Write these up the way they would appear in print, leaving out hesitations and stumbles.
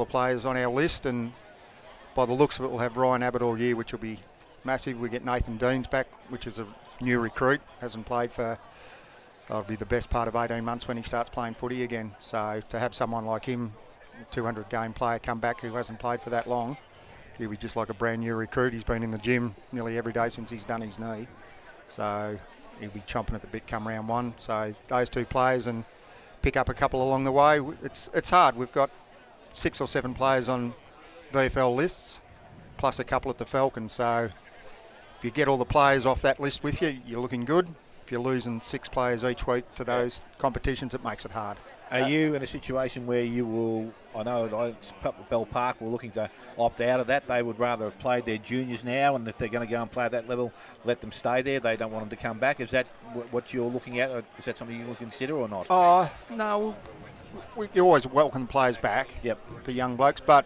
couple of players on our list, and by the looks of it, we'll have Ryan Abbott all year, which will be massive. We get Nathan Deans back, which is a new recruit, hasn't played for, it'll be the best part of 18 months when he starts playing footy again. So to have someone like him, 200 game player, come back who hasn't played for that long, he'll be just like a brand new recruit. He's been in the gym nearly every day since he's done his knee. So he'll be chomping at the bit come round one. So those two players, and pick up a couple along the way. It's hard. We've got 6 or 7 players on VFL lists, plus a couple at the Falcons. So if you get all the players off that list with you, you're looking good. If you're losing 6 players each week to those competitions, it makes it hard. Are you in a situation where you will, I know Bell Park were looking to opt out of that. They would rather have played their juniors now, and if they're going to go and play at that level, let them stay there. They don't want them to come back. Is that what you're looking at? Or is that something you will consider or not? No. You always welcome players back, the young blokes. But,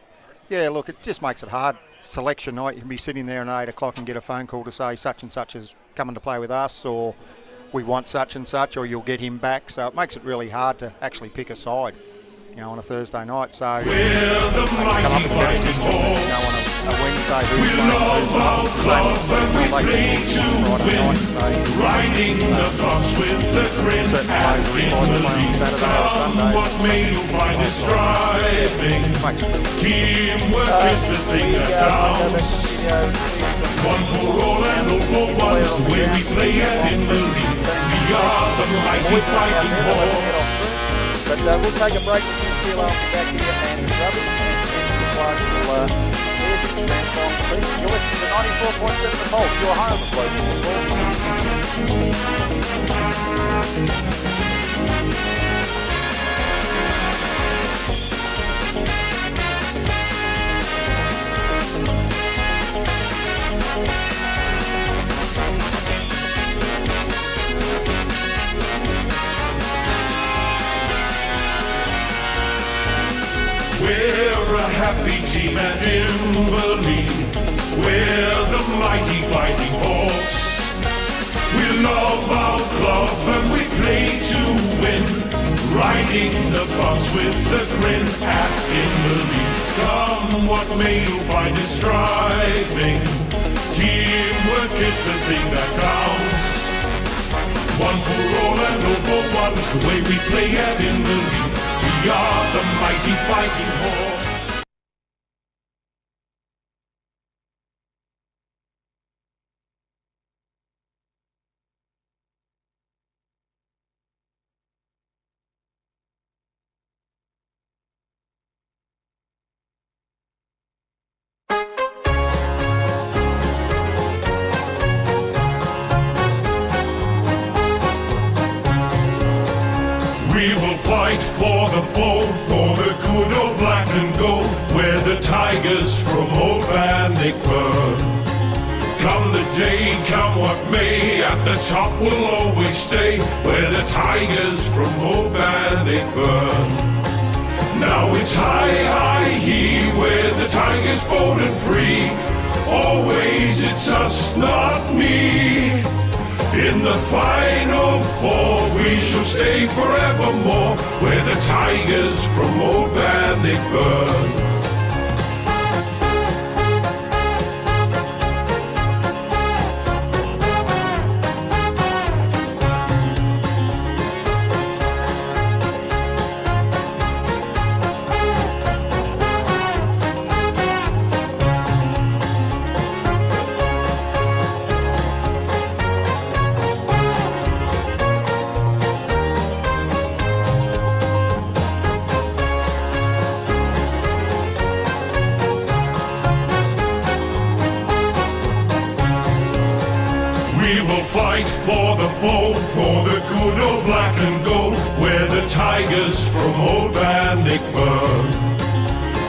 yeah, look, it just makes it hard. Selection night, you can be sitting there at 8 o'clock and get a phone call to say such and such is coming to play with us, or we want such and such, or you'll get him back. So it makes it really hard to actually pick a side, on a Thursday night. So they can come up with a better system, on a Wednesday who's playing Thursday night. It's the same Friday night. So riding the box with the grin at Inverleigh. Come what may, you find it striving. Teamwork is the thing that counts. One for all and all for one is the way we play at Inverleigh. We are the mighty fighting horse. But we'll take a break with Tim Steele after back here, and Rubbish and the Flyers will hear this band song. You're listening to 94.7 The Pulse, your home of local We're a happy team at Inverleigh. We're the mighty fighting Hawks. We love our club and we play to win. Riding the bus with the grin at Inverleigh. Come what may, you'll find it striving. Teamwork is the thing that counts. One for all and all for one is the way we play at Inverleigh. We are the mighty fighting horse. We will fight for the foe, for the good old black and gold. We're the Tigers from old Bannockburn. Come the day, come what may, at the top we'll always stay. We're the Tigers from old Bannockburn. Now it's hi, hi, he, we're the Tigers bold and free. Always it's us, not me. In the final four, we shall stay forevermore. We're the Tigers from old Bannockburn. We will fight for the foe, for the good old black and gold. We're the Tigers from old Bannockburn.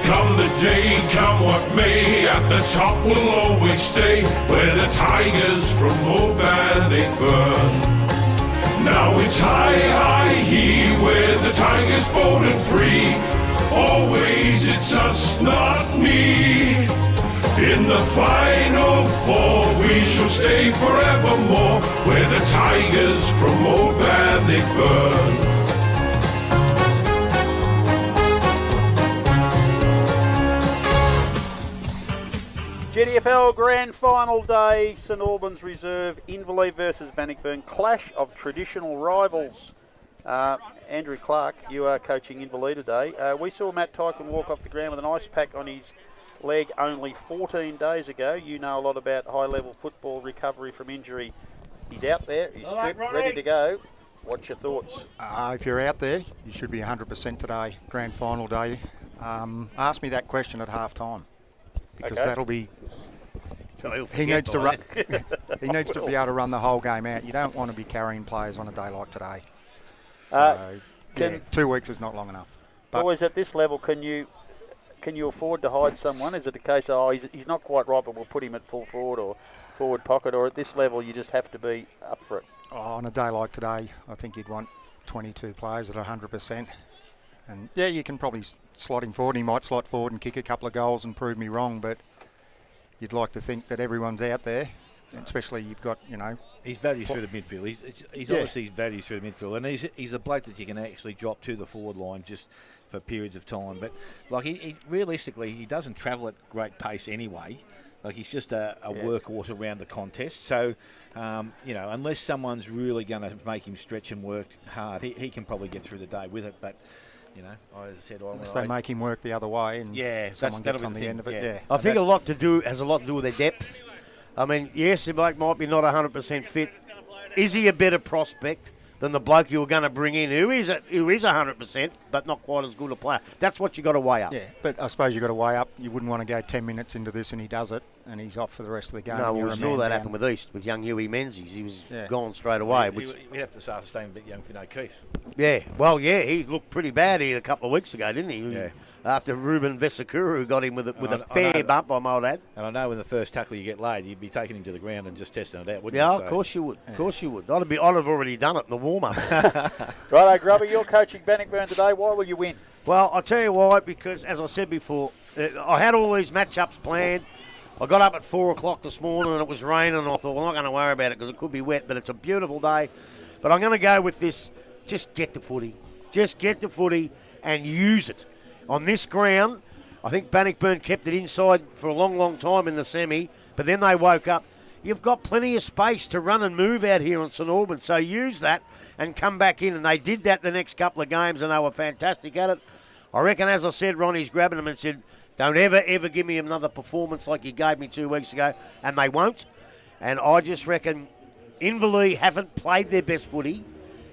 Come the day, come what may, at the top we'll always stay. We're the Tigers from old Bannockburn. Now it's hi, hi, he, we're the Tigers bold and free. Always it's us, not me. In the final four, we shall stay forevermore. We're the Tigers from old Bannockburn. GDFL Grand Final Day, St Albans Reserve, Inverleigh versus Bannockburn, clash of traditional rivals. Andrew Clark, you are coaching Inverleigh today. We saw Matt Tyken walk off the ground with an ice pack on his leg only 14 days ago. You know a lot about high-level football recovery from injury. He's out there, he's stripped, ready to go. What's your thoughts? If you're out there, you should be 100% today, Grand Final Day. Ask me that question at half-time, because that'll be... He needs to run. He needs to be able to run the whole game out. You don't want to be carrying players on a day like today. So 2 weeks is not long enough. But boys, at this level, can you afford to hide someone? Is it a case of he's not quite right, but we'll put him at full forward or forward pocket? Or at this level, you just have to be up for it? On a day like today, I think you'd want 22 players at 100%. And yeah, you can probably slot him forward. He might slot forward and kick a couple of goals and prove me wrong, but you'd like to think that everyone's out there, especially you've got, He's values through the midfield. He's obviously values through the midfield, and he's a bloke that you can actually drop to the forward line just for periods of time. But like he realistically, he doesn't travel at great pace anyway. Like he's just a workhorse around the contest. So, unless someone's really going to make him stretch and work hard, he can probably get through the day with it. But as I said, unless they make him work the other way, and someone gets on the end of it. Yeah, I think has a lot to do with their depth. I mean, yes, the bloke might be not 100% fit. Is he a better prospect than the bloke you were going to bring in, who is 100%, but not quite as good a player? That's what you got to weigh up. Yeah, but I suppose you got to weigh up. You wouldn't want to go 10 minutes into this and he does it, and he's off for the rest of the game. No, we saw that happen with East, with young Huey Menzies. He was gone straight away. We have to start the same bit young Finn O'Keefe. Yeah, well, he looked pretty bad here a couple of weeks ago, didn't he? Yeah. After Ruben Vesekuru got him with a fair bump, I might add. And I know in the first tackle you get laid, you'd be taking him to the ground and just testing it out, wouldn't you? Yeah, of course you would. Of course you would. I'd have already done it in the warm-ups. Righto, Grubber, you're coaching Bannockburn today. Why will you win? Well, I'll tell you why, because, as I said before, I had all these matchups planned. I got up at 4 o'clock this morning and it was raining, and I thought, well, I'm not going to worry about it because it could be wet, but it's a beautiful day. But I'm going to go with this, just get the footy. Just get the footy and use it. On this ground, I think Bannockburn kept it inside for a long, long time in the semi, but then they woke up. You've got plenty of space to run and move out here on St Albans, so use that and come back in. And they did that the next couple of games, and they were fantastic at it. I reckon, as I said, Ronnie's grabbing them and said, don't ever give me another performance like you gave me 2 weeks ago, and they won't. And I just reckon Inverleigh haven't played their best footy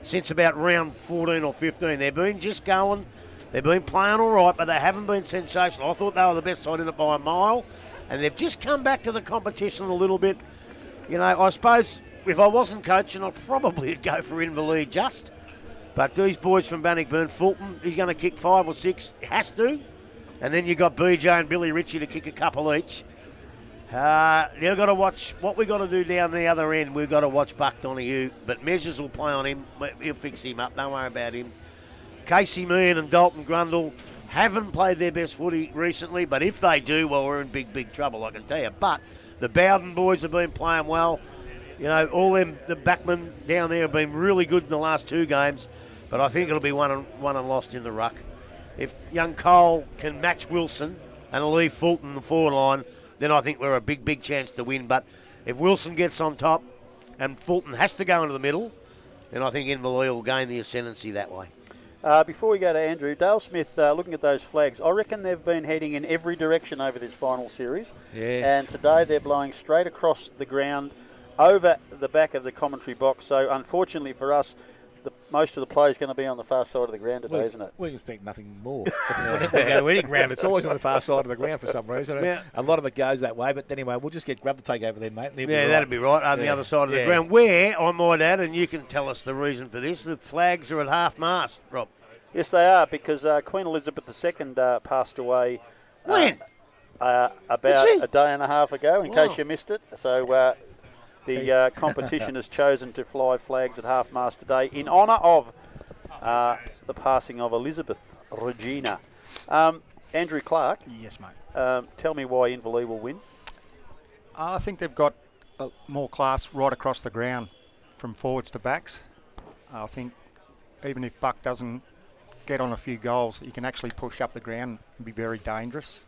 since about round 14 or 15. They've been just going. They've been playing all right, but they haven't been sensational. I thought they were the best side in it by a mile, and they've just come back to the competition a little bit. I suppose if I wasn't coaching, I'd probably go for Inverleigh just. But these boys from Bannockburn, Fulton, he's going to kick 5 or 6. He has to. And then you've got BJ and Billy Ritchie to kick a couple each. They've got to watch what we've got to do down the other end. We've got to watch Buck Donoghue, but Measures will play on him. He'll fix him up. Don't worry about him. Casey Meehan and Dalton Grundle haven't played their best footy recently, but if they do, well, we're in big trouble, I can tell you. But the Bowden boys have been playing well. All them, the backmen down there have been really good in the last 2 games, but I think it'll be won and lost in the ruck. If young Cole can match Wilson and leave Fulton in the forward line, then I think we're a big chance to win. But if Wilson gets on top and Fulton has to go into the middle, then I think Inverleigh will gain the ascendancy that way. Before we go to Andrew, Dale Smith, looking at those flags, I reckon they've been heading in every direction over this final series. Yes. And today they're blowing straight across the ground over the back of the commentary box. So unfortunately for us, most of the play is going to be on the far side of the ground today, isn't it? We expect nothing more. Whenever we go to any ground, it's always on the far side of the ground for some reason. Yeah. A lot of it goes that way, but anyway, we'll just get Grub to take over then, mate. That'd be right, on the other side of the ground. Where, I might add, and you can tell us the reason for this, the flags are at half-mast, Rob. Yes, they are, because Queen Elizabeth II passed away when? About a day and a half ago, in case you missed it. So the competition has chosen to fly flags at half-mast today in honour of the passing of Elizabeth Regina. Andrew Clark. Yes, mate. Tell me why Inverleigh will win. I think they've got more class right across the ground from forwards to backs. I think even if Buck doesn't get on a few goals, he can actually push up the ground and be very dangerous.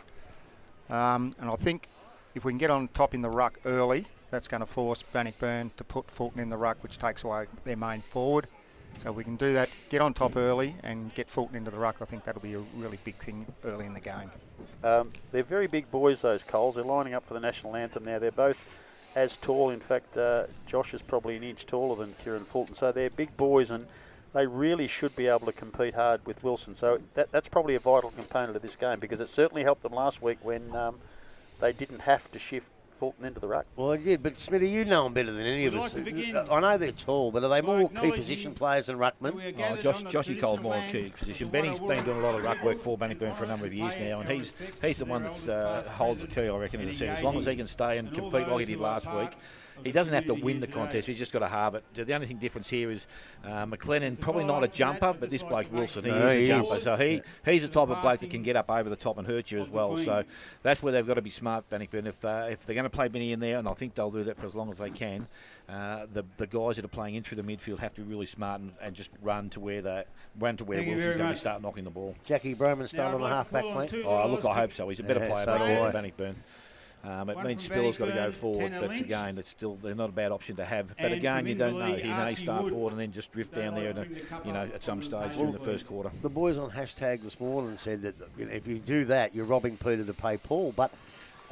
And I think if we can get on top in the ruck early, that's going to force Bannockburn to put Fulton in the ruck, which takes away their main forward. So if we can do that, get on top early and get Fulton into the ruck, I think that'll be a really big thing early in the game. They're very big boys, those Coles. They're lining up for the national anthem now. They're both as tall. In fact, Josh is probably an inch taller than Kieran Fulton. So they're big boys, and they really should be able to compete hard with Wilson. So that's probably a vital component of this game, because it certainly helped them last week when they didn't have to shift Fulton into the ruck. Well, it did, but Smitty, you know them better than any of us. I know they're tall, but are they more key position players than ruckmen? Joshy Cole's more key position. Benny's been doing a lot of ruck work for Bannockburn for a number of years now, and he's the one that holds the key, I reckon, as I said. As long as he can stay and compete like he did last week, he doesn't have to win the contest. He's just got to halve it. The only thing difference here is McLennan, probably not a jumper, but this bloke Wilson, he is a jumper. So he's the type of bloke that can get up over the top and hurt you as well. So that's where they've got to be smart, Bannockburn. If they're going to play Benny in there, and I think they'll do that for as long as they can, the guys that are playing in through the midfield have to be really smart and just run to where Wilson's going to start knocking the ball. Jackie Broman start on the half-back flank? Oh, look, I hope so. He's a better player than Bannockburn. It means Spiller's got to go forward, but again, they're not a bad option to have. But again, you don't know. He may start forward and then just drift down there, at some stage during the first quarter. The boys on hashtag this morning said that if you do that, you're robbing Peter to pay Paul. But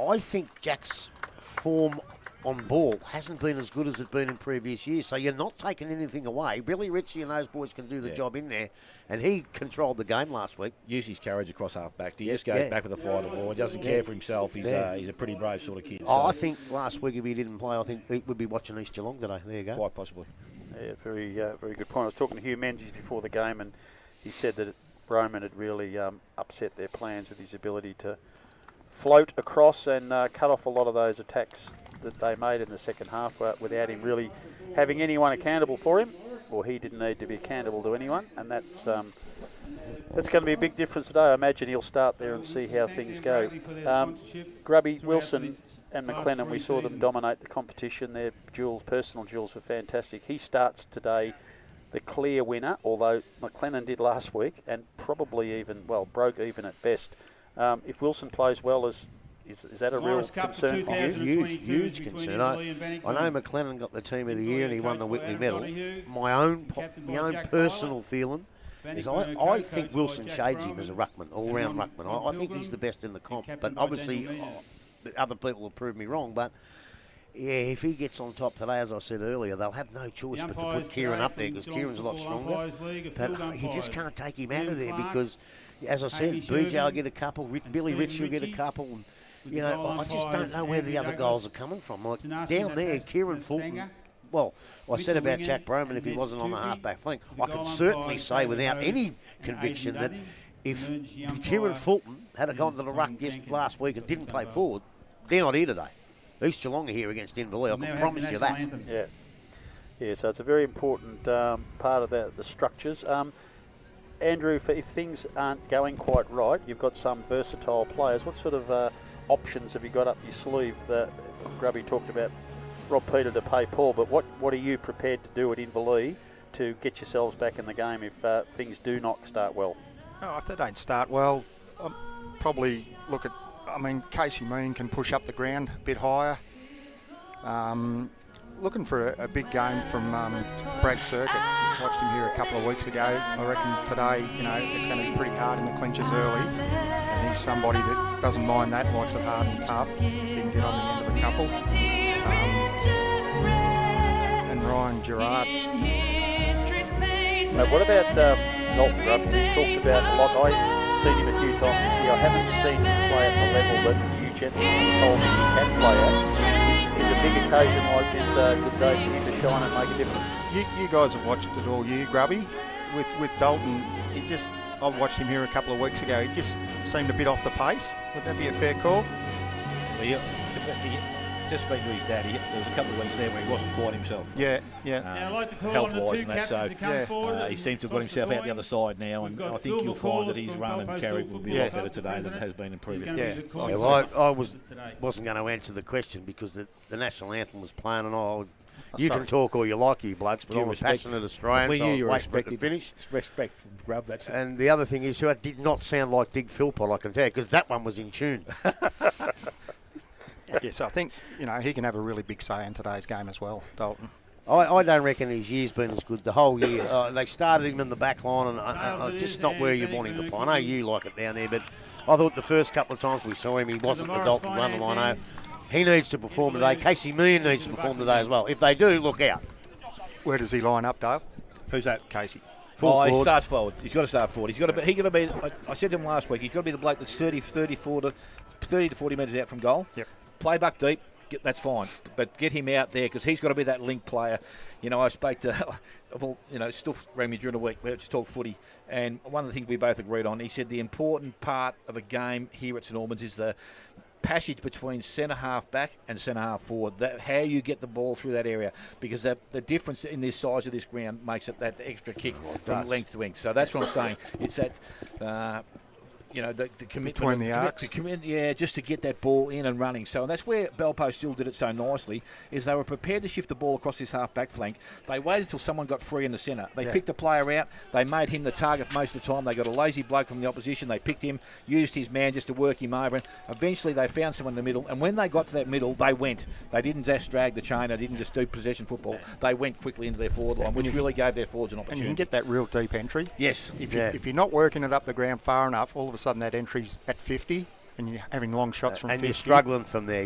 I think Jack's form on ball hasn't been as good as it's been in previous years. So you're not taking anything away. Billy Ritchie and those boys can do the job in there. And he controlled the game last week. Use his courage across half-back. He just goes back with the fly to the ball. He doesn't care for himself. He's a pretty brave sort of kid. I think last week if he didn't play, I think he would be watching East Geelong today. There you go. Quite possibly. Yeah, very good point. I was talking to Hugh Menzies before the game, and he said that Roman had really upset their plans with his ability to float across and cut off a lot of those attacks that they made in the second half without him really having anyone accountable for him, or he didn't need to be accountable to anyone, and that's going to be a big difference today. I imagine he'll start there and see how things go. Grubby, Wilson and McLennan, we saw them dominate the competition. Their personal duels were fantastic. He starts today the clear winner, although McLennan did last week and probably broke even at best. If Wilson plays well, is that a real concern for you? Huge concern. I know McLennan got the team of the year and he won the Whitley medal. My own personal feeling is I think Wilson shades him as a ruckman, all-round ruckman. I think he's the best in the comp, but obviously other people will prove me wrong. But yeah, if he gets on top today, as I said earlier, they'll have no choice but to put Kieran up there because Kieran's a lot stronger. But you just can't take him out of there because, as I said, BJ will get a couple, Billy Ritchie will get a couple. And, I just don't know where the other goals are coming from. Like down there, Kieran Fulton. Well, I said about Jack Broman if he wasn't on the half-back flank. I can certainly say without any conviction that if Kieran Fulton had gone to the ruck last week and didn't play forward, they're not here today. East Geelong are here against Inverleigh. I can promise you that. Yeah. So it's a very important part of the structures. Andrew, if things aren't going quite right, you've got some versatile players. What sort of options have you got up your sleeve? Grubby talked about Rob Peter to pay Paul, but what are you prepared to do at Inverleigh to get yourselves back in the game if things do not start well? Oh, if they don't start well, I'll probably look at, Casey Mean can push up the ground a bit higher. Looking for a big game from Brad Circuit. Watched him here a couple of weeks ago. I reckon today, it's going to be pretty hard in the clinches early. And he's somebody that doesn't mind that, likes it hard and tough. He can get on the end of a couple. And Ryan Gerard. What about Dalton Russ? He's talked about a lot. I've seen him a few times this year. I haven't seen him play at the level that you gentlemen told me he can play at. Is a big occasion like this good day for him to shine and make a difference? You guys have watched it all year, Grubby. With Dalton, I watched him here a couple of weeks ago. He just seemed a bit off the pace. Would that be a fair call? Just speaking to his dad, there was a couple of weeks there where he wasn't quite himself. Yeah. Now I'd like to call on the two captains to come forward. He seems to have got himself out the other side now, and I think you'll find that his run and carry will be a lot better today than it has been in previous years. I wasn't going to answer the question because the national anthem was playing, and you can talk all you like, you blokes, but I'm a passionate Australian, so I'll wait for it to finish. Respect from Grub, that's it. And the other thing is, it did not sound like Dig Philpott, I can tell you, because that one was in tune. Yes, I think, he can have a really big say in today's game as well, Dalton. I don't reckon his year's been as good the whole year. They started him in the back line, and just not where you want him to play. I know you like it down there, but I thought the first couple of times we saw him, he wasn't the Dalton runner. I know he needs to perform today. Casey Meehan needs to perform today as well. If they do, look out. Where does he line up, Dale? Who's that? Casey. He starts forward. He's got to start forward. He's got to be. I said to him last week. He's got to be the bloke that's 30 to 40 metres out from goal. Yep. Play back deep. That's fine, but get him out there because he's got to be that link player. I spoke to, Stuff rang me during the week. We just talked footy, and one of the things we both agreed on, he said the important part of a game here at St Albans is the passage between centre half back and centre half forward. How you get the ball through that area, because the difference in this size of this ground makes it that extra kick from length to length. So that's what I'm saying. It's that. The commitment between the arcs. Just to get that ball in and running. So that's where Belpo still did it so nicely, is they were prepared to shift the ball across this half-back flank. They waited until someone got free in the centre. They picked a player out. They made him the target most of the time. They got a lazy bloke from the opposition. They picked him, used his man just to work him over. And eventually they found someone in the middle. And when they got to that middle, they went. They didn't just drag the chain. They didn't just do possession football. They went quickly into their forward line, which really gave their forwards an opportunity. And you can get that real deep entry. Yes. If you're not working it up the ground far enough, all of a sudden that entry's at 50 and you're having long shots from 50. And you're struggling from there,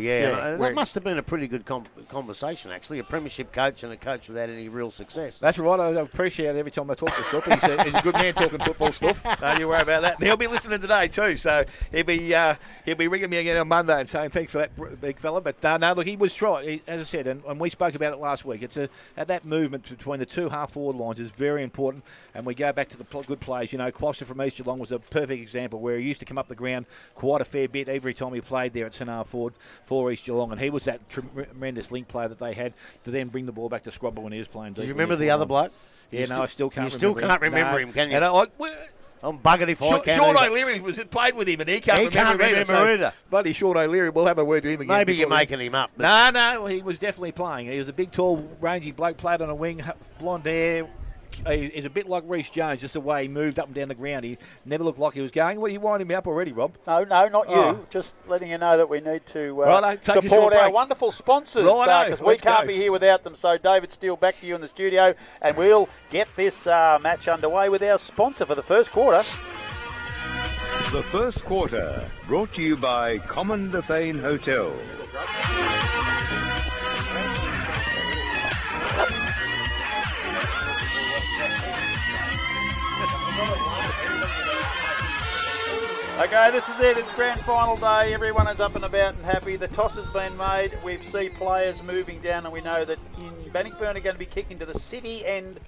that must have been a pretty good conversation, actually. A premiership coach and a coach without any real success. That's right. I appreciate it every time I talk to Stuff. He's a good man talking football stuff. Don't you worry about that. And he'll be listening today too, so he'll be ringing me again on Monday and saying thanks for that, big fella. But no, look, he was trying, as I said, and we spoke about it last week. It's that movement between the two half-forward lines is very important, and we go back to the good plays. Closter from East Geelong was a perfect example where he used to come up the ground quite a fair bit every time he played there at centre half forward for East Geelong, and he was that tremendous link player that they had to then bring the ball back to Scrobber when he was playing deep. Do you remember the other bloke? Yeah, I still can't remember him. You still can't remember him, can you? And I'm buggered if I can. Sean O'Leary played with him, and he can't remember either. Bloody Sean O'Leary, we'll have a word to him again. Maybe you're making him up. No, he was definitely playing. He was a big, tall, rangy bloke, played on a wing, blonde hair. He's a bit like Reece Jones, just the way he moved up and down the ground. He never looked like he was going. Well, you winding me up already, Rob? No, not you. Just letting you know that we need to support our wonderful sponsors, because we can't be here without them. So, David Steele, back to you in the studio, and we'll get this match underway with our sponsor for the first quarter. The first quarter, brought to you by Commander Fane Hotel. Okay, this is it. It's grand final day. Everyone is up and about and happy. The toss has been made. We see players moving down, and we know that in Bannockburn are going to be kicking to the city end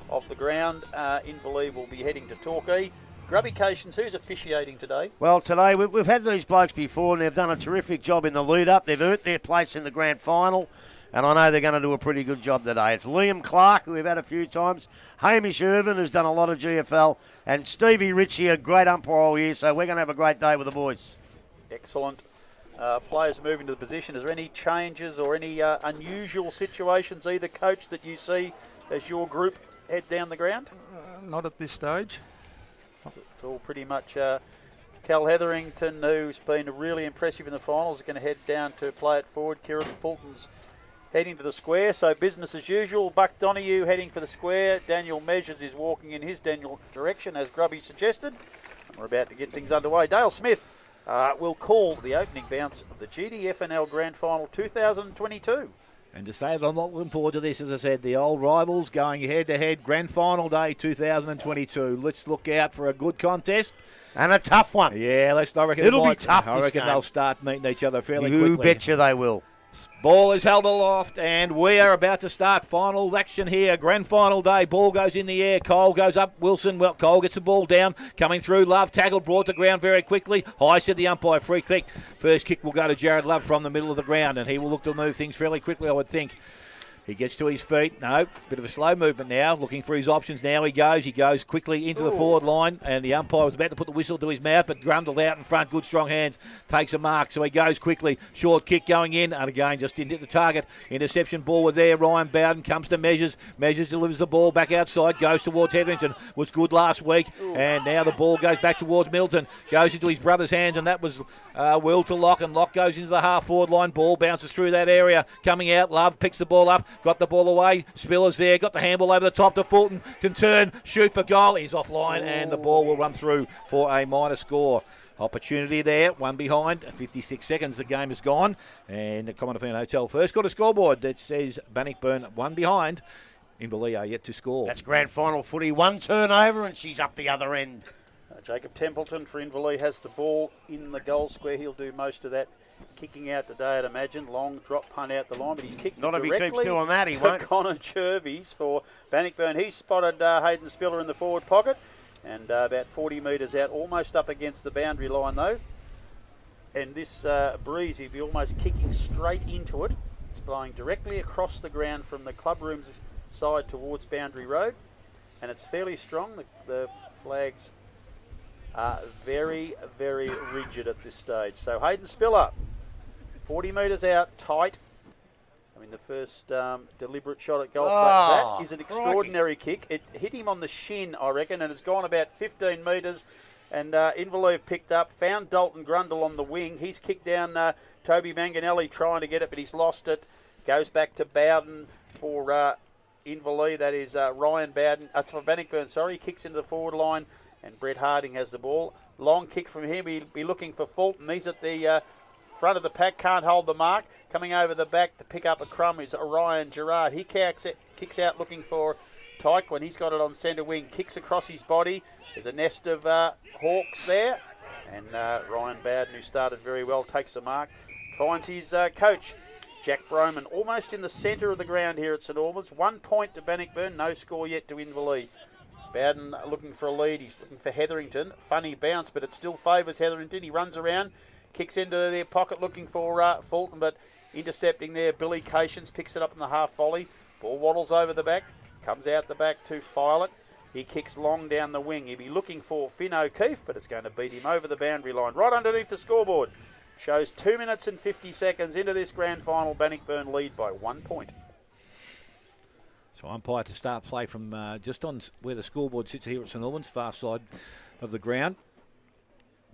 of the ground. Inverleigh will be heading to Torquay. Grubbycations, who's officiating today? Well, today we've had these blokes before, and they've done a terrific job in the lead-up. They've earned their place in the grand final, and I know they're going to do a pretty good job today. It's Liam Clark, who we've had a few times, Hamish Irvin, who's done a lot of GFL, and Stevie Ritchie, a great umpire all year, so we're going to have a great day with the boys. Excellent. Players moving to the position. Is there any changes or any unusual situations, either coach, that you see as your group head down the ground? Not at this stage. It's all pretty much Cal Hetherington, who's been really impressive in the finals, is going to head down to play it forward. Kieran Fulton's heading to the square, so business as usual. Buck Donoghue heading for the square. Daniel Measures is walking in his Daniel direction, as Grubby suggested. We're about to get things underway. Dale Smith will call the opening bounce of the GDFNL Grand Final 2022. And to say that I'm not looking forward to this, as I said, the old rivals going head-to-head, Grand Final Day 2022. Let's look out for a good contest. And a tough one. Yeah, I reckon it'll be tough. I reckon they'll start meeting each other fairly quickly. You betcha they will. Ball is held aloft, and we are about to start final action here. Grand final day. Ball goes in the air. Cole goes up. Wilson. Well, Cole gets the ball down. Coming through. Love tackled, brought to ground very quickly. High, said the umpire. Free kick. First kick will go to Jared Love from the middle of the ground, and he will look to move things fairly quickly, I would think. He gets to his feet. No, it's a bit of a slow movement now. Looking for his options now. He goes quickly into the forward line, and the umpire was about to put the whistle to his mouth, but Grundle out in front. Good strong hands. Takes a mark, so he goes quickly. Short kick going in, and again just didn't hit the target. Interception ball was there. Ryan Bowden comes to Measures. Measures delivers the ball back outside. Goes towards Hetherington. Was good last week, and now the ball goes back towards Middleton. Goes into his brother's hands, and that was Will to Lock, and Lock goes into the half-forward line. Ball bounces through that area. Coming out, Love picks the ball up. Got the ball away. Spiller's there. Got the handball over the top to Fulton. Can turn. Shoot for goal. He's offline, and the ball will run through for a minor score. Opportunity there. One behind. 56 seconds. The game is gone. And the Commonwealth Hotel first got a scoreboard that says Bannockburn one behind. Inverleigh are yet to score. That's grand final footy. One turnover, and she's up the other end. Jacob Templeton for Inverleigh has the ball in the goal square. He'll do most of that kicking out today, I'd imagine. Long drop punt out the line, but he kicked Not it if he directly keeps doing that, he to won't. Connor Chervies for Bannockburn. He's spotted Hayden Spiller in the forward pocket, and about 40 metres out, almost up against the boundary line though. And this breeze, he'll be almost kicking straight into it. It's blowing directly across the ground from the clubroom's side towards Boundary Road, and it's fairly strong. The flags are very, very rigid at this stage. So Hayden Spiller, 40 metres out, tight. I mean, the first deliberate shot at goal. That is an extraordinary kick. It hit him on the shin, I reckon, and it's gone about 15 metres. And Inverleigh have picked up, found Dalton Grundle on the wing. He's kicked down Toby Manganelli trying to get it, but he's lost it. Goes back to Bowden for Inverleigh. That is Ryan Bowden, for Bannockburn, sorry. He kicks into the forward line, and Brett Harding has the ball. Long kick from him. He'll be looking for Fulton. He's at the front of the pack, can't hold the mark. Coming over the back to pick up a crumb is Orion Gerard. He kicks out looking for Tyke when he's got it on centre wing. Kicks across his body. There's a nest of Hawks there. And Ryan Bowden, who started very well, takes the mark. Finds his coach, Jack Broman, almost in the centre of the ground here at St Albans. 1 point to Bannockburn, no score yet to Inverleigh. Bowden looking for a lead. He's looking for Hetherington. Funny bounce, but it still favours Hetherington. He runs around, kicks into their pocket looking for Fulton, but intercepting there. Billy Cations picks it up in the half volley. Ball waddles over the back, comes out the back to Filet. He kicks long down the wing. He'll be looking for Finn O'Keefe, but it's going to beat him over the boundary line. Right underneath the scoreboard. Shows 2 minutes and 50 seconds into this grand final. Bannockburn lead by 1 point. So umpire to start play from just on where the scoreboard sits here at St Albans, far side of the ground.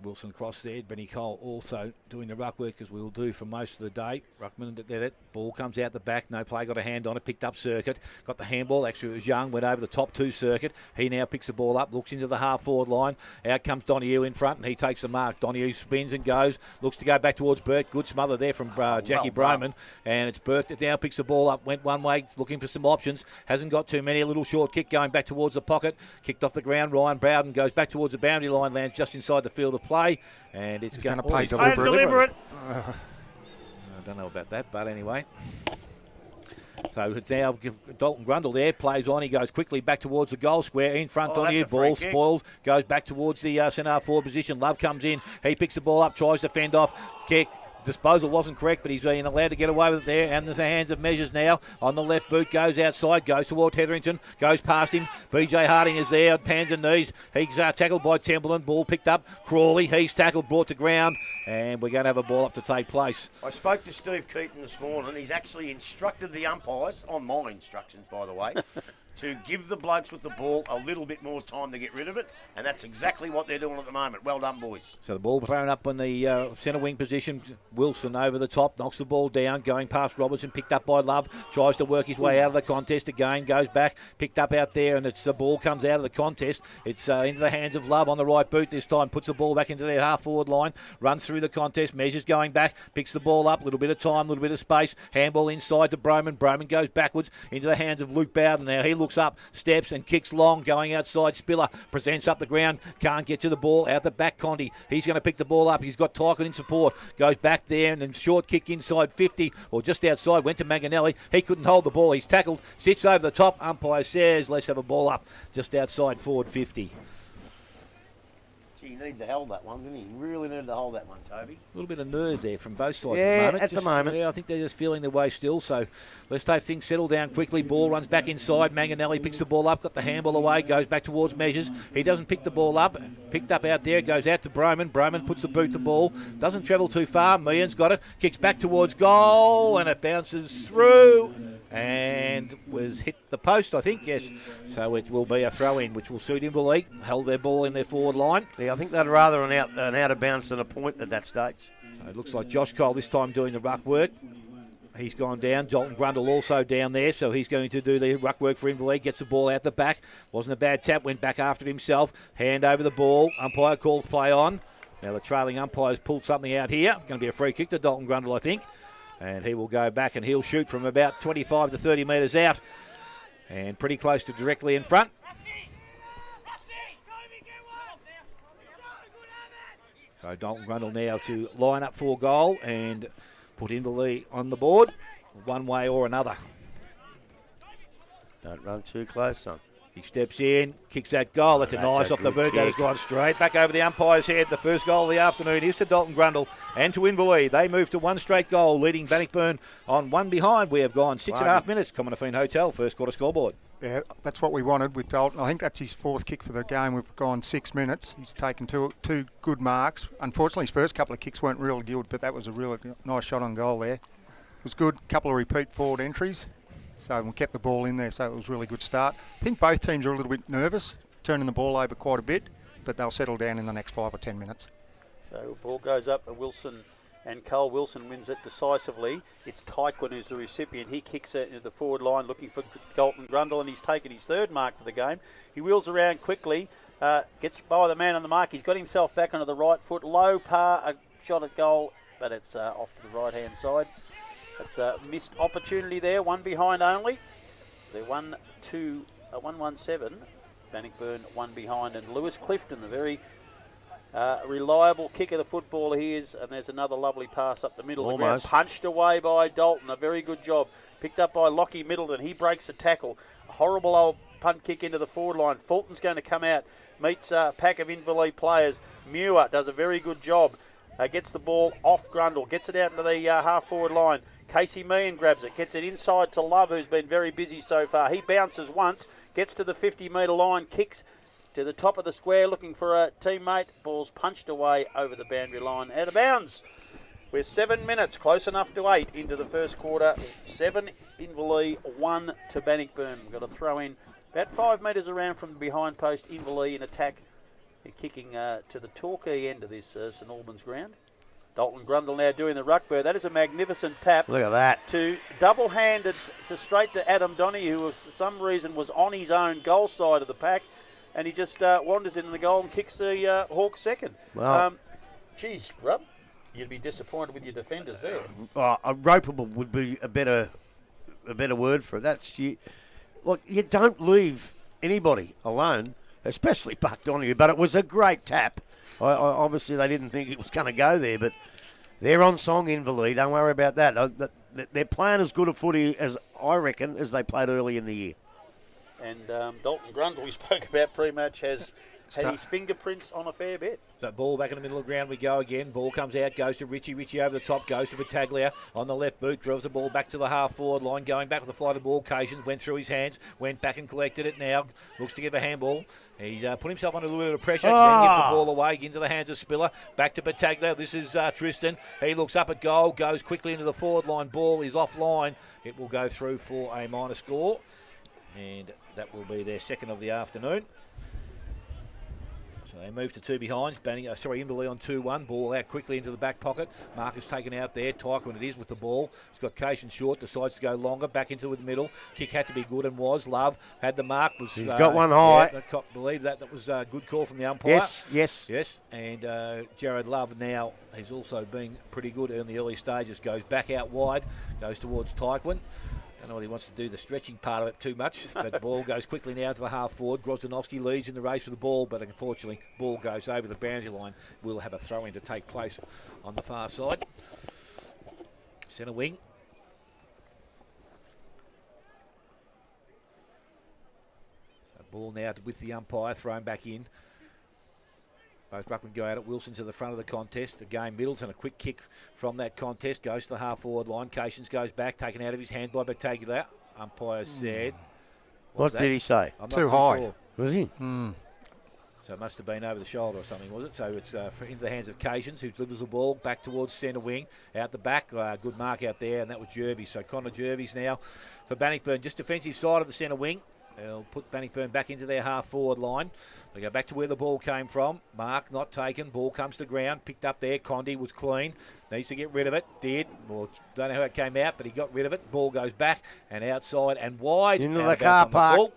Wilson across there. Benny Cole also doing the ruck work as we will do for most of the day. Ruckman did it. Ball comes out the back. No play. Got a hand on it. Picked up Circuit. Got the handball. Actually, it was Young. Went over the top to Circuit. He now picks the ball up. Looks into the half-forward line. Out comes Donahue in front, and he takes the mark. Donahue spins and goes. Looks to go back towards Burke. Good smother there from Jackie Broman. And it's Burke that now picks the ball up. Went one way, looking for some options. Hasn't got too many. A little short kick going back towards the pocket. Kicked off the ground. Ryan Bowden goes back towards the boundary line. Lands just inside the field of play. And it's going to play deliberate. I don't know about that, but anyway. So it's now Dalton Grundle there, plays on. He goes quickly back towards the goal square. In front on you, ball spoiled. Goes back towards the centre forward position. Love comes in. He picks the ball up, tries to fend off. Kick. Disposal wasn't correct, but he's been allowed to get away with it there. And there's the hands of Measures now. On the left boot, goes outside, goes toward Hetherington, goes past him. BJ Harding is there, hands and knees. He's tackled by Templeton. Ball picked up. Crawley, he's tackled, brought to ground. And we're going to have a ball up to take place. I spoke to Steve Keaton this morning. He's actually instructed the umpires, on my instructions, by the way, to give the blokes with the ball a little bit more time to get rid of it. And that's exactly what they're doing at the moment. Well done, boys. So the ball thrown up on the centre wing position. Wilson over the top, knocks the ball down, going past Robertson, picked up by Love, tries to work his way out of the contest again, goes back, picked up out there, and the ball comes out of the contest. It's into the hands of Love on the right boot this time, puts the ball back into their half-forward line, runs through the contest, Measures going back, picks the ball up, a little bit of time, a little bit of space, handball inside to Broman. Broman goes backwards into the hands of Luke Bowden now. He looks up, steps and kicks long, going outside. Spiller presents up the ground, can't get to the ball, out the back Conti. He's going to pick the ball up, he's got Tyken in support, goes back there and then short kick inside 50 or just outside, went to Manganelli. He couldn't hold the ball, he's tackled, sits over the top. Umpire says let's have a ball up just outside forward 50. He needs to hold that one, didn't he? He really needed to hold that one, Toby. A little bit of nerve there from both sides Yeah, at the moment. Yeah, I think they're just feeling their way still. So let's hope things settle down quickly. Ball runs back inside. Manganelli picks the ball up, got the handball away, goes back towards Measures. He doesn't pick the ball up. Picked up out there, goes out to Broman. Broman puts the boot to ball. Doesn't travel too far. Meehan's got it. Kicks back towards goal, and it bounces through. And was hit the post, I think, yes. So it will be a throw-in, which will suit Inverleigh. Held their ball in their forward line. Yeah, I think they'd rather an out of bounds than a point at that stage. So it looks like Josh Cole this time doing the ruck work. He's gone down. Dalton Grundle also down there, so he's going to do the ruck work for Inverleigh. Gets the ball out the back. Wasn't a bad tap, went back after it himself. Hand over the ball. Umpire calls play on. Now the trailing umpire's pulled something out here. Going to be a free kick to Dalton Grundle, I think. And he will go back and he'll shoot from about 25 to 30 metres out. And pretty close to directly in front. So Dalton Grundle now to line up for goal and put Inverleigh on the board one way or another. Don't run too close, son. He steps in, kicks that goal. That's a nice off the boot. That has gone straight back over the umpire's head. The first goal of the afternoon is to Dalton Grundle and to Inverleigh. They move to one straight goal, leading Bannockburn on one behind. We have gone 6.5 minutes. Commonafine Hotel, first quarter scoreboard. Yeah, that's what we wanted with Dalton. I think that's his fourth kick for the game. We've gone 6 minutes. He's taken two good marks. Unfortunately, his first couple of kicks weren't really good, but that was a really nice shot on goal there. It was good. Couple of repeat forward entries. So we kept the ball in there, so it was a really good start. I think both teams are a little bit nervous, turning the ball over quite a bit, but they'll settle down in the next 5 or 10 minutes. So ball goes up and Wilson and Cole Wilson wins it decisively. It's Tyquin who's the recipient. He kicks it into the forward line looking for Dalton Grundle, and he's taken his third mark for the game. He wheels around quickly, gets by the man on the mark. He's got himself back onto the right foot. Low par, a shot at goal, but it's off to the right-hand side. It's a missed opportunity there, one behind only. They're 1-1-7. Bannockburn one behind, and Lewis Clifton, the very reliable kicker, the footballer he is, and there's another lovely pass up the middle of the ground. Punched away by Dalton, a very good job. Picked up by Lockie Middleton, he breaks the tackle. A horrible old punt kick into the forward line. Fulton's going to come out, meets a pack of Inverleigh players. Muir does a very good job. Gets the ball off Grundle, gets it out into the half-forward line. Casey Meehan grabs it, gets it inside to Love, who's been very busy so far. He bounces once, gets to the 50-metre line, kicks to the top of the square looking for a teammate. Ball's punched away over the boundary line, out of bounds. We're 7 minutes, close enough to 8 into the first quarter. 7 Inverleigh, 1 to Bannockburn. We've got a throw in about 5 metres around from the behind post. Inverleigh in attack. They're kicking to the Torquay end of this St Albans ground. Dalton Grundle now doing the ruck burr. That is a magnificent tap. Look at that. To double-handed, to straight to Adam Donahue, who for some reason was on his own goal side of the pack, and he just wanders into the goal and kicks the Hawks second. Well, geez, Rub, you'd be disappointed with your defenders there. A ropeable would be a better word for it. That's look, you don't leave anybody alone, especially Buck Donahue. But it was a great tap. Obviously, they didn't think it was going to go there, but they're on song, Inverleigh. Don't worry about that. They're playing as good a footy, as I reckon, as they played early in the year. And Dalton Grundle, we spoke about pre-match, has had his fingerprints on a fair bit. So ball back in the middle of the ground we go again. Ball comes out, goes to Richie. Richie over the top, goes to Battaglia on the left boot. Drives the ball back to the half-forward line. Going back with the flight of ball occasions. Went through his hands. Went back and collected it now. Looks to give a handball. He's put himself under a little bit of pressure. Then gives the ball away into the hands of Spiller. Back to Battaglia. This is Tristan. He looks up at goal. Goes quickly into the forward line. Ball is offline. It will go through for a minor score. And that will be their second of the afternoon. So they move to two behinds. Inverleigh on 2-1. Ball out quickly into the back pocket. Marcus taken out there. Tyquin it is with the ball. He's got Cation short. Decides to go longer. Back into the middle. Kick had to be good and was. Love had the mark. He's got one high. Yeah, I believe that was a good call from the umpire. Yes. And Jared Love now has also been pretty good in the early stages. Goes back out wide. Goes towards Tyquin. Don't know what he wants to do the stretching part of it too much, but the ball goes quickly now to the half forward. Grozdanovsky leads in the race for the ball, but unfortunately, ball goes over the boundary line. We'll have a throw-in to take place on the far side. Centre wing. So ball now with the umpire thrown back in. Both ruckmen go out at Wilson to the front of the contest. Again, Middleton, a quick kick from that contest, goes to the half-forward line. Cations goes back, taken out of his hand by Battaglia. Umpire said... What did he say? I'm not Too high. Sure. Was he? So it must have been over the shoulder or something, was it? So it's into the hands of Cations, who delivers the ball back towards centre wing. Out the back, good mark out there, and that was Jervis. So Connor Jervis now for Bannockburn, just defensive side of the centre wing. They'll put Bannockburn back into their half-forward line. They go back to where the ball came from. Mark not taken. Ball comes to ground. Picked up there. Condi was clean. Needs to get rid of it. Did. Well, don't know how it came out, but he got rid of it. Ball goes back and outside and wide. Into Out the of car bounds on the park. full.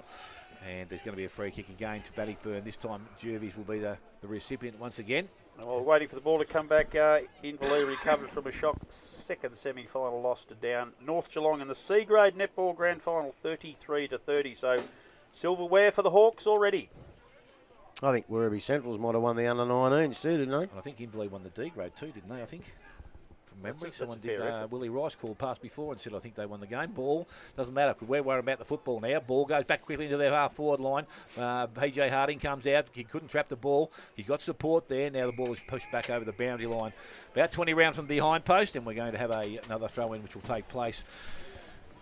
And there's going to be a free kick again to Bannockburn. This time, Jervis will be the recipient once again. Well, waiting for the ball to come back. Inverleigh recovered from a shock second semi-final loss to down North Geelong in the C-grade netball grand final 33-30. So silverware for the Hawks already. I think Werribee Centrals might have won the under-19s too, didn't they? And I think Inverleigh won the D grade too, didn't they? I think. From memory, That's someone a fair did. effort. Willie Rice called past before and said, I think they won the game. Ball doesn't matter. We're worried about the football now. Ball goes back quickly into their half-forward line. PJ Harding comes out. He couldn't trap the ball. He got support there. Now the ball is pushed back over the boundary line. About 20 round from the behind post, and we're going to have another throw-in which will take place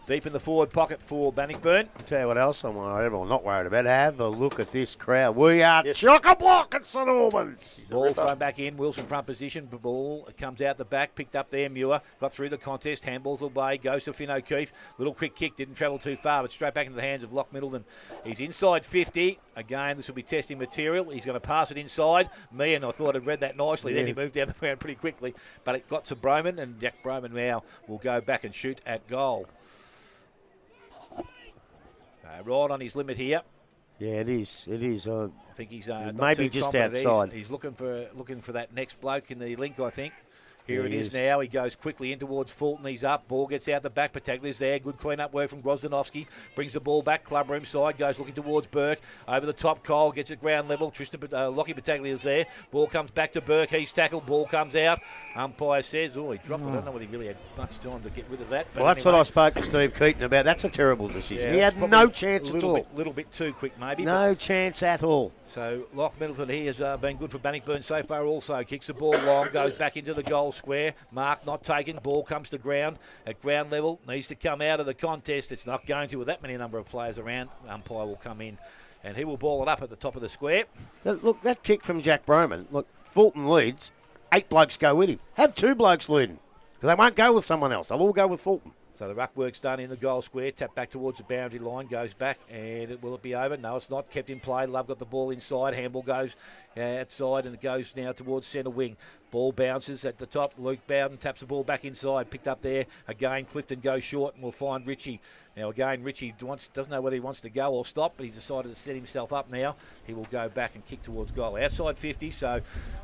deep in the forward pocket for Bannockburn. Tell you what else I'm worried about. Not worried about. Have a look at this crowd. We are chock-a-block at St Albans. Ball thrown back in. Wilson front position. Ball comes out the back. Picked up there. Muir got through the contest. Handballs away. Goes to Finn O'Keefe. Little quick kick. Didn't travel too far, but straight back into the hands of Lock Middleton. He's inside 50. Again, this will be testing material. He's going to pass it inside. I thought I'd read that nicely. Then he moved down the ground pretty quickly. But it got to Broman, and Jack Broman now will go back and shoot at goal. Right on his limit here. Yeah, it is. It is. I think he's not maybe too just confident. outside. He's looking for that next bloke in the link, I think. Here Yeah, it he is is. now. He goes quickly in towards Fulton. He's up. Ball gets out the back. Pataglia's there. Good clean-up work from Grozdanovsky. Brings the ball back. Club room side. Goes looking towards Burke. Over the top, Cole gets it ground level. Lockie Pataglia's there. Ball comes back to Burke. He's tackled. Ball comes out. Umpire says, he dropped it. I don't know whether he really had much time to get rid of that. But Well, that's anyway, what I spoke to Steve Keaton about. That's a terrible decision. He it's had probably no chance a at all. little bit too quick, maybe. No chance at all. So Lock Middleton here has been good for Bannockburn so far also. Kicks the ball long, goes back into the goal square. Mark not taken. Ball comes to ground at ground level. Needs to come out of the contest. It's not going to with that many number of players around. Umpire will come in and he will ball it up at the top of the square. Look, that kick from Jack Broman. Look, Fulton leads. 8 blokes go with him. Have 2 blokes leading. Because they won't go with someone else. They'll all go with Fulton. So the ruck work's done in the goal square. Tap back towards the boundary line. Goes back. And will it be over? No, it's not. Kept in play. Love got the ball inside. Handball goes outside and it goes now towards centre wing. Ball bounces at the top. Luke Bowden taps the ball back inside. Picked up there. Again, Clifton goes short and we'll find Ritchie. Now again, Ritchie doesn't know whether he wants to go or stop, but he's decided to set himself up now. He will go back and kick towards goal. Outside 50, so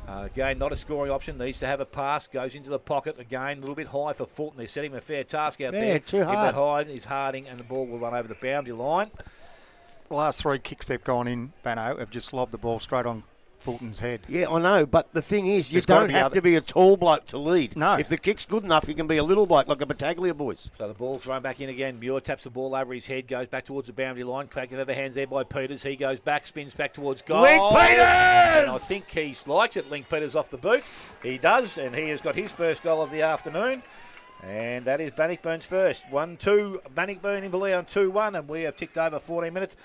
again, not a scoring option. Needs to have a pass. Goes into the pocket. Again, a little bit high for Fulton. They're setting him a fair task out there. Too hard. In behind is Harding and the ball will run over the boundary line. The last 3 kicks they've gone in, Banno, have just lobbed the ball straight on Fulton's head. Yeah, I know, but the thing is, you There's gotta don't be have other- to be a tall bloke to lead. No. If the kick's good enough, you can be a little bloke like a Battaglia boys. So the ball's thrown back in again. Muir taps the ball over his head, goes back towards the boundary line. Taken out of the hands there by Peters. He goes back, spins back towards goal. Link Peters! And I think he likes it. Link Peters off the boot. He does, and he has got his first goal of the afternoon. And that is Bannockburn's first. 1-2. Bannockburn Inverleigh on 2-1, and we have ticked over 14 minutes.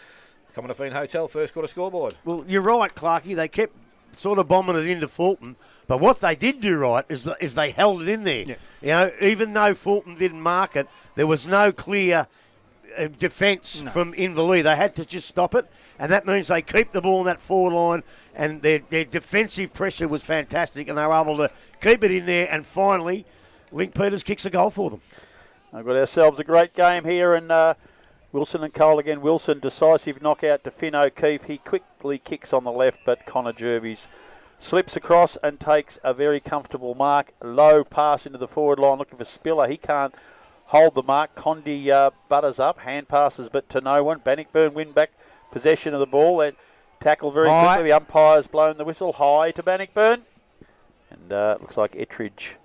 Coming to Fiend Hotel, first quarter scoreboard. Well, you're right, Clarkie. They kept sort of bombing it into Fulton, but what they did do right is they held it in there. Yeah. You know, even though Fulton didn't mark it, there was no clear defence from Inverleigh. They had to just stop it, and that means they keep the ball in that forward line, and their defensive pressure was fantastic, and they were able to keep it in there, and finally, Link Peters kicks a goal for them. I've got ourselves a great game here, and Wilson and Cole again. Wilson, decisive knockout to Finn O'Keefe. He quickly kicks on the left, but Connor Jervis slips across and takes a very comfortable mark. Low pass into the forward line, looking for Spiller. He can't hold the mark. Condi butters up, hand passes, but to no one. Bannockburn win back possession of the ball. They tackle very quickly. The umpire's blown the whistle high to Bannockburn. And looks like Ettridge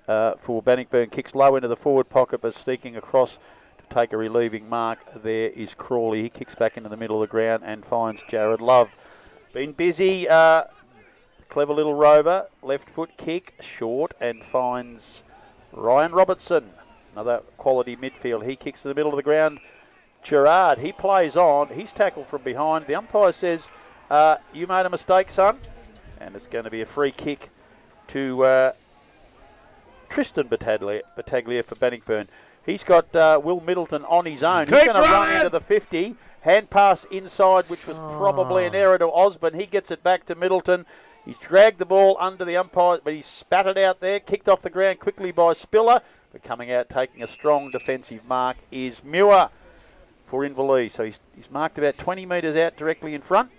for Bannockburn kicks low into the forward pocket, but sneaking across to take a relieving mark there is Crawley. He kicks back into the middle of the ground and finds Jared Love. Been busy clever little rover, left foot kick, short, and finds Ryan Robertson. Another quality midfield. He kicks to the middle of the ground. Gerard, he plays on. He's tackled from behind. The umpire says, you made a mistake, son. And it's going to be a free kick to Tristan Battaglia for Bannockburn. He's got Will Middleton on his own. He's going to run into the 50. Hand pass inside, which was probably an error to Osborne. He gets it back to Middleton. He's dragged the ball under the umpire, but he's spat it out there. Kicked off the ground quickly by Spiller. But coming out, taking a strong defensive mark is Muir for Inverleigh. So he's marked about 20 metres out directly in front.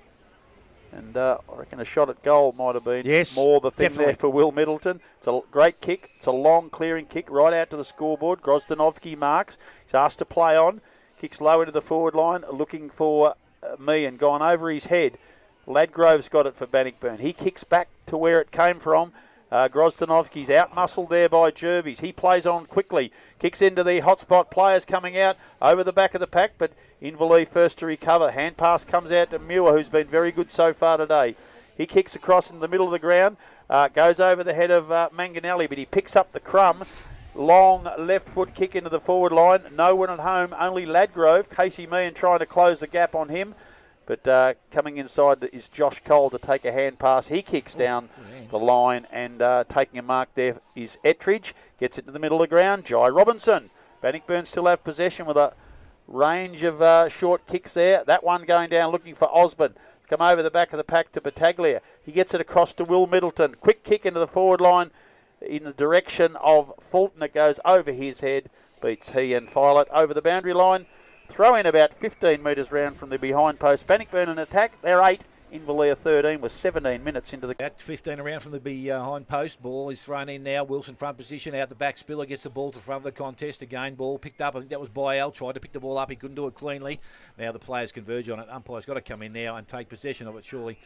And I reckon a shot at goal might have been more the thing there for Will Middleton. It's a great kick. It's a long clearing kick right out to the scoreboard. Grozdanovsky marks. He's asked to play on. Kicks low into the forward line, looking for me and gone over his head. Ladgrove's got it for Bannockburn. He kicks back to where it came from. Grozdanovsky's out-muscled there by Jervis. He plays on quickly. Kicks into the hotspot. Players coming out over the back of the pack, but Inverleigh first to recover. Hand pass comes out to Muir, who's been very good so far today. He kicks across in the middle of the ground. Goes over the head of Manganelli, but he picks up the crumb. Long left foot kick into the forward line. No one at home, only Ladgrove. Casey Meehan trying to close the gap on him. But coming inside is Josh Cole to take a hand pass. He kicks down the line, and taking a mark there is Ettridge. Gets it to the middle of the ground. Jai Robinson. Bannockburn still have possession with a range of short kicks there. That one going down looking for Osborne. Come over the back of the pack to Battaglia. He gets it across to Will Middleton. Quick kick into the forward line in the direction of Fulton. It goes over his head. Beats he and Filet over the boundary line. Throw in about 15 metres round from the behind post. Bannockburn in attack. They're 8. Inverleigh 13 with 17 minutes into the... At 15 around from the behind post. Ball is thrown in now. Wilson front position. Out the back. Spiller gets the ball to front of the contest. Again, ball picked up. I think that was Byell. Tried to pick the ball up. He couldn't do it cleanly. Now the players converge on it. Umpire's got to come in now and take possession of it, surely.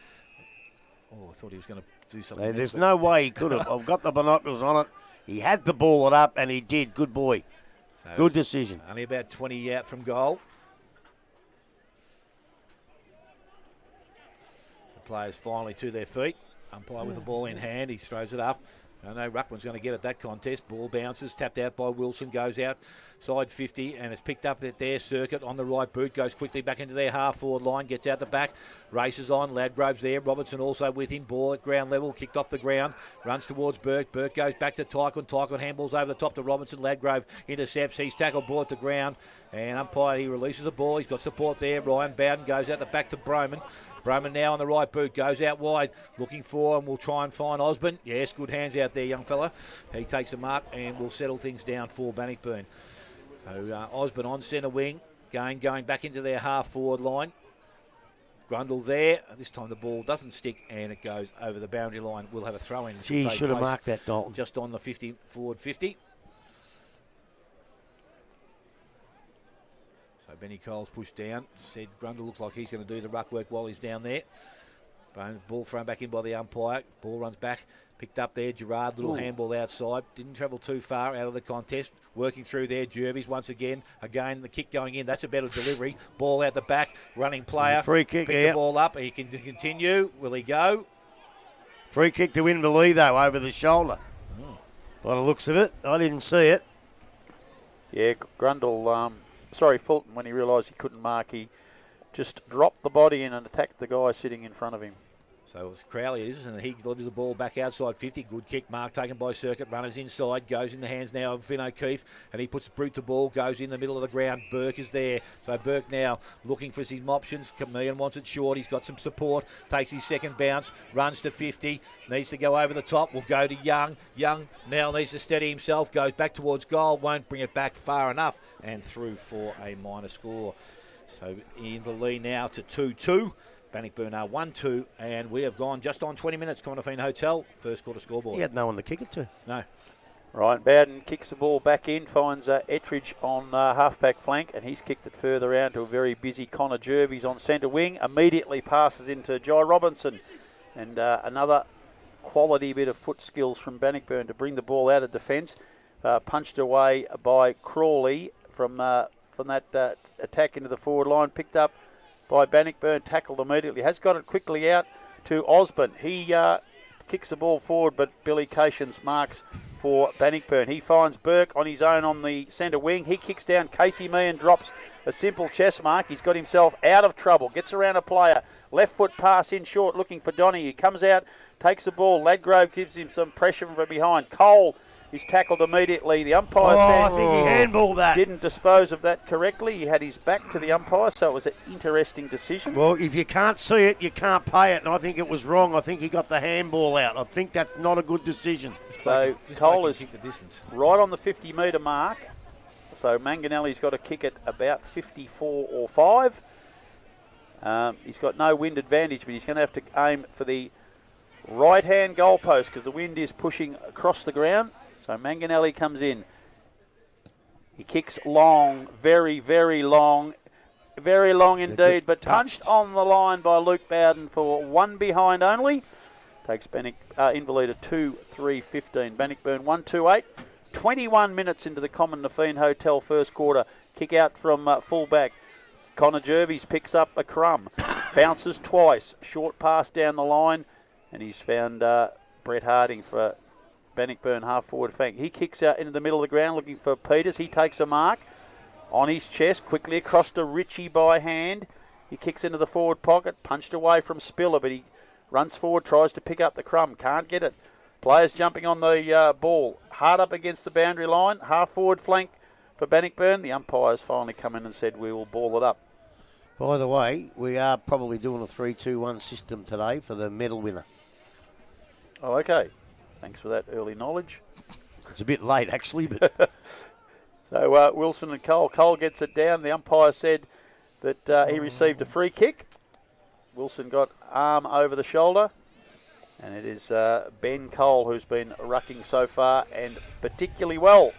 Oh, I thought he was going to do something. There's no way he could have. I've got the binoculars on it. He had to ball it up, and he did. Good boy. So good decision. Only about 20 out from goal. Players finally to their feet. Umpire with the ball in hand. He throws it up. I know Ruckman's going to get at that contest. Ball bounces, tapped out by Wilson, goes out side 50, and it's picked up at their circuit on the right boot, goes quickly back into their half-forward line, gets out the back, races on. Ladgrove's there. Robertson also with him. Ball at ground level, kicked off the ground, runs towards Burke. Burke goes back to Tyquin. Tyquin handballs over the top to Robinson. Ladgrove intercepts. He's tackled, ball at the ground, and umpire, he releases the ball. He's got support there. Ryan Bowden goes out the back to Broman. Broman now on the right boot, goes out wide, looking for, and we'll try and find Osborne. Yes, good hands out there, young fella. He takes a mark and will settle things down for Bannockburn. So Osborne on centre wing, going back into their half-forward line. Grundle there. This time the ball doesn't stick and it goes over the boundary line. We'll have a throw-in. Gee, should have marked that, Dalton. Just on the 50, forward 50. So Benny Cole's pushed down. Said Grundle looks like he's going to do the ruck work while he's down there. Ball thrown back in by the umpire. Ball runs back. Picked up there. Gerard, little handball outside. Didn't travel too far out of the contest. Working through there. Jervis once again. Again, the kick going in. That's a better delivery. Ball out the back. Running player. Free kick. Pick the ball up. He can continue. Will he go? Free kick to Inverleigh, though, over the shoulder. By the looks of it. I didn't see it. Yeah, Grundle... Fulton, when he realised he couldn't mark, he just dropped the body in and attacked the guy sitting in front of him. So it's Crowley is, and he delivers the ball back outside 50. Good kick, mark taken by Circuit. Runners inside, goes in the hands now of Finn O'Keefe, and he puts Brute to ball, goes in the middle of the ground. Burke is there. So Burke now looking for some options. Chameleon wants it short. He's got some support. Takes his second bounce, runs to 50. Needs to go over the top. Will go to Young. Young now needs to steady himself. Goes back towards goal. Won't bring it back far enough. And through for a minor score. So Inverleigh now to 2-2. Bannockburn are 1-2, and we have gone just on 20 minutes. Conifine Hotel, first quarter scoreboard. He had no one to kick it to. No. Right, Bowden kicks the ball back in, finds Ettridge on half-back flank, and he's kicked it further out to a very busy Connor Jervis on centre wing. Immediately passes into Jai Robinson, and another quality bit of foot skills from Bannockburn to bring the ball out of defence. Punched away by Crawley from that attack into the forward line, picked up by Bannockburn, tackled immediately. Has got it quickly out to Osborne. He kicks the ball forward, but Billy Cations marks for Bannockburn. He finds Burke on his own on the centre wing. He kicks down. Casey Meehan drops a simple chest mark. He's got himself out of trouble. Gets around a player. Left foot pass in short, looking for Donny. He comes out, takes the ball. Ladgrove gives him some pressure from behind. Cole is tackled immediately. The umpire said I think he handballed that. didn't dispose of that correctly. He had his back to the umpire, so it was an interesting decision. Well, if you can't see it, you can't pay it, and I think it was wrong. I think he got the handball out. I think that's not a good decision. So Cole is right on the 50-metre mark. So Manganelli's got to kick it about 54 or 5. He's got no wind advantage, but he's going to have to aim for the right-hand goalpost because the wind is pushing across the ground. So Manganelli comes in. He kicks long, very, very long indeed, but punched on the line by Luke Bowden for 1 behind only. Takes Inverleigh to 2-3-15. Bannockburn 1-2-8. 21 minutes into the Common Nafeen Hotel first quarter. Kick out from fullback. Connor Jervis picks up a crumb. Bounces twice. Short pass down the line. And he's found Brett Harding for Bannockburn half-forward flank. He kicks out into the middle of the ground looking for Peters. He takes a mark on his chest. Quickly across to Ritchie by hand. He kicks into the forward pocket. Punched away from Spiller, but he runs forward, tries to pick up the crumb. Can't get it. Players jumping on the ball. Hard up against the boundary line. Half-forward flank for Bannockburn. The umpires finally come in and said, we will ball it up. By the way, we are probably doing a 3-2-1 system today for the medal winner. Oh, okay. Thanks for that early knowledge. It's a bit late, actually, but... So Wilson and Cole. Cole gets it down. The umpire said that he received a free kick. Wilson got arm over the shoulder. And it is Ben Cole who's been rucking so far and particularly well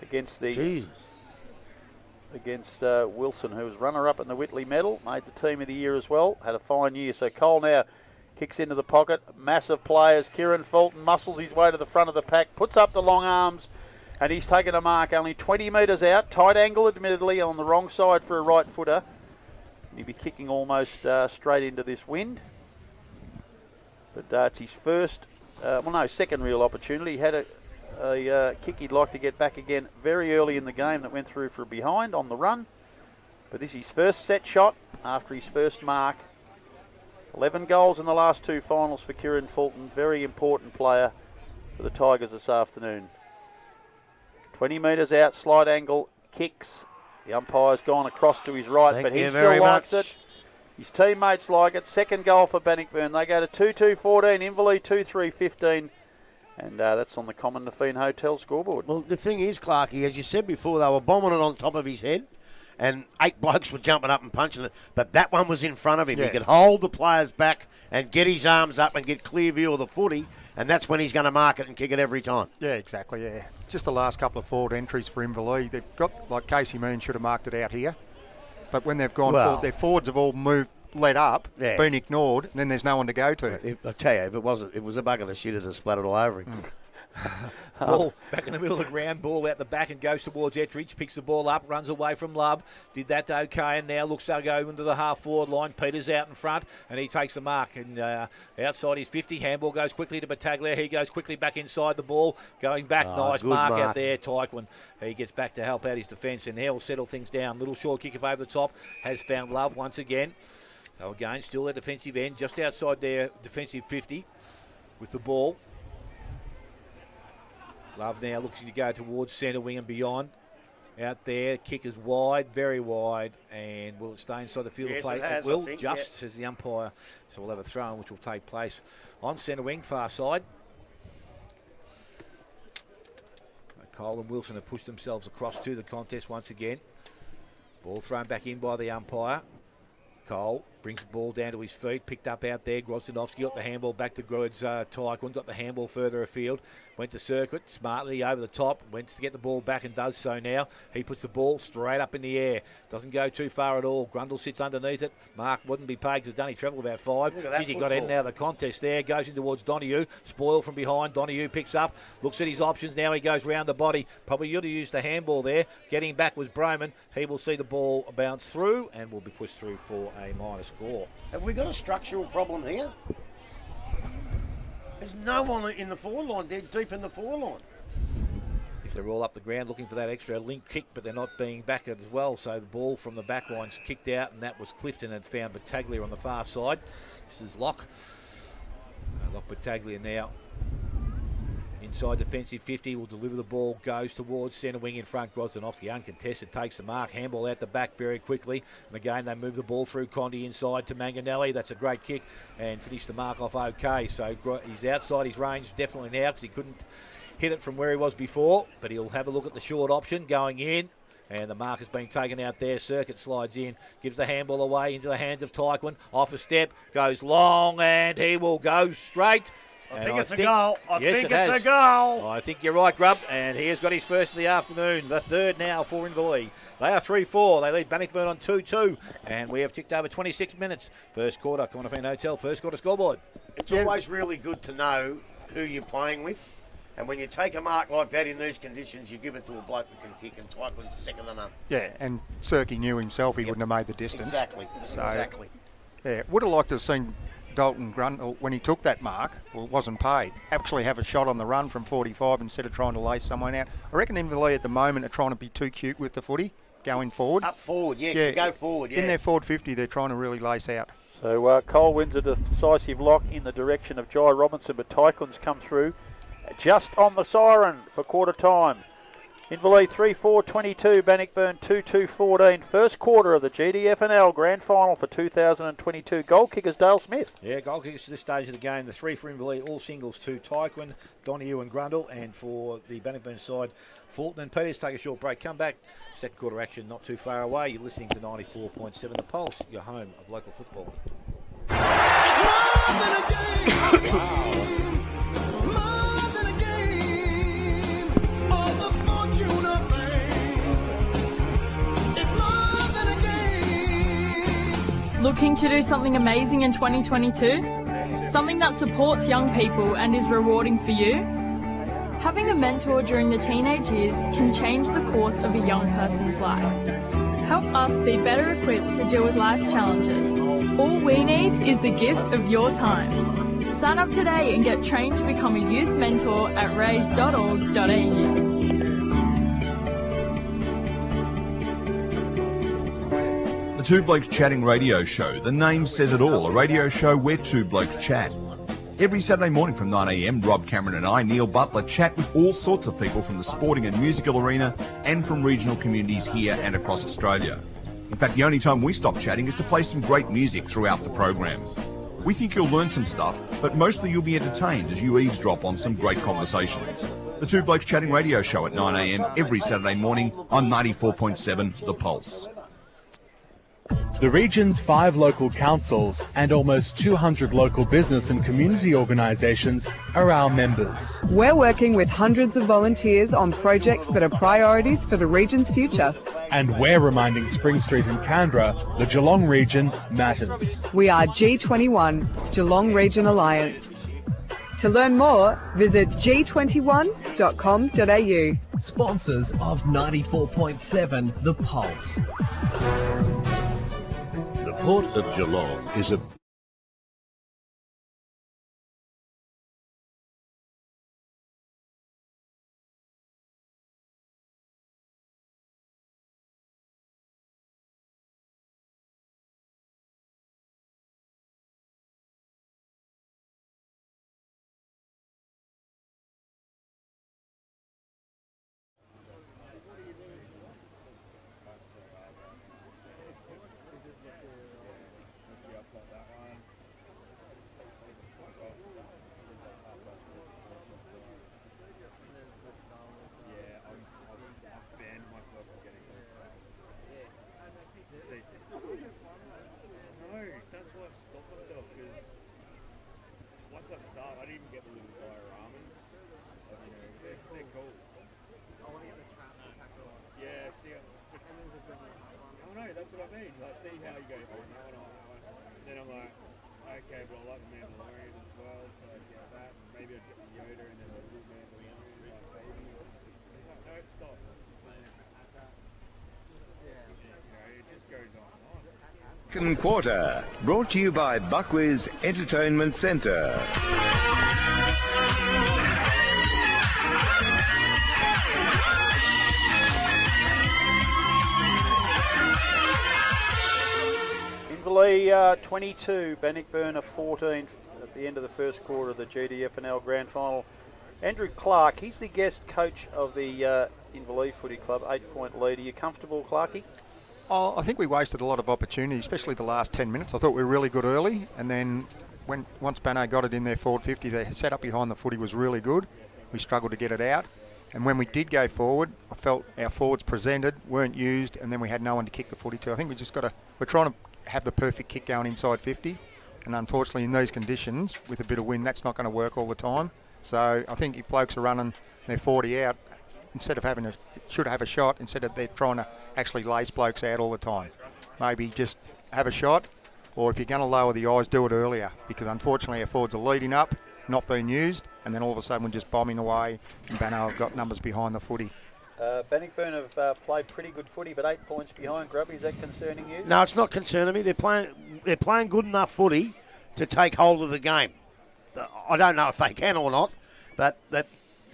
against the... Against Wilson, who was runner-up in the Whitley medal, made the team of the year as well, had a fine year. So Cole now kicks into the pocket, massive players. Kieran Fulton muscles his way to the front of the pack, puts up the long arms, and he's taken a mark only 20 metres out. Tight angle, admittedly, on the wrong side for a right footer. He'll be kicking almost straight into this wind. But it's his first, second real opportunity. He had a kick he'd like to get back again very early in the game that went through for a behind on the run. But this is his first set shot after his first mark. 11 goals in the last 2 finals for Kieran Fulton. Very important player for the Tigers this afternoon. 20 metres out, slight angle, kicks. The umpire's gone across to his right, but he still likes it. His teammates like it. Second goal for Bannockburn. They go to 2-2-14, Inverleigh 2-3-15. And that's on the Common Nafeen Hotel scoreboard. Well, the thing is, Clarkie, as you said before, they were bombing it on top of his head, and 8 blokes were jumping up and punching it, but that one was in front of him. Yeah. He could hold the players back and get his arms up and get clear view of the footy, and that's when he's going to mark it and kick it every time. Yeah, exactly, yeah. Just the last couple of forward entries for Inverleigh. They've got, like Casey Meehan should have marked it out here, but when they've gone forward, their forwards have all moved, let up, been ignored, and then there's no one to go to. I tell you, if it was a bucket of shit, it'd have splattered all over him. Ball back in the middle of the ground, ball out the back and goes towards Ettridge, picks the ball up, runs away from Love, did that okay, and now looks to go into the half-forward line. Peters out in front, and he takes the mark, and outside his 50, handball goes quickly to Battaglia, he goes quickly back inside the ball, going back, nice mark out there, Tyquin. He gets back to help out his defence, and he'll settle things down. Little short kick up over the top, has found Love once again. So again, still their defensive end, just outside their defensive 50 with the ball. Love now looking to go towards centre wing and beyond. Out there, kick is wide, very wide, and will it stay inside the field of play? It will, says the umpire. So we'll have a throw-in which will take place on centre wing, far side. Cole and Wilson have pushed themselves across to the contest once again. Ball thrown back in by the umpire. Cole brings the ball down to his feet, picked up out there. Grozdanovsky got the handball back to Tyquin, got the handball further afield, went to circuit, smartly over the top, went to get the ball back and does so now. He puts the ball straight up in the air, doesn't go too far at all. Grundle sits underneath it. Mark wouldn't be paid because Dunny travelled about 5. He got in and out of the contest there, goes in towards Donohue, spoil from behind. Donohue picks up, looks at his options, now he goes round the body. Probably you'd have used the handball there. Getting back was Broman. He will see the ball bounce through and will be pushed through for a minor score. Have we got a structural problem here? There's no one in the forward line. They're deep in the forward line. I think they're all up the ground looking for that extra link kick, but they're not being backed as well. So the ball from the back line's kicked out, and that was Clifton had found Battaglia on the far side. This is Locke. Locke Battaglia now inside defensive 50, will deliver the ball, goes towards centre wing in front. Grozdanovsky uncontested, takes the mark, handball out the back very quickly. And again, they move the ball through Condi inside to Manganelli. That's a great kick and finished the mark off okay. So he's outside his range definitely now because he couldn't hit it from where he was before, but he'll have a look at the short option going in. And the mark has been taken out there. Circuit slides in, gives the handball away into the hands of Tyquin. Off a step, goes long, and he will go straight. I think it's a goal. I think it's a goal. Oh, I think you're right, Grub. And he has got his first of the afternoon. The third now for Inverleigh. They are 3-4. They lead Bannockburn on 2-2. And we have ticked over 26 minutes. First quarter, Commonwealth Hotel, first quarter scoreboard. It's always really good to know who you're playing with. And when you take a mark like that in these conditions, you give it to a bloke who can kick, and Tyquin's second to none. Yeah, and Cirky knew himself he wouldn't have made the distance. Exactly. So, exactly. Yeah, would have liked to have seen Dalton Grundle, when he took that mark, well, it wasn't paid, actually have a shot on the run from 45 instead of trying to lace someone out. I reckon Inverleigh at the moment are trying to be too cute with the footy, going forward. Up forward, to go forward, In their forward 50, they're trying to really lace out. So Cole wins a decisive lock in the direction of Jai Robinson, but Tyquin's come through just on the siren for quarter time. Inverleigh 3-4-22, Bannockburn 2-2-14. First quarter of the GDFNL Grand Final for 2022. Goal kickers Dale Smith. Yeah, goal kickers to this stage of the game. The three for Inverleigh, all singles to Tyquin, Donahue and Grundle. And for the Bannockburn side, Fulton and Peters. Take a short break. Come back. Second quarter action not too far away. You're listening to 94.7 The Pulse, your home of local football. Looking to do something amazing in 2022? Something that supports young people and is rewarding for you? Having a mentor during the teenage years can change the course of a young person's life. Help us be better equipped to deal with life's challenges. All we need is the gift of your time. Sign up today and get trained to become a youth mentor at raise.org.au. The Two Blokes Chatting radio show. The name says it all. A radio show where two blokes chat. Every Saturday morning from 9 a.m, Rob Cameron and I, Neil Butler, chat with all sorts of people from the sporting and musical arena and from regional communities here and across Australia. In fact, the only time we stop chatting is to play some great music throughout the program. We think you'll learn some stuff, but mostly you'll be entertained as you eavesdrop on some great conversations. The Two Blokes Chatting radio show at 9 a.m. every Saturday morning on 94.7 The Pulse. The region's 5 local councils and almost 200 local business and community organisations are our members. We're working with hundreds of volunteers on projects that are priorities for the region's future. And we're reminding Spring Street and Canberra the Geelong region matters. We are G21, Geelong Region Alliance. To learn more, visit g21.com.au. Sponsors of 94.7 The Pulse. The Port of Geelong is a Second quarter, brought to you by Buckwheat Entertainment Centre. Inverleigh 22, Bannockburn 14 at the end of the first quarter of the GDFNL Grand Final. Andrew Clark, he's the guest coach of the Inverleigh Footy Club, 8-point lead. Are you comfortable, Clarkie? Oh, I think we wasted a lot of opportunity, especially the last 10 minutes. I thought we were really good early, and then once Banno got it in their forward 50, their setup behind the footy was really good. We struggled to get it out. And when we did go forward, I felt our forwards presented, weren't used, and then we had no one to kick the footy to. I think we're trying to have the perfect kick going inside 50. And unfortunately, in these conditions, with a bit of wind, that's not going to work all the time. So I think if blokes are running their 40 out, instead of should have a shot, instead of they're trying to actually lace blokes out all the time. Maybe just have a shot, or if you're going to lower the eyes, do it earlier, because unfortunately our forwards are leading up, not being used, and then all of a sudden we're just bombing away, and Banno have got numbers behind the footy. Bannockburn have played pretty good footy, but 8 points behind. Grubby, is that concerning you? No, it's not concerning me. They're playing good enough footy to take hold of the game. I don't know if they can or not, but that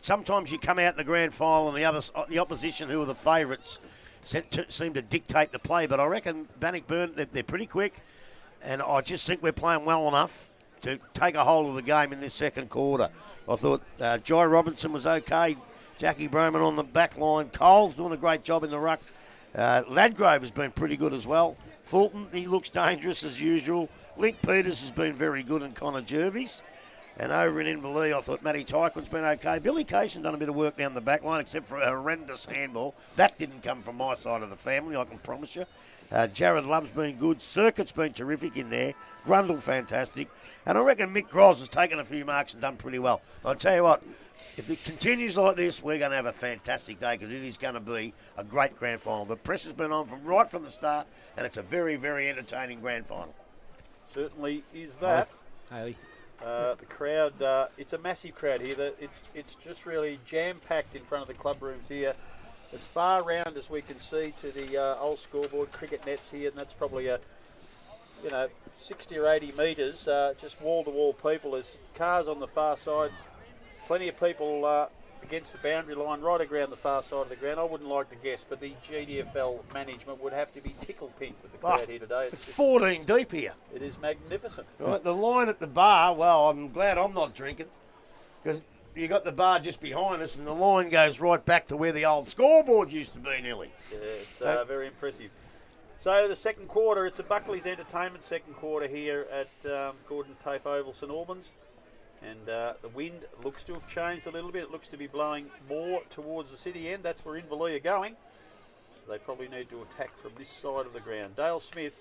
sometimes you come out in the grand final and the opposition, who are the favourites, seem to dictate the play. But I reckon Bannockburn, they're pretty quick, and I just think we're playing well enough to take a hold of the game in this second quarter. I thought Jai Robinson was okay. Jackie Broman on the back line. Cole's doing a great job in the ruck. Ladgrove has been pretty good as well. Fulton, he looks dangerous as usual. Link Peters has been very good, and Connor Jervis. And over in Inverleigh, I thought Matty Tyquin's been okay. Billy Cation done a bit of work down the back line, except for a horrendous handball. That didn't come from my side of the family, I can promise you. Jared Love's been good. Circuit's been terrific in there. Grundle, fantastic. And I reckon Mick Gross has taken a few marks and done pretty well. I'll tell you what, if it continues like this, we're going to have a fantastic day, because it is going to be a great grand final. The press has been on right from the start, and it's a very, very entertaining grand final. Certainly is that. Haley. The crowd, it's a massive crowd here. It's just really jam-packed in front of the club rooms here. As far round as we can see to the old scoreboard, cricket nets here, and that's probably 60 or 80 metres, just wall-to-wall people. There's cars on the far side, plenty of people against the boundary line, right around the far side of the ground. I wouldn't like to guess, but the GDFL management would have to be tickled-pink with the crowd here today. It's 14 deep here. It is magnificent. Right, the line at the bar, well, I'm glad I'm not drinking, because you got the bar just behind us, and the line goes right back to where the old scoreboard used to be, nearly. Yeah, it's very impressive. So the second quarter, it's a Buckley's Entertainment second quarter here at Gordon Tafe Oval, St Albans. And the wind looks to have changed a little bit. It looks to be blowing more towards the city end. That's where Inverleigh are going. They probably need to attack from this side of the ground. Dale Smith,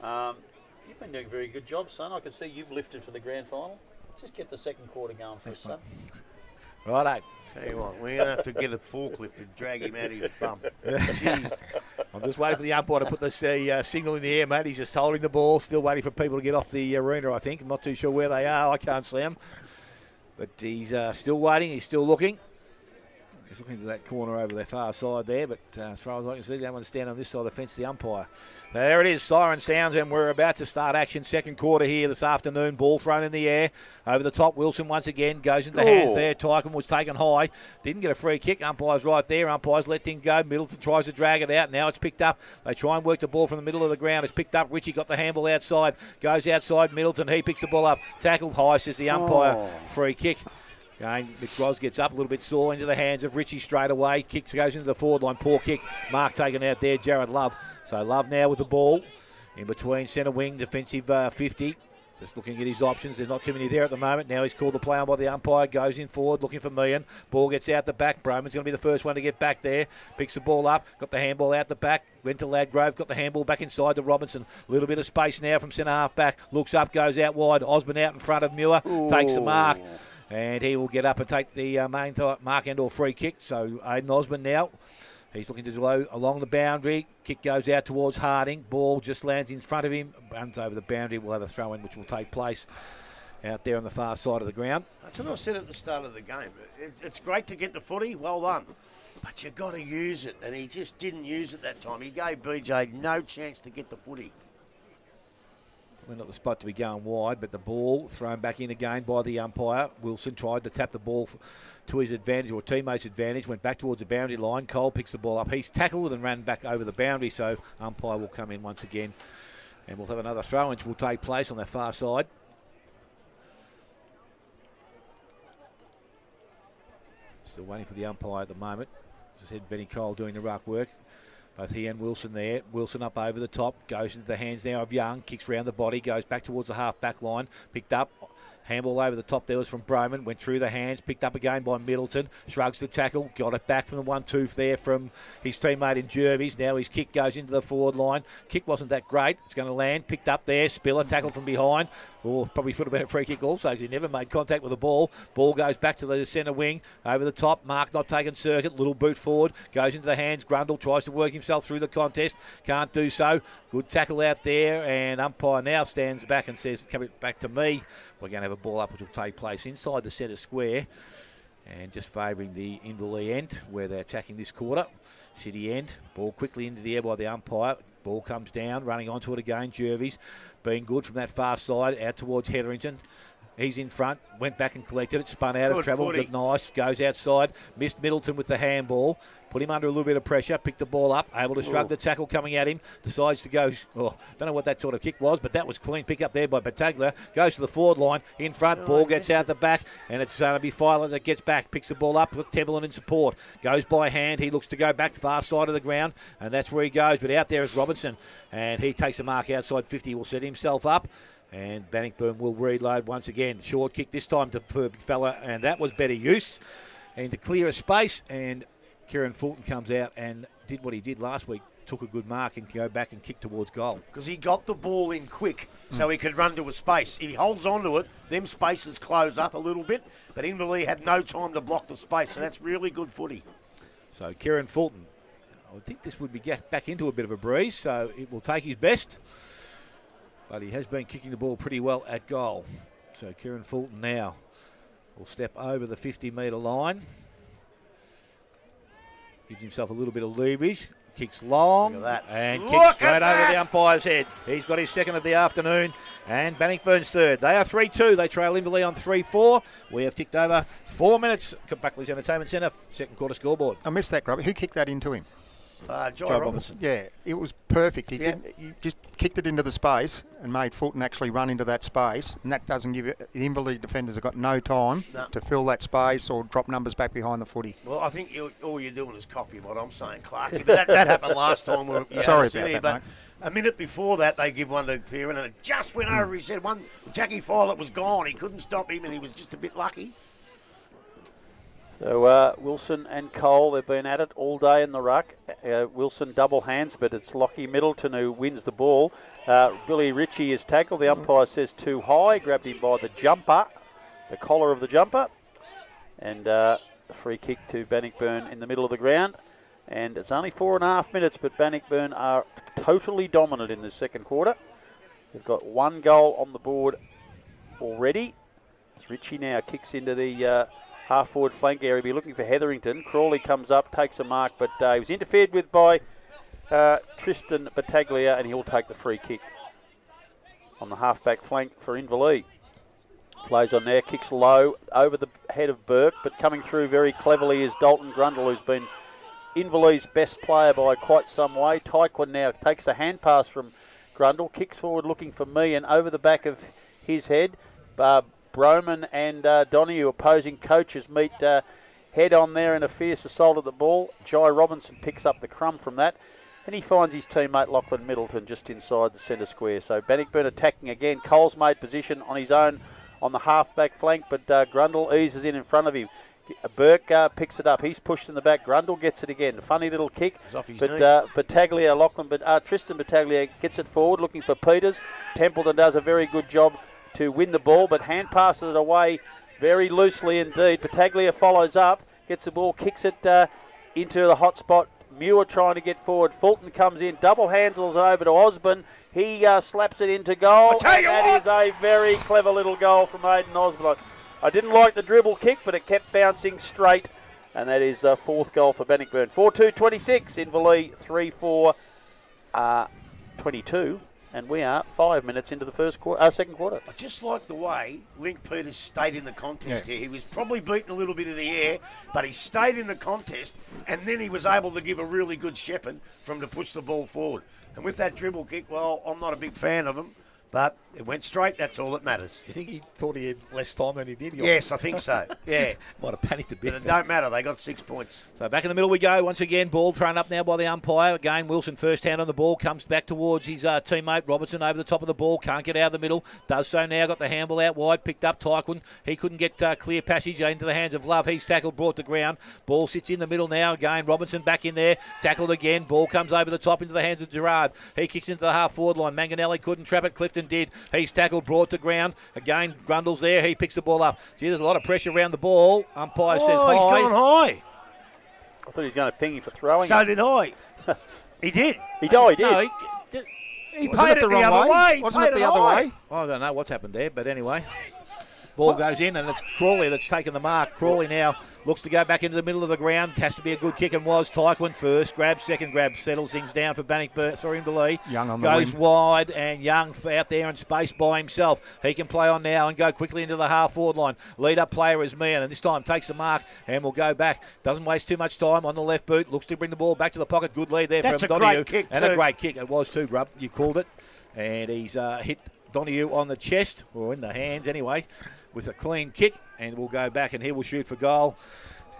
you've been doing a very good job, son. I can see you've lifted for the grand final. Just get the second quarter going for us, son. Righto. Tell you what, we're going to have to get a forklift to drag him out of his bum. Jeez. I'm just waiting for the umpire to put this signal in the air, mate. He's just holding the ball, still waiting for people to get off the arena, I think. I'm not too sure where they are. I can't see them. But he's still waiting. He's still looking. He's looking to that corner over the far side there, but as far as I can see, they want to stand on this side of the fence, the umpire. There it is, siren sounds, and we're about to start action. Second quarter here this afternoon. Ball thrown in the air. Over the top, Wilson once again goes into hands there. Tycoon was taken high. Didn't get a free kick. Umpire's right there. Umpire's let things go. Middleton tries to drag it out. Now it's picked up. They try and work the ball from the middle of the ground. It's picked up. Richie got the handball outside. Goes outside. Middleton, he picks the ball up. Tackled high, says the umpire. Free kick. Again, McGroz gets up a little bit sore into the hands of Richie straight away. Kicks goes into the forward line. Poor kick. Mark taken out there. Jared Love. So Love now with the ball. In between centre wing, defensive 50. Just looking at his options. There's not too many there at the moment. Now he's called the play on by the umpire. Goes in forward looking for Meehan. Ball gets out the back. Broman's going to be the first one to get back there. Picks the ball up. Got the handball out the back. Went to Ladgrove. Got the handball back inside to Robinson. A little bit of space now from centre half back. Looks up. Goes out wide. Osborne out in front of Muir. Takes the mark. And he will get up and take the main mark end or free kick. So Aidan Osborne now. He's looking to go along the boundary. Kick goes out towards Harding. Ball just lands in front of him. Runs over the boundary. We'll have a throw in which will take place out there on the far side of the ground. That's what I said at the start of the game. It's great to get the footy. Well done. But you've got to use it. And he just didn't use it that time. He gave BJ no chance to get the footy. We're not the spot to be going wide, but the ball thrown back in again by the umpire. Wilson tried to tap the ball to his advantage or teammates' advantage, went back towards the boundary line. Cole picks the ball up. He's tackled and ran back over the boundary, so umpire will come in once again And we'll have another throw, which will take place on their far side. Still waiting for the umpire at the moment. As I said, Benny Cole doing the ruck work. Both he and Wilson there. Wilson up over the top. Goes into the hands now of Young. Kicks round the body. Goes back towards the half-back line. Picked up. Handball over the top there was from Broman. Went through the hands. Picked up again by Middleton. Shrugs the tackle. Got it back from the 1-2 there from his teammate in Jervis. Now his kick goes into the forward line. Kick wasn't that great. It's going to land. Picked up there. Spiller tackled from behind. Oh, probably should have been a free kick also because he never made contact with the ball. Ball goes back to the centre wing. Over the top. Mark not taking circuit. Little boot forward. Goes into the hands. Grundle tries to work himself through the contest. Can't do so. Good tackle out there. And umpire now stands back and says, come back to me. We're going to have a ball up which will take place inside the centre square. And just favouring the Inverleigh end where they're attacking this quarter. City end. Ball quickly into the air by the umpire. Ball comes down, running onto it again. Jervis being good from that far side out towards Hetherington. He's in front, went back and collected it, spun out of trouble, but nice, goes outside, missed Middleton with the handball, put him under a little bit of pressure, picked the ball up, able to shrug the tackle coming at him, decides to go, don't know what that sort of kick was, but that was clean pick up there by Battaglia, goes to the forward line, in front, ball gets out the back, and it's going to be Filer that gets back, picks the ball up with Templeton in support, goes by hand, he looks to go back to far side of the ground, and that's where he goes, but out there is Robinson, and he takes a mark outside 50, will set himself up. And Bannockburn will reload once again. Short kick this time to big fella, and that was better use. And to clear a space, and Kieran Fulton comes out and did what he did last week. Took a good mark and go back and kick towards goal. Because he got the ball in quick so he could run to a space. If he holds on to it, them spaces close up a little bit, but Inverleigh had no time to block the space, so that's really good footy. So Kieran Fulton, I would think this would be back into a bit of a breeze, so it will take his best. But he has been kicking the ball pretty well at goal. So Kieran Fulton now will step over the 50-metre line. Gives himself a little bit of leverage. Kicks long and kicks straight over the umpire's head. He's got his second of the afternoon and Bannockburn's third. They are 3-2. They trail Inverleigh on 3-4. We have ticked over 4 minutes. Buckley's Entertainment Centre, second quarter scoreboard. I missed that, Grubby. Who kicked that into him? Joe Robinson. Yeah, it was perfect. He just kicked it into the space and made Fulton actually run into that space, and that doesn't give it. The Inverleigh defenders have got no time to fill that space or drop numbers back behind the footy. Well, I think all you're doing is copy what I'm saying, Clarky. But that happened last time. Sorry about that, mate. A minute before that, they give one to Kieran, and it just went over. He said Jackie Filer was gone. He couldn't stop him, and he was just a bit lucky. So Wilson and Cole, they've been at it all day in the ruck. Wilson double hands, but it's Lockie Middleton who wins the ball. Billy Ritchie is tackled. The umpire says too high. Grabbed him by the jumper, the collar of the jumper. And a free kick to Bannockburn in the middle of the ground. And it's only 4.5 minutes, but Bannockburn are totally dominant in the second quarter. They've got one goal on the board already. As Ritchie now kicks into the half-forward flank area, be looking for Hetherington. Crawley comes up, takes a mark, but he was interfered with by Tristan Battaglia, and he'll take the free kick on the half-back flank for Inverleigh. Plays on there, kicks low over the head of Burke, but coming through very cleverly is Dalton Grundle, who's been Inverleigh's best player by quite some way. Tyquin now takes a hand pass from Grundle, kicks forward looking for me, and over the back of his head, Broman and Donahue, opposing coaches, meet head on there in a fierce assault at the ball. Jai Robinson picks up the crumb from that, and he finds his teammate Lachlan Middleton just inside the centre square. So Bannockburn attacking again. Cole's made position on his own on the half-back flank, but Grundle eases in front of him. Burke picks it up. He's pushed in the back. Grundle gets it again. A funny little kick. But Battaglia, Tristan Battaglia gets it forward looking for Peters. Templeton does a very good job to win the ball, but hand passes it away very loosely indeed. Battaglia follows up, gets the ball, kicks it into the hot spot. Muir trying to get forward. Fulton comes in, double handles over to Osborne. He slaps it into goal. And that is a very clever little goal from Aidan Osborne. I didn't like the dribble kick, but it kept bouncing straight. And that is the fourth goal for Bannockburn. 4-2-26, Inverleigh 3-4-22. And we are 5 minutes into the second quarter. I just like the way Link Peters stayed in the contest here. He was probably beating a little bit of the air, but he stayed in the contest, and then he was able to give a really good shepherd from to push the ball forward. And with that dribble kick, well, I'm not a big fan of him, but it went straight. That's all that matters. Do you think he thought he had less time than he did? Yes, I think so. Yeah. Might have panicked a bit. But it don't matter. They got 6 points. So back in the middle we go. Once again, ball thrown up now by the umpire. Again, Wilson first hand on the ball. Comes back towards his teammate. Robertson over the top of the ball. Can't get out of the middle. Does so now. Got the handball out wide. Picked up Tyquin. He couldn't get clear passage into the hands of Love. He's tackled, brought to ground. Ball sits in the middle now. Again, Robinson back in there. Tackled again. Ball comes over the top into the hands of Gerard. He kicks into the half-forward line. Manganelli couldn't trap it. Clifton did. He's tackled, brought to ground. Again, Grundle's there. He picks the ball up. Gee, there's a lot of pressure around the ball. Umpire says high. He's gone high. I thought he was going to ping him for throwing. So did I. He did. He did. No, He paid it the other way. Wasn't it the other way? I don't know what's happened there, but anyway. Ball goes in, and it's Crawley that's taken the mark. Crawley now looks to go back into the middle of the ground. Has to be a good kick, and was. Tyquin first grab, second grab, settles things down for Bannockburn. Inverleigh. Young on the goes wing. wide, and Young out there in space by himself. He can play on now and go quickly into the half-forward line. Lead-up player is Meehan, and this time takes the mark and will go back. Doesn't waste too much time on the left boot. Looks to bring the ball back to the pocket. Good lead there That's from a Donahue. great kick and too. a great kick. It was too, Grub. You called it. And he's hit Donahue on the chest, or in the hands anyway, with a clean kick, and will go back and he will shoot for goal.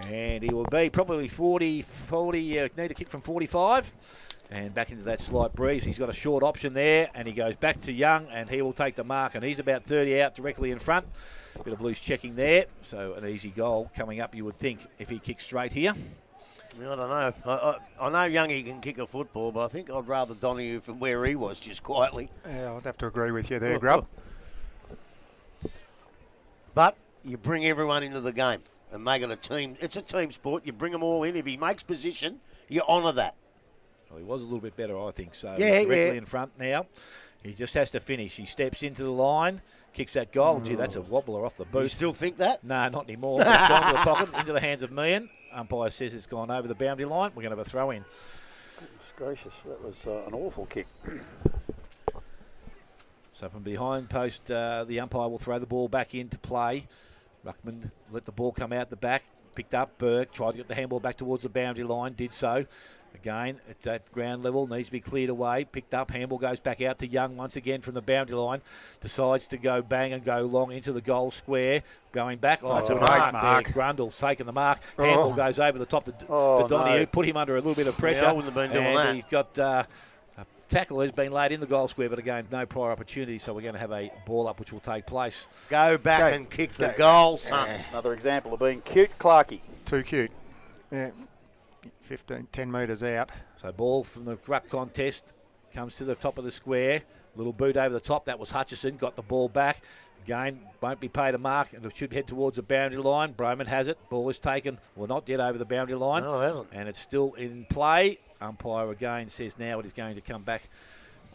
And he will be probably 40, need a kick from 45. And back into that slight breeze. He's got a short option there, and he goes back to Young, and he will take the mark. And he's about 30 out directly in front. Bit of loose checking there. So an easy goal coming up, you would think, if he kicks straight here. I don't know. I know Youngie can kick a football, but I think I'd rather Donahue from where he was, just quietly. Yeah, I'd have to agree with you there, Grub. But you bring everyone into the game and make it a team. It's a team sport. You bring them all in. If he makes position, you honour that. Well, he was a little bit better, I think. So Yeah, directly yeah. in front now. He just has to finish. He steps into the line, kicks that goal. Gee, that's a wobbler off the boot. You still think that? No, not anymore. It's gone to the pocket, into the hands of Meehan. Umpire says it's gone over the boundary line. We're going to have a throw in. Goodness gracious, that was an awful kick. So from behind post, the umpire will throw the ball back into play. Ruckman let the ball come out the back. Picked up Burke, tried to get the handball back towards the boundary line, did so. Again, it's at ground level, needs to be cleared away. Picked up, handball goes back out to Young once again from the boundary line. Decides to go bang and go long into the goal square. Going back, That's a a great mark there. Grundle's taken the mark. Handball goes over the top to Donahue. No. Put him under a little bit of pressure. Yeah, I wouldn't have been doing and that. He's got a tackle has been laid in the goal square, but again, no prior opportunity, so we're going to have a ball up which will take place. Go back and kick the goal, son. Another example of being cute, Clarkey. Too cute. Yeah. 10 metres out. So ball from the ruck contest comes to the top of the square. Little boot over the top. That was Hutchison. Got the ball back. Again, won't be paid a mark, and it should head towards the boundary line. Broman has it. Ball is taken. Well, not yet over the boundary line. No, it hasn't. And it's still in play. Umpire again says now it is going to come back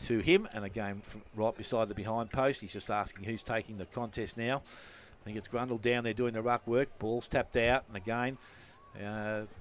to him. And again, from right beside the behind post. He's just asking who's taking the contest now. I think it's Grundle down there doing the ruck work. Ball's tapped out. And again,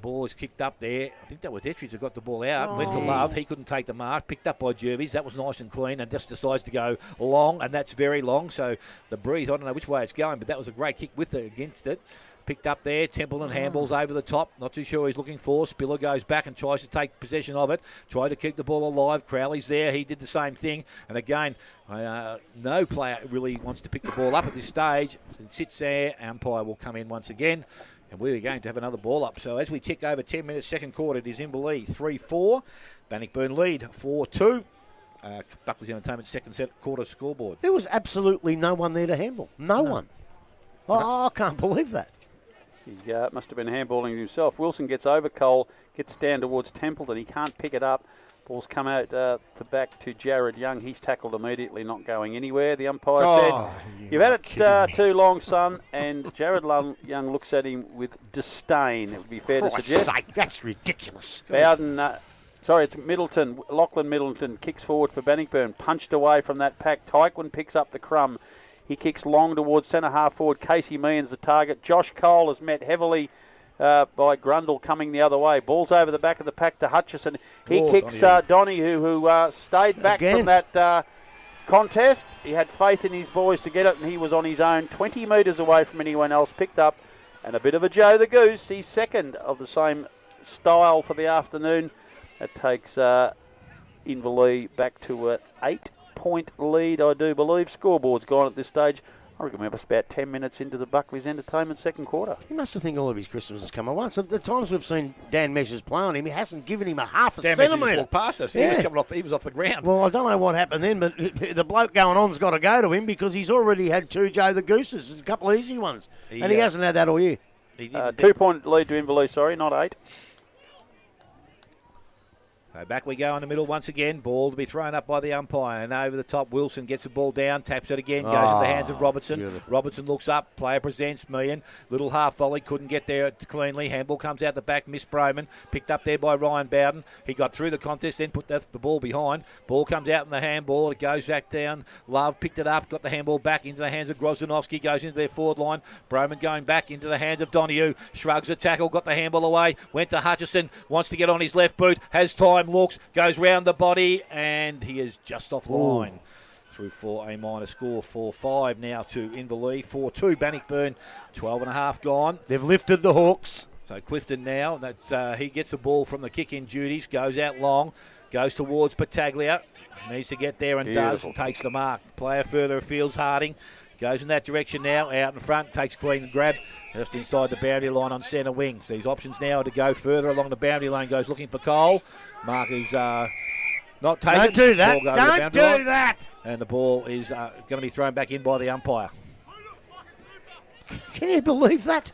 ball is kicked up there. I think that was Etheridge who got the ball out. Went to Love. He couldn't take the mark. Picked up by Jervis. That was nice and clean, and just decides to go long, and that's very long. So the breeze, I don't know which way it's going, but that was a great kick with it against it. Picked up there. Templeton handballs over the top. Not too sure he's looking for. Spiller goes back and tries to take possession of it. Tried to keep the ball alive. Crowley's there. He did the same thing. And again, no player really wants to pick the ball up at this stage. It sits there. Umpire will come in once again. And we're going to have another ball up. So as we tick over 10 minutes, second quarter, it is Inverleigh 3-4. Bannockburn lead 4-2. Buckley's Entertainment second set quarter scoreboard. There was absolutely no one there to handle. No one. Oh, I can't believe that. He must have been handballing himself. Wilson gets over Cole, gets down towards Templeton. He can't pick it up. Ball's come out to back to Jared Young. He's tackled immediately, not going anywhere. The umpire said, "You've had it too long, son." And Jared Young looks at him with disdain. It would be fair to suggest. Sake, that's ridiculous. Bowden, it's Middleton. Lachlan Middleton kicks forward for Bannockburn. Punched away from that pack. Tyquin picks up the crumb. He kicks long towards centre half forward. Casey Meehan's the target. Josh Cole is met heavily by Grundle coming the other way. Ball's over the back of the pack to Hutchison. He kicks Donahue, who stayed back from that contest. He had faith in his boys to get it, and he was on his own, 20 metres away from anyone else. Picked up, and a bit of a Joe the Goose. He's second of the same style for the afternoon. That takes Inverleigh back to an 8-point lead, I do believe. Scoreboard's gone at this stage. I reckon we're about 10 minutes into the Buckley's Entertainment second quarter. He must have think all of his Christmas has come at once. The times we've seen Dan Measures play on him, he hasn't given him a half a Dan Measures centimetre. walked past us. Yeah. He was off the ground. Well, I don't know what happened then, but the bloke going on's got to go to him because he's already had 2 Joe the Gooses, a couple of easy ones, and he hasn't had that all year. 2-point lead to Inverleigh, sorry, not 8. So back we go in the middle once again. Ball to be thrown up by the umpire. And over the top, Wilson gets the ball down, taps it again, goes in the hands of Robertson. Beautiful. Robertson looks up, player presents, Meehan. Little half volley, couldn't get there cleanly. Handball comes out the back, Miss Broman. Picked up there by Ryan Bowden. He got through the contest, then put the ball behind. Ball comes out in the handball. It goes back down. Love picked it up, got the handball back into the hands of Grozdanovsky. Goes into their forward line. Broman going back into the hands of Donahue. Shrugs a tackle, got the handball away. Went to Hutchison. Wants to get on his left boot. Has time, looks, goes round the body, and he is just off the line. Through for a minor score, 4-5 now to Inverleigh, 4-2 Bannockburn, 12.5 gone. They've lifted the hooks. So Clifton now, he gets the ball from the kick-in duties, goes out long, goes towards Battaglia, needs to get there and Beautiful. does, takes the mark. Player further afield, Harding, goes in that direction now, out in front, takes clean grab, just inside the boundary line on centre wing. So his options now are to go further along the boundary line, goes looking for Cole. Mark is not taken. Don't do that. Ball goes to the Don't boundary do line, that. and the ball is going to be thrown back in by the umpire. Can you believe that?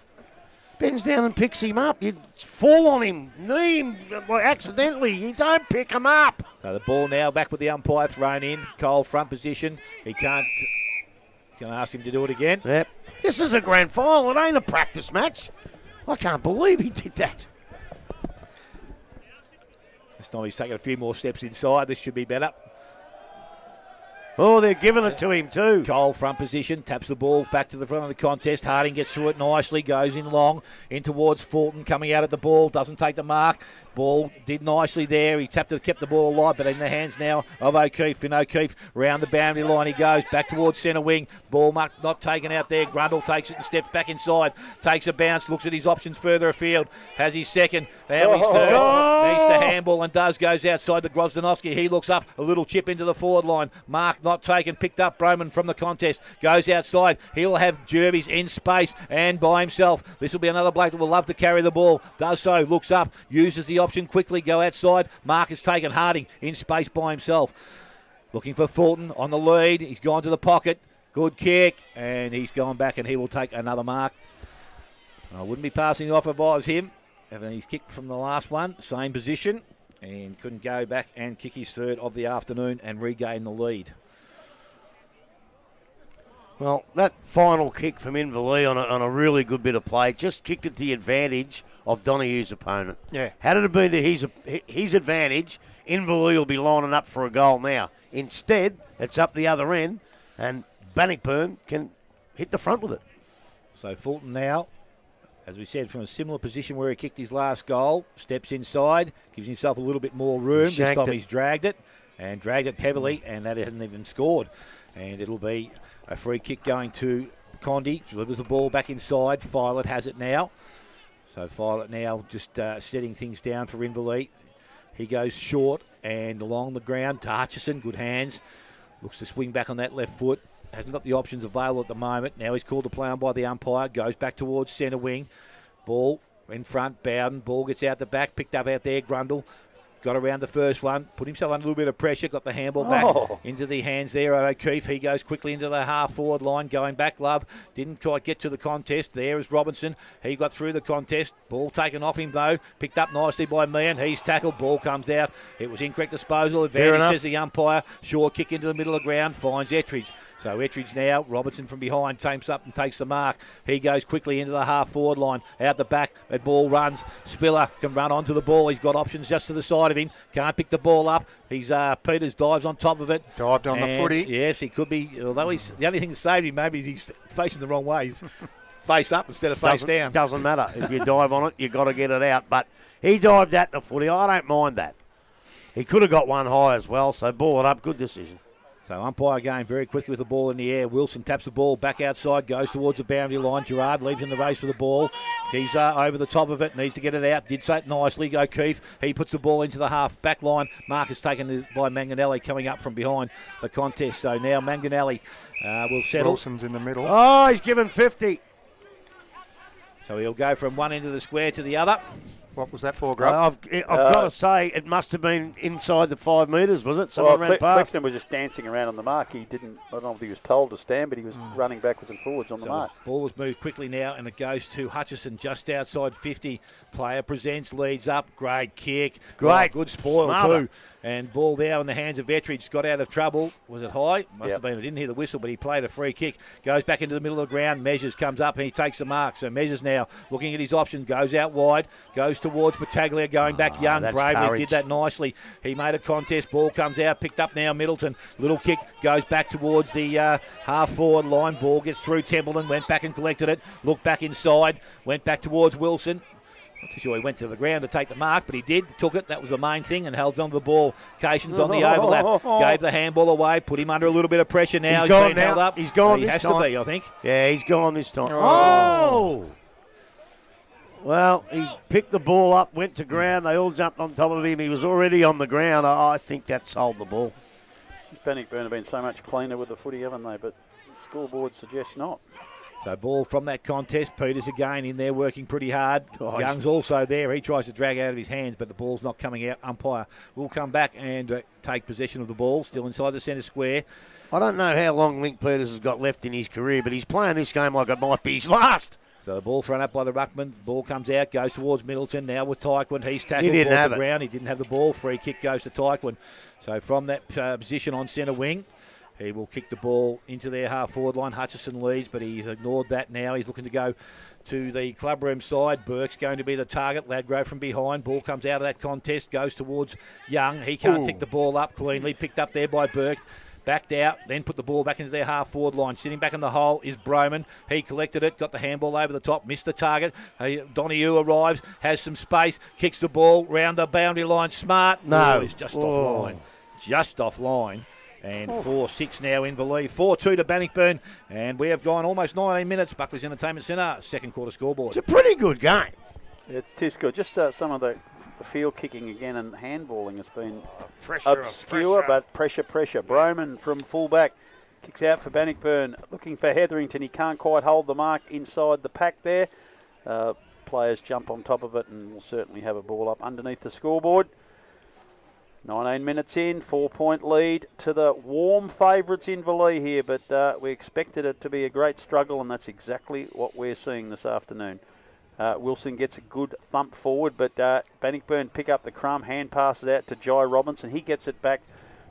Bends down and picks him up. You fall on him, knee him accidentally. You don't pick him up. So the ball now back with the umpire thrown in. Cole front position. He can't. Going to ask him to do it again. Yep. This is a grand final. It ain't a practice match. I can't believe he did that. This time he's taken a few more steps inside. This should be better. Oh, they're giving it to him too. Cole front position, taps the ball back to the front of the contest. Harding gets through it nicely, goes in long, in towards Fulton, coming out at the ball, doesn't take the mark. Ball did nicely there. He kept the ball alive, but in the hands now of O'Keefe. Finn O'Keefe round the boundary line he goes, back towards centre wing. Ball not taken out there. Grundle takes it and steps back inside. Takes a bounce, looks at his options further afield. Has his second, now his third. Needs to handball and goes outside to Grozdanovsky. He looks up, a little chip into the forward line. Mark not taken, picked up Broman from the contest. Goes outside. He'll have Jervis in space and by himself. This will be another bloke that will love to carry the ball. Does so, looks up, uses the option quickly, go outside. Mark has taken Harding in space by himself. Looking for Fulton on the lead. He's gone to the pocket. Good kick, and he's gone back, and he will take another mark. I wouldn't be passing it off if I was him. And he's kicked from the last one, same position, and couldn't go back and kick his third of the afternoon and regain the lead. Well, that final kick from Inverleigh on a really good bit of play just kicked it to the advantage of Donahue's opponent. Yeah. Had it been to his advantage, Inverleigh will be lining up for a goal now. Instead, it's up the other end, and Bannockburn can hit the front with it. So Fulton now, as we said, from a similar position where he kicked his last goal, steps inside, gives himself a little bit more room. This time he's dragged it heavily, and that hasn't even scored. And it'll be a free kick going to Condi, delivers the ball back inside. Filet has it now. So Filet now just setting things down for Inverleigh. He goes short and along the ground to Hutchison. Good hands. Looks to swing back on that left foot. Hasn't got the options available at the moment. Now he's called to play on by the umpire. Goes back towards centre wing. Ball in front. Bowden. Ball gets out the back. Picked up out there. Grundle. Got around the first one, put himself under a little bit of pressure, got the handball back into the hands there of O'Keefe. He goes quickly into the half-forward line, going back, Love. Didn't quite get to the contest. There is Robinson. He got through the contest. Ball taken off him, though. Picked up nicely by Meehan. He's tackled. Ball comes out. It was incorrect disposal. Advantage, says the umpire. Short kick into the middle of the ground. Finds Ettridge. So Ettridge now, Robertson from behind, takes up and takes the mark. He goes quickly into the half-forward line. Out the back, that ball runs. Spiller can run onto the ball. He's got options just to the side of him. Can't pick the ball up. He's Peters dives on top of it. Dived on the footy. Yes, he could be. Although he's the only thing that saved him, maybe he's facing the wrong way. He's face up instead of face down. Doesn't matter. If you dive on it, you've got to get it out. But he dived at the footy. I don't mind that. He could have got one high as well, so ball it up. Good decision. So umpire going very quickly with the ball in the air. Wilson taps the ball back outside, goes towards the boundary line. Gerard leaves in the race for the ball. He's over the top of it, needs to get it out. Did so it nicely. O'Keefe, he puts the ball into the half back line. Mark is taken by Manganelli coming up from behind the contest. So now Manganelli will settle. Wilson's in the middle. Oh, he's given 50. So he'll go from one end of the square to the other. What was that for, Grub? I've got to say, it must have been inside the 5 metres, was it? Someone ran past. Claxton was just dancing around on the mark. He didn't, I don't know if he was told to stand, but he was running backwards and forwards on the mark. The ball has moved quickly now, and it goes to Hutchison just outside 50. Player presents, leads up. Great kick. Great. Good spoil Smarter. too. And ball now in the hands of Ettridge. Got out of trouble. Was it high? Must have been. I didn't hear the whistle, but he played a free kick. Goes back into the middle of the ground. Measures, comes up, and he takes the mark. So Measures now looking at his option. Goes out wide. Goes towards Battaglia. Going back young. Bravely courage. did that nicely. He made a contest. Ball comes out. Picked up now Middleton. Little kick. Goes back towards the half-forward line. Ball gets through Templeton. Went back and collected it. Looked back inside. Went back towards Wilson. Not too sure he went to the ground to take the mark, but he did. Took it. That was the main thing and held on to the ball. Cations on the overlap. Gave the handball away. Put him under a little bit of pressure now. He's gone been now. held up. He's gone He this has time. to be, I think. Yeah, he's gone this time. Oh! Well, he picked the ball up, went to ground. They all jumped on top of him. He was already on the ground. I think that sold the ball. Bannockburn have been so much cleaner with the footy, haven't they? But the scoreboard suggests not. So ball from that contest. Peters again in there working pretty hard. Young's also there. He tries to drag it out of his hands, but the ball's not coming out. Umpire will come back and take possession of the ball. Still inside the centre square. I don't know how long Link Peters has got left in his career, but he's playing this game like it might be his last. So the ball thrown up by the ruckman. The ball comes out, goes towards Middleton. Now with Tyquin. He's tackled off the ground. He didn't have the ball. Free kick goes to Tyquin. So from that position on centre wing, he will kick the ball into their half-forward line. Hutchison leads, but he's ignored that now. He's looking to go to the clubroom side. Burke's going to be the target. Ladgrove from behind. Ball comes out of that contest, goes towards Young. He can't pick the ball up cleanly. Picked up there by Burke. Backed out, then put the ball back into their half-forward line. Sitting back in the hole is Broman. He collected it, got the handball over the top, missed the target. Donahue arrives, has some space, kicks the ball round the boundary line. Smart. No. He's just offline. Just offline. And 4-6 now Inverleigh. 4-2 to Bannockburn. And we have gone almost 19 minutes. Buckley's Entertainment Centre, second quarter scoreboard. It's a pretty good game. It's good. Just some of the field kicking again and handballing has been Pressure, obscure, but pressure. Broman from fullback kicks out for Bannockburn, looking for Hetherington. He can't quite hold the mark inside the pack there. Players jump on top of it and will certainly have a ball up underneath the scoreboard. 19 minutes in, 4-point lead to the warm favourites Inverleigh here, but we expected it to be a great struggle, and that's exactly what we're seeing this afternoon. Wilson gets a good thump forward, but Bannockburn pick up the crumb, hand passes out to Jai Robinson. He gets it back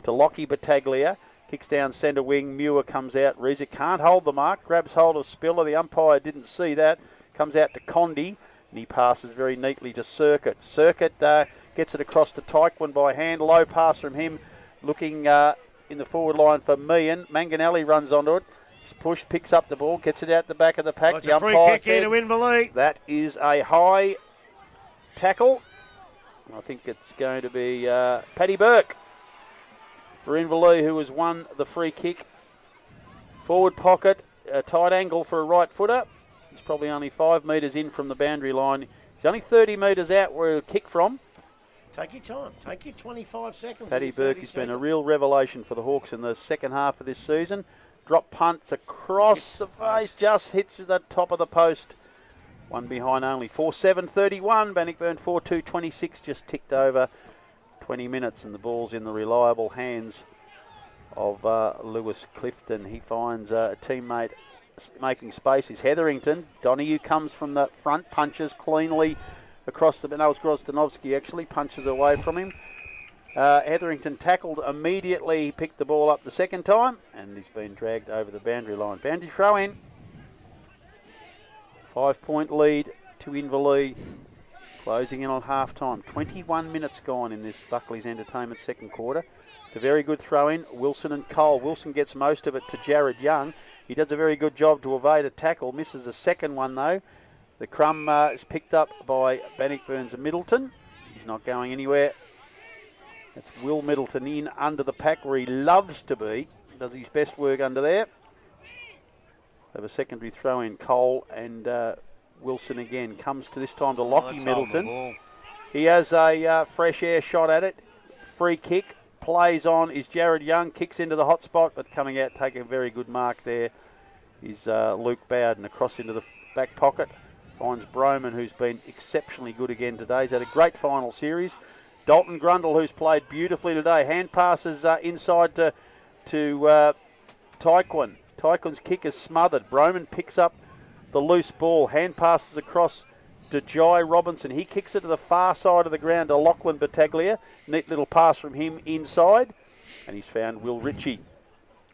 to Lockie Battaglia, kicks down centre wing. Muir comes out. Reza can't hold the mark, grabs hold of Spiller. The umpire didn't see that. Comes out to Condi, and he passes very neatly to Circuit. Circuit gets it across to Tyquin by hand. Low pass from him, looking in the forward line for Meehan. Manganelli runs onto it. Push, picks up the ball, gets it out the back of the pack. It's a free kick here to Inverleigh. That is a high tackle. I think it's going to be Paddy Burke for Inverleigh, who has won the free kick. Forward pocket, a tight angle for a right footer. He's probably only 5 metres in from the boundary line. He's only 30 metres out where he'll kick from. Take your time. Take your 25 seconds. Paddy Burke has been a real revelation for the Hawks in the second half of this season. Drop punts across the face, just hits the top of the post. One behind only. 4-7-31. Bannockburn 4-2-26, just ticked over 20 minutes, and the ball's in the reliable hands of Lewis Clifton. He finds a teammate making space is Hetherington. Donahue comes from the front, punches cleanly across the... No, it's Grozdanovsky actually, punches away from him. Hetherington tackled immediately. He picked the ball up the second time, and he's been dragged over the boundary line. Boundary throw in. 5-point lead to Inverleigh, closing in on half-time. 21 minutes gone in this Buckley's Entertainment second quarter. It's a very good throw in. Wilson and Cole. Wilson gets most of it to Jared Young. He does a very good job to evade a tackle. Misses a second one though. The crumb is picked up by Bannockburn's Middleton. He's not going anywhere. That's Will Middleton in under the pack where he loves to be. does his best work under there. Have a secondary throw in. Cole and Wilson again. Comes to this time to Lockie Middleton. He has a fresh air shot at it. Free kick. Plays on is Jared Young. Kicks into the hot spot, but coming out, taking a very good mark there is Luke Bowden. Across into the back pocket. Finds Broman, who's been exceptionally good again today. He's had a great final series. Dalton Grundle, who's played beautifully today. Hand passes inside to Tyquin. Tyquin's kick is smothered. Broman picks up the loose ball. Hand passes across to Jai Robinson. He kicks it to the far side of the ground to Lachlan Battaglia. Neat little pass from him inside. And he's found Will Ritchie,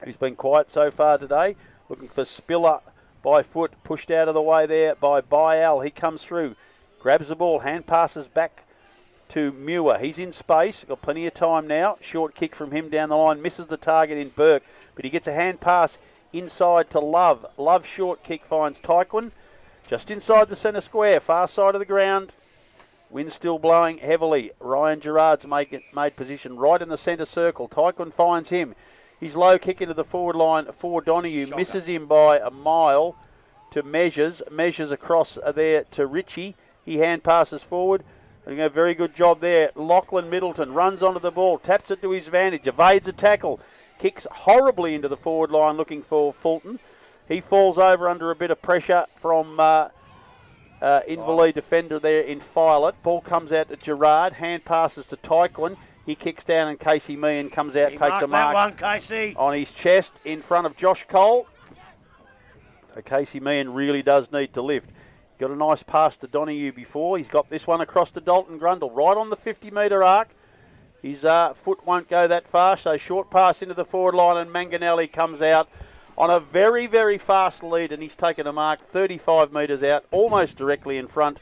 who's been quiet so far today. Looking for Spiller by foot. Pushed out of the way there by Byal. He comes through. Grabs the ball. Hand passes back to Muir. He's in space. Got plenty of time now. Short kick from him down the line. Misses the target in Burke. But he gets a hand pass inside to Love. Love short kick finds Tyquin. Just inside the centre square. Far side of the ground. Wind still blowing heavily. Ryan Gerard's made position right in the centre circle. Tyquin finds him. His low kick into the forward line for Donoghue. Shocker. Misses him by a mile to Measures. Measures across there to Ritchie. He hand passes forward. Doing a very good job there. Lachlan Middleton runs onto the ball. Taps it to his advantage. Evades a tackle. Kicks horribly into the forward line looking for Fulton. He falls over under a bit of pressure from Inverleigh defender there in Filet. Ball comes out to Gerard. Hand passes to Tyquin. He kicks down and Casey Meehan comes out, takes a mark that one, Casey. On his chest in front of Josh Cole. So Casey Meehan really does need to lift. Got a nice pass to Donoghue before. He's got this one across to Dalton Grundle, right on the 50-metre arc. His foot won't go that far, so short pass into the forward line and Manganelli comes out on a very, very fast lead, and he's taken a mark 35 metres out, almost directly in front.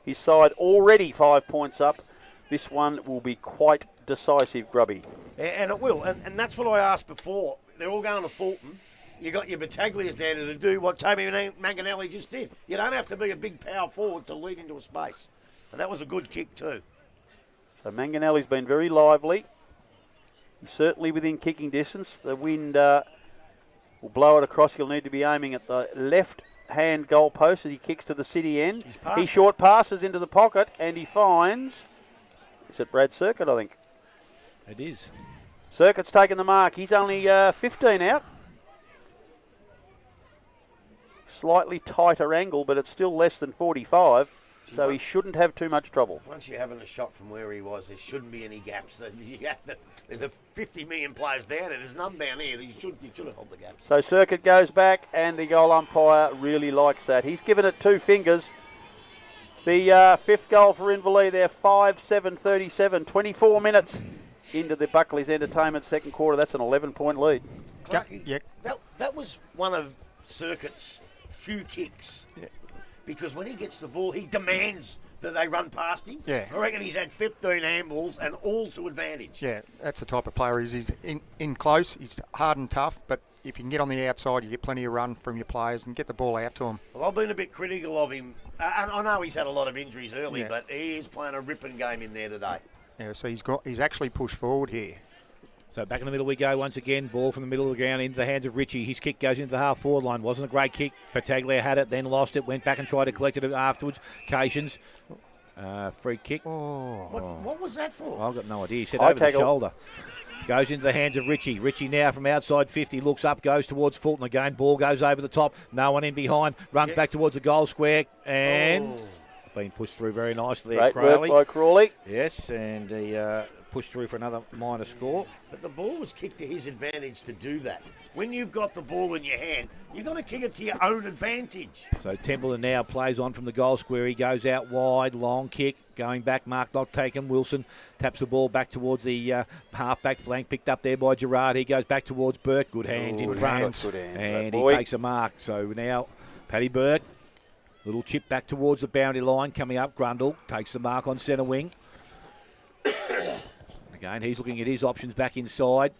His side already 5 points up. This one will be quite decisive, Grubby. And it will, and that's what I asked before. They're all going to Fulton. You got your Battaglias down there to do what Toby Manganelli just did. You don't have to be a big power forward to lead into a space. And that was a good kick too. So Manganelli's been very lively. He's certainly within kicking distance. The wind will blow it across. He'll need to be aiming at the left-hand goal post as he kicks to the city end. He short passes into the pocket and he finds... Is it Brad Circuit, I think? It is. Circuit's taken the mark. He's only 15 out. Slightly tighter angle, but it's still less than 45, so he shouldn't have too much trouble. Once you're having a shot from where he was, there shouldn't be any gaps. There's a 50 million players down there. There's none down here. You should have held the gaps. So Circuit goes back, and the goal umpire really likes that. He's given it 2 fingers. The fifth goal for Inverleigh there, 5-7-37, 24 minutes into the Buckley's Entertainment second quarter. That's an 11-point lead. Yeah. That was one of Circuit's few kicks. Yeah. Because when he gets the ball, he demands that they run past him. Yeah. I reckon he's had 15 handballs and all to advantage. Yeah, that's the type of player he's in close. He's hard and tough, but if you can get on the outside, you get plenty of run from your players and get the ball out to him. Well, I've been a bit critical of him. And I know he's had a lot of injuries early, but he is playing a ripping game in there today. Yeah, so he's actually pushed forward here. So back in the middle we go once again. Ball from the middle of the ground into the hands of Ritchie. His kick goes into the half-forward line. Wasn't a great kick. Battaglia had it, then lost it. Went back and tried to collect it afterwards. Cations. Free kick. What was that for? I've got no idea. He said over the shoulder. Goes into the hands of Ritchie. Ritchie now from outside 50. Looks up, goes towards Fulton again. Ball goes over the top. No one in behind. Runs back towards the goal square. And been pushed through very nicely there, Crowley. Work by Crawley. Yes, and he pushed through for another minor score. But the ball was kicked to his advantage to do that. When you've got the ball in your hand, you've got to kick it to your own advantage. So Templeton now plays on from the goal square. He goes out wide, long kick, going back, mark not taken. Wilson taps the ball back towards the half-back flank, picked up there by Gerard. He goes back towards Burke. Good hands in front. And he takes a mark. So now Paddy Burke, little chip back towards the boundary line, coming up. Grundle takes the mark on centre wing. Again, he's looking at his options back inside.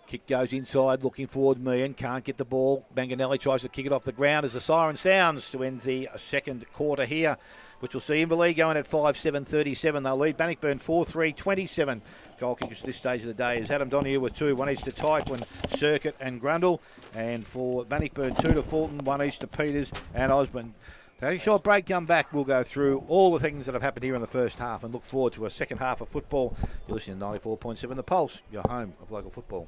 Kick goes inside, looking forward. Meehan can't get the ball. Manganelli tries to kick it off the ground as the siren sounds to end the second quarter here, which will see Inverleigh going at 5-7-37. They'll lead Bannockburn 4-3-27. Goal kickers at this stage of the day is Adam Donahue with 2, one each to Tyquin, Circuit and Grundle. And for Bannockburn, 2 to Fulton, 1 each to Peters and Osborne. Take a short break, come back. We'll go through all the things that have happened here in the first half and look forward to a second half of football. You're listening to 94.7 The Pulse, your home of local football.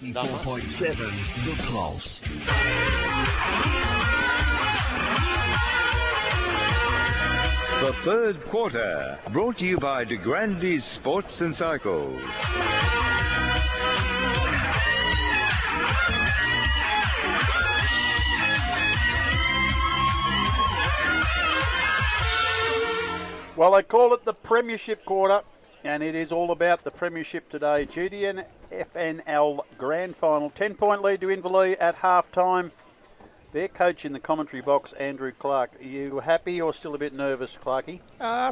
94.7 The Pulse. The third quarter, brought to you by De Grandy's Sports and Cycles. Well, they call it the Premiership quarter, and it is all about the Premiership today. GDFNL Grand Final, 10-point lead to Inverleigh at half-time. Their coach in the commentary box, Andrew Clark. Are you happy or still a bit nervous, Clarkie?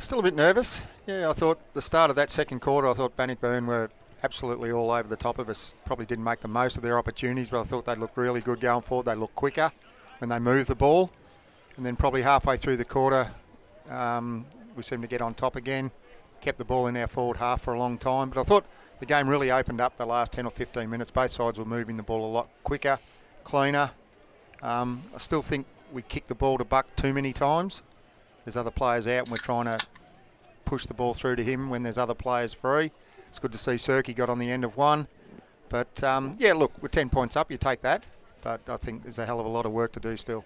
Still a bit nervous. Yeah, I thought the start of that second quarter, I thought Bannockburn were absolutely all over the top of us. Probably didn't make the most of their opportunities, but I thought they looked really good going forward. They looked quicker when they moved the ball. And then probably halfway through the quarter, we seemed to get on top again. Kept the ball in our forward half for a long time. But I thought the game really opened up the last 10 or 15 minutes. Both sides were moving the ball a lot quicker, cleaner. I still think we kicked the ball to Buck too many times. There's other players out and we're trying to push the ball through to him when there's other players free. It's good to see Cirky got on the end of one. But, yeah, look, we're 10 points up, you take that. But I think there's a hell of a lot of work to do still.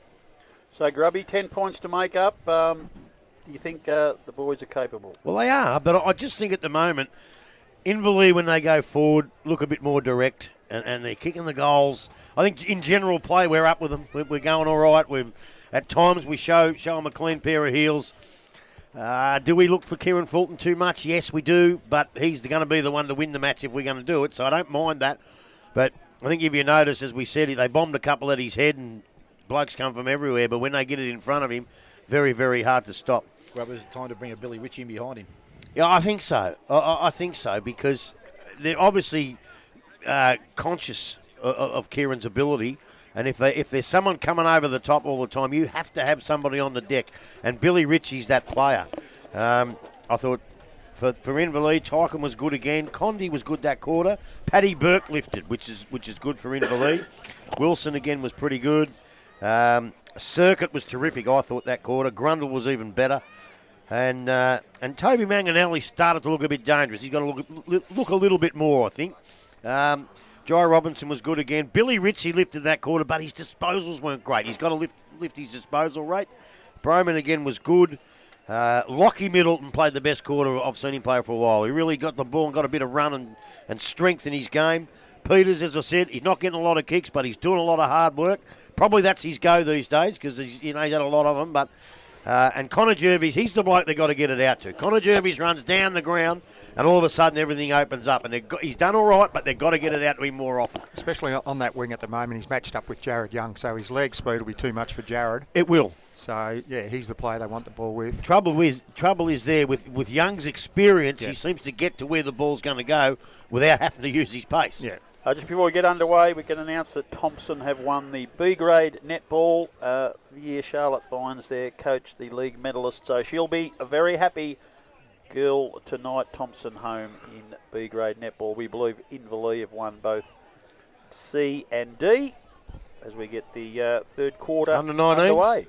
So, Grubby, 10 points to make up. Do you think the boys are capable? Well, they are, but I just think at the moment, Inverleigh, when they go forward, look a bit more direct, and they're kicking the goals. I think in general play, we're up with them. We're going all right. At times we show them a clean pair of heels. Do we look for Kieran Fulton too much? Yes, we do, but he's going to be the one to win the match if we're going to do it, so I don't mind that. But I think if you notice, as we said, they bombed a couple at his head, and blokes come from everywhere, but when they get it in front of him, very, very hard to stop. Grubbers, time to bring a Billy Ritchie in behind him. Yeah, I think so. I think so, because they're obviously conscious of Kieran's ability, and if there's someone coming over the top all the time, you have to have somebody on the deck, and Billy Ritchie's that player. I thought for Inverleigh, Tyken was good again. Condi was good that quarter. Paddy Burke lifted, which is good for Inverleigh. Wilson again was pretty good. Circuit was terrific, I thought, that quarter. Grundle was even better. And Toby Manganelli started to look a bit dangerous. He's got to look a little bit more, I think. Jai Robinson was good again. Billy Ritchie lifted that quarter, but his disposals weren't great. He's got to lift his disposal rate. Broman again was good. Lockie Middleton played the best quarter I've seen him play for a while. He really got the ball and got a bit of run and strength in his game. Peters, as I said, he's not getting a lot of kicks, but he's doing a lot of hard work. Probably that's his go these days because he's had a lot of them. But and Connor Jervis, he's the bloke they've got to get it out to. Connor Jervis runs down the ground, and all of a sudden everything opens up. And he's done all right, but they've got to get it out to him more often. Especially on that wing at the moment, he's matched up with Jared Young, so his leg speed will be too much for Jared. It will. So, yeah, he's the player they want the ball with. Trouble is there with Young's experience, He seems to get to where the ball's going to go without having to use his pace. Yeah. Just before we get underway, we can announce that Thompson have won the B-grade netball for the year. Charlotte Vines, their coach, the league medalist. So she'll be a very happy girl tonight. Thompson home in B-grade netball. We believe Inverleigh have won both C and D as we get the third quarter under 19s. Underway.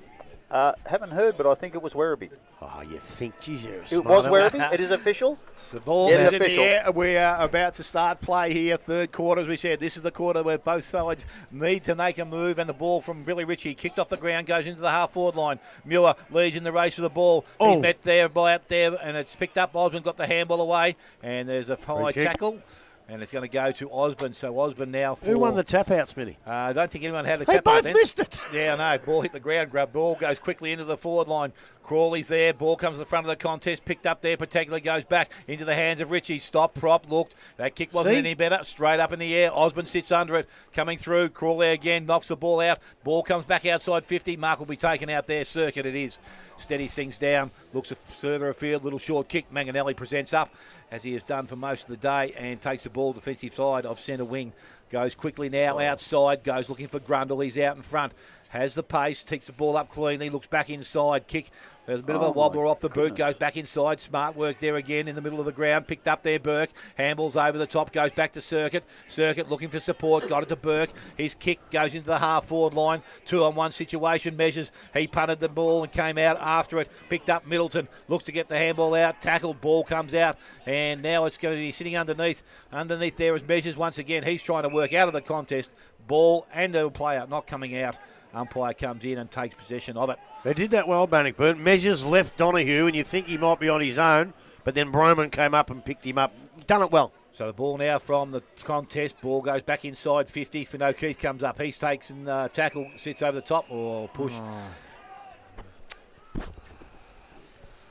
Haven't heard, but I think it was Werribee. Oh, you think, geez, you're a It smart was aleck. Werribee? It is official? The ball Yes, is in official. the air. We are about to start play here, third quarter, as we said. This is the quarter where both sides need to make a move, and the ball from Billy Ritchie, kicked off the ground, goes into the half-forward line. Muir leads in the race for the ball. He's met there, ball out there, and it's picked up. Osborne got the handball away, and there's a high tackle. And it's going to go to Osborne. So Osborne now for... Who won the tap out, Smitty? I don't think anyone had a They tap out both then. missed it. Yeah, I know. Ball hit the ground. Grab ball goes quickly into the forward line. Crawley's there. Ball comes to the front of the contest. Picked up there. Particularly goes back into the hands of Ritchie. Stop, prop, looked. That kick wasn't any better. Straight up in the air. Osborne sits under it. Coming through. Crawley again. Knocks the ball out. Ball comes back outside 50. Mark will be taken out there. Circuit it is. Steadies things down. Looks further afield. Little short kick. Manganelli presents up as he has done for most of the day and takes the ball defensive side of centre wing. Goes quickly now outside. Goes looking for Grundle. He's out in front. has the pace, takes the ball up cleanly, looks back inside, kick. There's a bit of a wobbler off the boot, goes back inside. Smart work there again in the middle of the ground. Picked up there, Burke. Handballs over the top, goes back to Circuit. Circuit looking for support, got it to Burke. His kick goes into the half-forward line. 2-on-1 situation, measures. He punted the ball and came out after it. Picked up Middleton, looks to get the handball out. Tackled, ball comes out. And now it's going to be sitting underneath. Underneath there is Measures once again. He's trying to work out of the contest. Ball and a player not coming out. Umpire comes in and takes possession of it. They did that well, Bannockburn. Measures left Donahue, and you think he might be on his own, but then Broman came up and picked him up. He's done it well. So the ball now from the contest. Ball goes back inside 50. Finn O'Keefe comes up. He takes and tackle, sits over the top or push.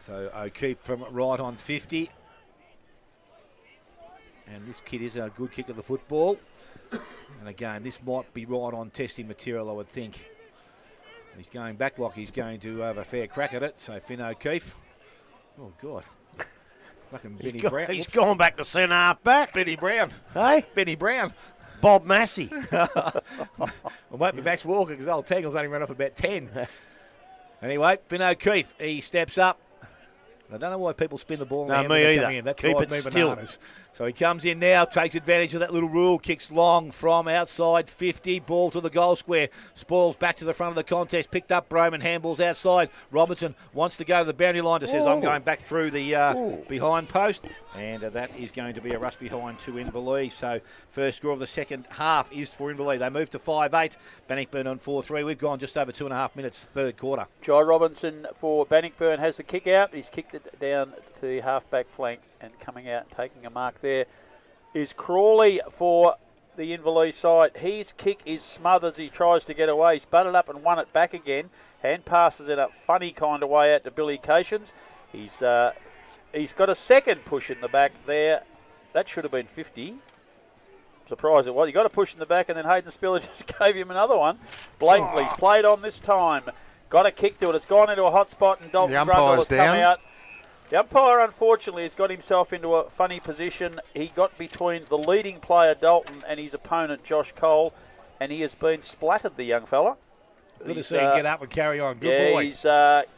So O'Keefe from right on 50. And this kid is a good kick of the football. And again, this might be right on testing material, I would think. He's going back like he's going to have a fair crack at it. So Finn O'Keefe. Oh, God. Fucking Benny Brown. He's gone back to centre half back. Benny Brown. Hey? Benny Brown. Bob Massey. Well, might be Max Walker because old Tangle's only run off about 10. Anyway, Finn O'Keefe, he steps up. I don't know why people spin the ball. No, me either. That Keep drives it me still. bananas. So he comes in now, takes advantage of that little rule, kicks long from outside 50, ball to the goal square, spoils back to the front of the contest, picked up Broman, handballs outside. Robertson wants to go to the boundary line, just says, I'm going back through the behind post, and that is going to be a rush behind to Inverleigh. So first score of the second half is for Inverleigh. They move to 5-8, Bannockburn on 4-3. We've gone just over 2.5 minutes, third quarter. Jai Robinson for Bannockburn has the kick out. He's kicked it down to the half-back flank, and coming out and taking a mark there is Crawley for the Inverleigh side. His kick is smothered as he tries to get away. He's butted up and won it back again. Hand passes in a funny kind of way out to Billy Cations. He's got a second push in the back there. That should have been 50. Surprised it was. He got a push in the back, and then Hayden Spiller just gave him another one. Blatantly played on this time. Got a kick to it. It's gone into a hot spot, and Dalton Grundle has come out. The umpire, unfortunately, has got himself into a funny position. He got between the leading player, Dalton, and his opponent, Josh Cole, and he has been splattered, the young fella. Good to see him get up and carry on. Good boy. He's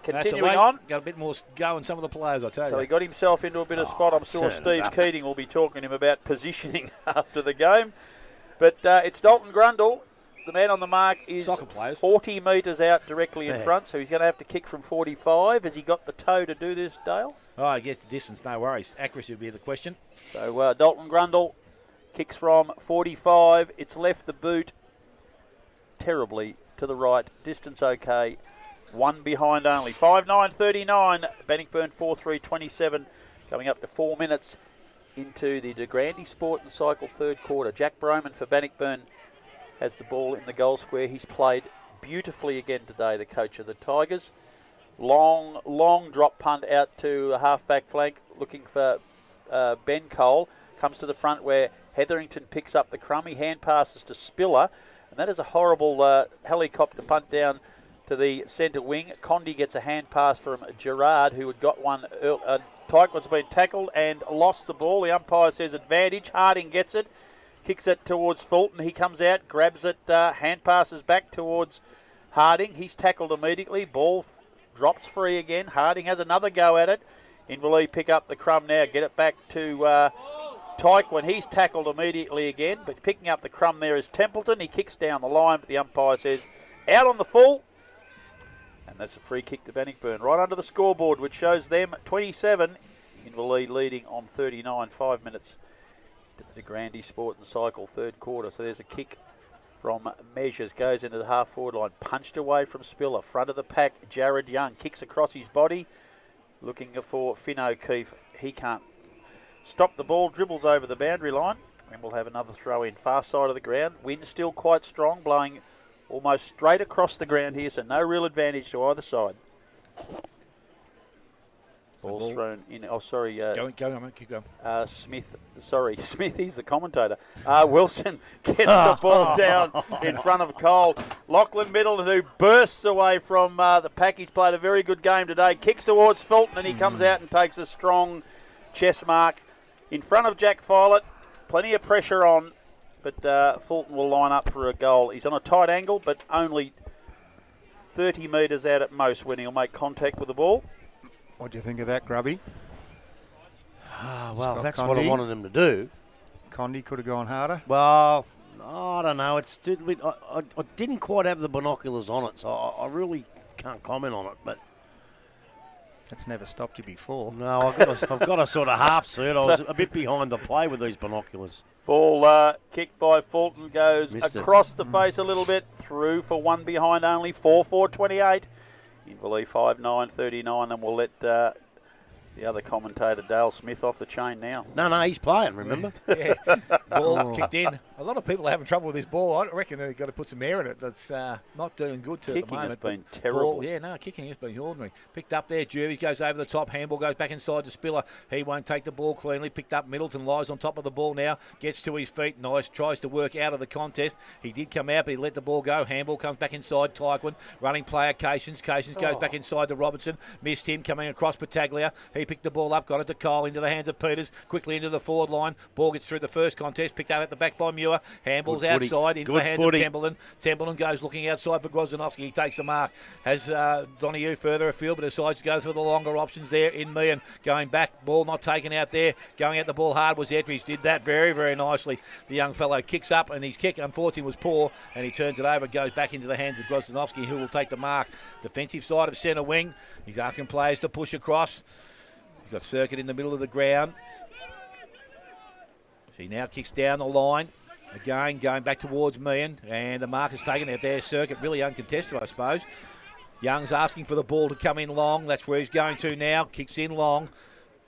continuing on. Got a bit more go in some of the players, I tell you. So he got himself into a bit of spot. I'm sure Steve Keating will be talking to him about positioning after the game. But it's Dalton Grundle. The man on the mark is 40 metres out directly in front, so he's going to have to kick from 45. Has he got the toe to do this, Dale? Oh, I guess the distance, no worries. Accuracy would be the question. So Dalton Grundle kicks from 45. It's left the boot terribly to the right. Distance okay. One behind only. 5-9-39. Bannockburn 4-3-27. Coming up to 4 minutes into the De Grande Sport and Cycle third quarter. Jack Broman for Bannockburn has the ball in the goal square. He's played beautifully again today, the coach of the Tigers. Long drop punt out to a half-back flank, looking for Ben Cole. Comes to the front where Hetherington picks up the crummy. Hand passes to Spiller. And that is a horrible helicopter punt down to the centre wing. Condi gets a hand pass from Gerard, who had got one. Tyke's been tackled and lost the ball. The umpire says advantage. Harding gets it. Kicks it towards Fulton. He comes out, grabs it, hand passes back towards Harding. He's tackled immediately. Ball drops free again. Harding has another go at it. Inverleigh pick up the crumb now. Get it back to Tyke when he's tackled immediately again. But picking up the crumb there is Templeton. He kicks down the line, but the umpire says out on the full. And that's a free kick to Bannockburn. Right under the scoreboard, which shows them 27. Inverleigh leading on 39, 5 minutes. The Grande Sport and Cycle third quarter. So there's a kick from Measures, goes into the half forward line, punched away from Spiller, front of the pack. Jared Young kicks across his body, looking for Finn O'Keefe. He can't stop the ball, dribbles over the boundary line, and we'll have another throw in far side of the ground. Wind still quite strong, blowing almost straight across the ground here, so no real advantage to either side. Ball's thrown in. Oh, sorry. Go on, keep going. Smith, he's the commentator. Wilson gets the ball down in front of Cole. Lachlan Middleton, who bursts away from the pack. He's played a very good game today. Kicks towards Fulton, and he comes out and takes a strong chest mark in front of Jack Follett. Plenty of pressure on, but Fulton will line up for a goal. He's on a tight angle, but only 30 metres out at most when he'll make contact with the ball. What do you think of that, Grubby? Well, Scott that's Condy. what I wanted him to do. Condy could have gone harder. Well, I don't know. It's I didn't quite have the binoculars on it, so I really can't comment on it. But That's never stopped you before. no, I've got a sort of half see it. I was a bit behind the play with these binoculars. Ball kicked by Fulton goes Missed it. across the face a little bit, through for one behind only, 4-4-28. Inverleigh 5-9-39, and we'll let the other commentator, Dale Smith, off the chain now. No, he's playing, remember? Yeah, ball kicked in. A lot of people are having trouble with this ball. I reckon they've got to put some air in it. That's not doing good to at the Kicking moment. has been But terrible. Kicking has been ordinary. Picked up there, Jervis goes over the top. Handball goes back inside to Spiller. He won't take the ball cleanly. Picked up Middleton, lies on top of the ball now. Gets to his feet. Nice. Tries to work out of the contest. He did come out, but he let the ball go. Handball comes back inside. Tyquin. Running player, Cations. Cations goes back inside to Robertson. Missed him. Coming across Battaglia. He picked the ball up. Got it to Cole, into the hands of Peters, quickly into the forward line. Ball gets through the first contest, picked up at the back by Muir. Handball's outside, into the hands of Templeton. Templeton goes looking outside for Grozdanovsky. He takes the mark. Has Donahue further afield, but decides to go for the longer options there in Meehan. Going back, ball not taken out there. Going out the ball hard was Edridge. Did that very, very nicely. The young fellow kicks up, and his kick, unfortunately, was poor, and he turns it over, goes back into the hands of Grozdanovsky, who will take the mark. Defensive side of centre wing. He's asking players to push across. He's got Circuit in the middle of the ground. He now kicks down the line. Again, going back towards Meehan. And the mark is taken out there. Circuit really uncontested, I suppose. Young's asking for the ball to come in long. That's where he's going to now. Kicks in long.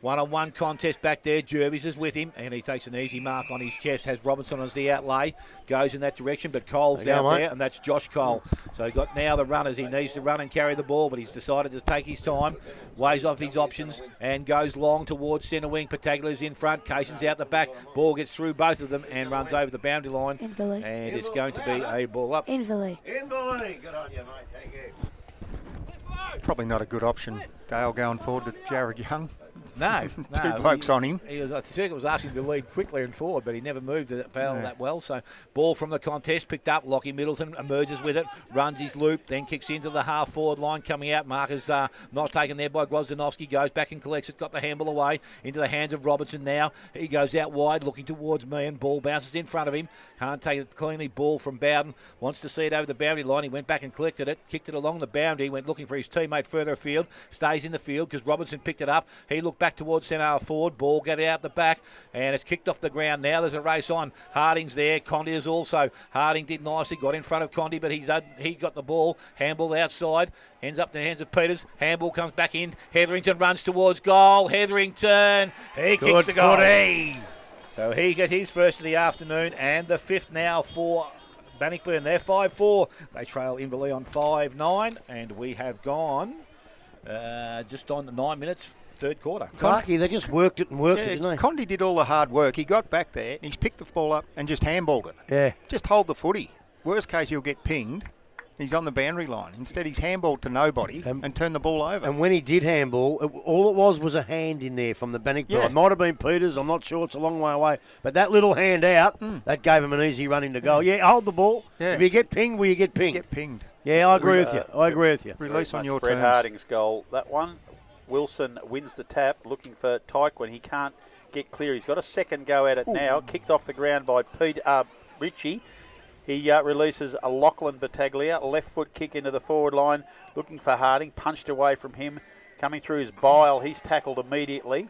One-on-one contest back there. Jervis is with him, and he takes an easy mark on his chest. Has Robinson as the outlay. Goes in that direction, but Cole's out there, and that's Josh Cole. So he's got now the runners. He needs to run and carry the ball, but he's decided to take his time, weighs off his options, and goes long towards centre wing. Pataglia's in front. Cation's out the back. Ball gets through both of them and runs over the boundary line. Inverleigh. And it's going to be a ball up. Inverleigh. Inverleigh. Good on you, mate. Thank you. Probably not a good option, Dale, going forward to Jared Young. No, Two blokes on him. Circuit was asking to lead quickly and forward, but he never moved that well. So ball from the contest, picked up. Lockie Middleton emerges with it, runs his loop, then kicks into the half-forward line, coming out. Marker's not taken there by Grozdanovsky, goes back and collects it, got the handball away into the hands of Robertson now. He goes out wide, looking towards me, and ball bounces in front of him. Can't take it cleanly. Ball from Bowden, wants to see it over the boundary line. He went back and collected it, kicked it along the boundary, went looking for his teammate further afield, stays in the field because Robertson picked it up. He looked back towards centre forward, ball got out the back, and it's kicked off the ground. Now there's a race on. Harding's there. Condy is also. Harding did nicely, got in front of Condy, but he got the ball. Handball outside, ends up in the hands of Peters. Handball comes back in. Hetherington runs towards goal. Hetherington, he kicks the goal. So he gets his first of the afternoon, and the fifth now for Bannockburn. They're 5-4. They trail Inverleigh on 5-9, and we have gone just on 9 minutes. Third quarter. Clarky, they just worked it and worked it, didn't they? Condy did all the hard work. He got back there, and he's picked the ball up and just handballed it. Yeah. Just hold the footy. Worst case, he'll get pinged. He's on the boundary line. Instead, he's handballed to nobody and turned the ball over. And when he did handball, all it was a hand in there from the Bannockburn. Yeah. It might have been Peters. I'm not sure. It's a long way away. But that little hand out, that gave him an easy run into goal. Yeah, hold the ball. Yeah. If you get pinged, will you get pinged? Get pinged. Yeah, I agree with you. I agree with you. Release on your Brett terms. Harding's goal, that one. Wilson wins the tap, looking for Tyquin. He can't get clear. He's got a second go at it now. Kicked off the ground by Ritchie. He releases a Lachlan Battaglia. Left foot kick into the forward line. Looking for Harding. Punched away from him. Coming through his bile. He's tackled immediately.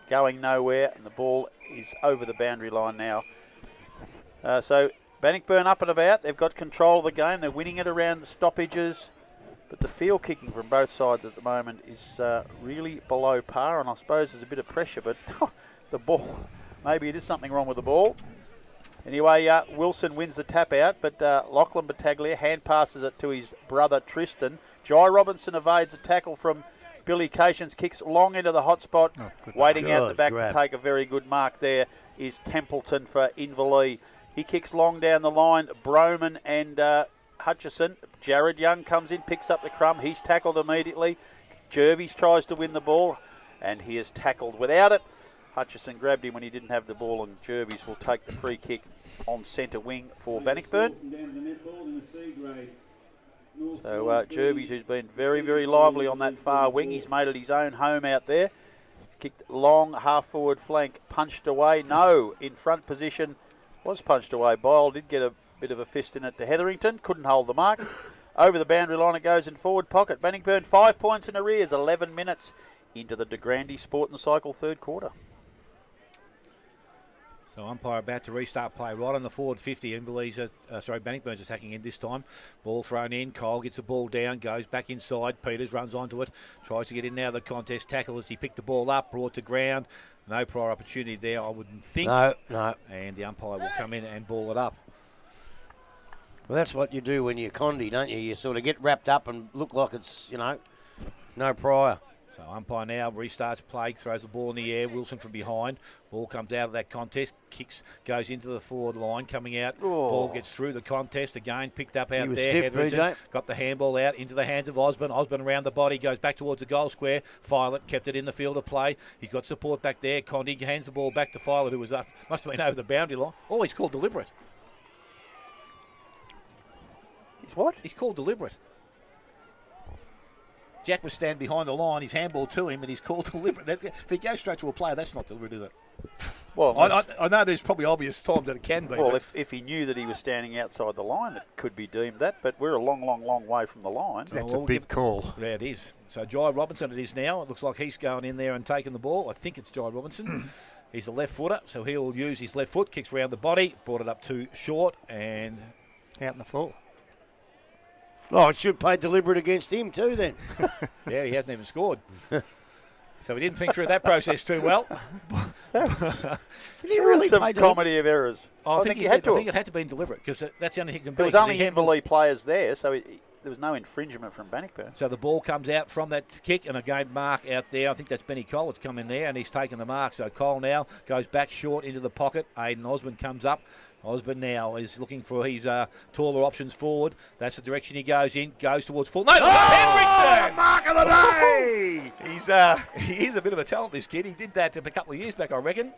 Going nowhere. And the ball is over the boundary line now. So Bannockburn up and about. They've got control of the game. They're winning it around the stoppages. But the field kicking from both sides at the moment is really below par. And I suppose there's a bit of pressure. But the ball, maybe it is something wrong with the ball. Anyway, Wilson wins the tap out, but Lachlan Battaglia hand passes it to his brother Tristan. Jai Robinson evades a tackle from Billy Cations, kicks long into the hot spot. Waiting out the back to take a very good mark there is Templeton for Inverleigh. He kicks long down the line. Broman and Hutchison. Jared Young comes in, picks up the crumb. He's tackled immediately. Jervis tries to win the ball, and he is tackled without it. Hutchison grabbed him when he didn't have the ball, and Jervis will take the free kick on centre wing for Bannockburn. So Jervis, who's been very, very lively on that far wing, he's made it his own home out there. Kicked long, half-forward flank, punched away. No, in front position, was punched away. Boyle did get a bit of a fist in it to Hetherington, couldn't hold the mark. Over the boundary line it goes in forward pocket. Bannockburn 5 points in arrears, 11 minutes into the De Grande Sport and Cycle third quarter. So umpire about to restart play right on the forward 50. Bannockburn's attacking in this time. Ball thrown in. Cole gets the ball down, goes back inside. Peters runs onto it, tries to get in now the contest. Tackle as he picked the ball up, brought to ground. No prior opportunity there, I wouldn't think. No. And the umpire will come in and ball it up. Well, that's what you do when you're Condi, don't you? You sort of get wrapped up and look like it's, no prior. So umpire now restarts play, throws the ball in the air. Wilson from behind. Ball comes out of that contest. Kicks, goes into the forward line, coming out. Oh. Ball gets through the contest again. Picked up out He was there. stiff, Hetherington BJ. got the handball out into the hands of Osborne. Osborne around the body, goes back towards the goal square. Filet kept it in the field of play. He's got support back there. Condi hands the ball back to Filet, who was must have been over the boundary line. Oh, he's called deliberate. He's what? He's called deliberate. Jack was standing behind the line, his handball to him, and he's called deliberate. If he goes straight to a player, that's not deliberate, is it? Well, I know there's probably obvious times that it can be. Well, if he knew that he was standing outside the line, it could be deemed that, but we're a long, long, long way from the line. That's a big call. Yeah, it is. So Jai Robinson it is now. It looks like he's going in there and taking the ball. I think it's Jai Robinson. He's a left footer, so he'll use his left foot, kicks around the body, brought it up too short, and out in the full. Oh, it should play deliberate against him too then. Yeah, he hasn't even scored. So we didn't think through that process too well. Did he really some play comedy of errors? I think it had to be deliberate because that's the only thing he can be. There was only Inverleigh players there, so there was no infringement from Bannockburn. So the ball comes out from that kick, and again Mark out there. I think that's Benny Cole that's come in there, and he's taken the mark. So Cole now goes back short into the pocket. Aidan Osborne comes up. Osborne now is looking for his taller options forward. That's the direction he goes in. Goes towards full. No, Hetherington! Mark of the day! He is a bit of a talent, this kid. He did that a couple of years back, I reckon.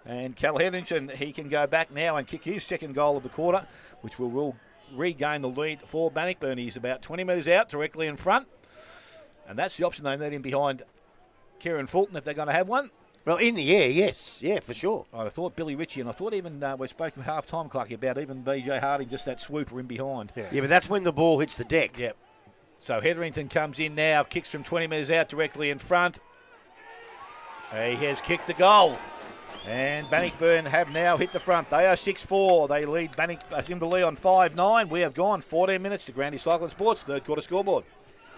And Cal Hetherington, he can go back now and kick his second goal of the quarter, which will regain the lead for Bannockburn. He's about 20 metres out, directly in front. And that's the option they need him behind Kieran Fulton if they're going to have one. Well, in the air, yes. Yeah, for sure. I thought Billy Ritchie, and I thought even we spoke at half-time, Clarkie, about even BJ Harding, just that swooper in behind. Yeah, but that's when the ball hits the deck. Yep. So Hetherington comes in now, kicks from 20 metres out, directly in front. He has kicked the goal. And Bannockburn have now hit the front. They are 6-4. They lead Inverleigh on 5-9. We have gone 14 minutes to Grande Cycling Sports, third quarter scoreboard.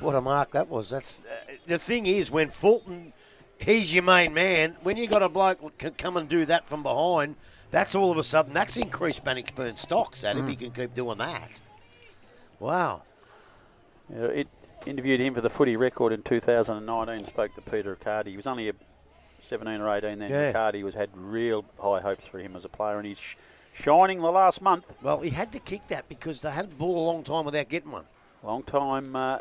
What a mark that was. That's the thing is, when Fulton, he's your main man. When you got a bloke who can come and do that from behind, that's all of a sudden, that's increased Bannockburn stocks, if he can keep doing that. Wow. Yeah, it interviewed him for the Footy Record in 2019, spoke to Peter Riccardi. He was only 17 or 18 then. Yeah. Riccardi had real high hopes for him as a player, and he's shining the last month. Well, he had to kick that because they had the ball a long time without getting one. Long time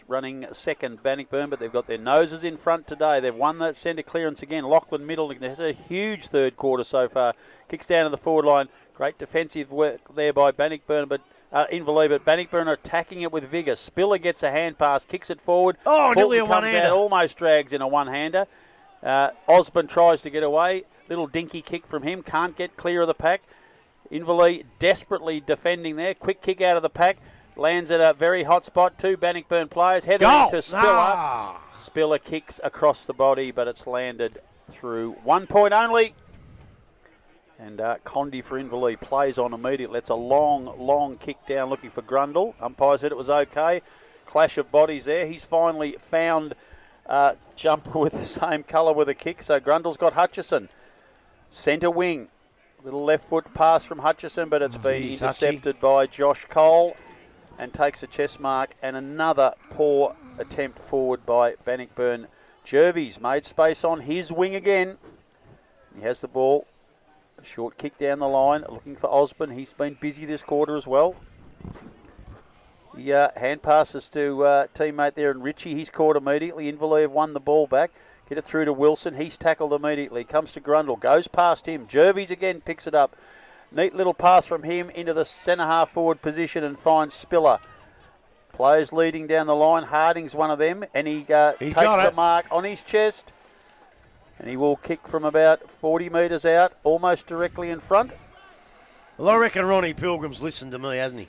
running second, Bannockburn, but they've got their noses in front today. They've won that centre clearance again. Lachlan Middleton has a huge third quarter so far. Kicks down to the forward line. Great defensive work there by Bannockburn, but Inverleigh, but Bannockburn are attacking it with vigour. Spiller gets a hand pass, kicks it forward. Oh, Fulton nearly a comes one-hander. out, almost drags in a one-hander. Osborne tries to get away. Little dinky kick from him. Can't get clear of the pack. Inverleigh desperately defending there. Quick kick out of the pack. Lands at a very hot spot. Two Bannockburn players. Heading to Spiller. Spiller kicks across the body, but it's landed through 1 point only. And Condi for Inverleigh plays on immediately. It's a long, long kick down looking for Grundle. Umpire said it was okay. Clash of bodies there. He's finally found jumper with the same colour with a kick. So Grundle's got Hutchison. Centre wing. Little left foot pass from Hutchison, but it's been intercepted by Josh Cole and takes a chest mark. And another poor attempt forward by Bannockburn. Jervis made space on his wing again. He has the ball. A short kick down the line, looking for Osborne. He's been busy this quarter as well. He hand passes to teammate there, and Ritchie. He's caught immediately. Inverleigh have won the ball back. Get it through to Wilson. He's tackled immediately. Comes to Grundle. Goes past him. Jervis again picks it up. Neat little pass from him into the centre half forward position and finds Spiller. Players leading down the line. Harding's one of them, and he takes a mark on his chest. And he will kick from about 40 metres out, almost directly in front. Well, I reckon Ronnie Pilgrim's listened to me, hasn't he?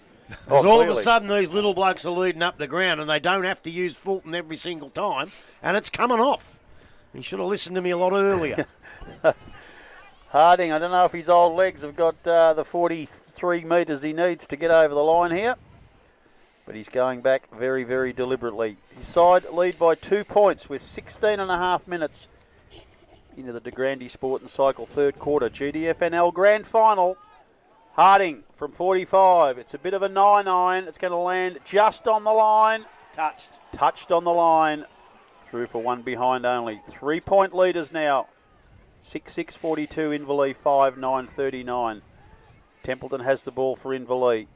Oh, Because all of a clearly. sudden these little blokes are leading up the ground and they don't have to use Fulton every single time, and it's coming off. He should have listened to me a lot earlier. Harding, I don't know if his old legs have got the 43 metres he needs to get over the line here. But he's going back very, very deliberately. His side lead by 2 points with 16 and a half minutes into the De Grande Sport and Cycle third quarter. GDFNL Grand Final. Harding from 45. It's a bit of a 9-9. It's going to land just on the line. Touched on the line. Through for one behind only. 3 point leaders now. 6-6-42 Inverleigh, 5-9-39. Templeton has the ball for Inverleigh.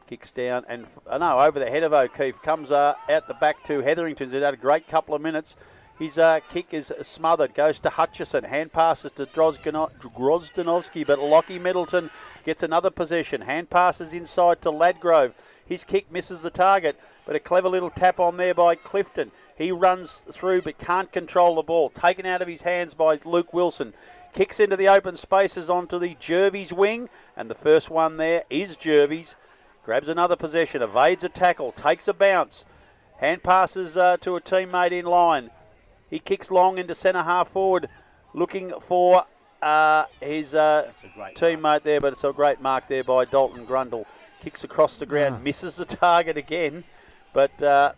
Kicks down and, over the head of O'Keefe. Comes out the back to Hetherington's. It had a great couple of minutes. His kick is smothered. Goes to Hutchison. Hand passes to Grozdanovsky, but Lockie Middleton gets another possession. Hand passes inside to Ladgrove. His kick misses the target, but a clever little tap on there by Clifton. He runs through but can't control the ball. Taken out of his hands by Luke Wilson. Kicks into the open spaces onto the Jervis wing, and the first one there is Jervis. Grabs another possession, evades a tackle, takes a bounce. Hand passes to a teammate in line. He kicks long into centre half forward, looking for his teammate there, but it's a great mark there by Dalton Grundle. Kicks across the ground, misses the target again, but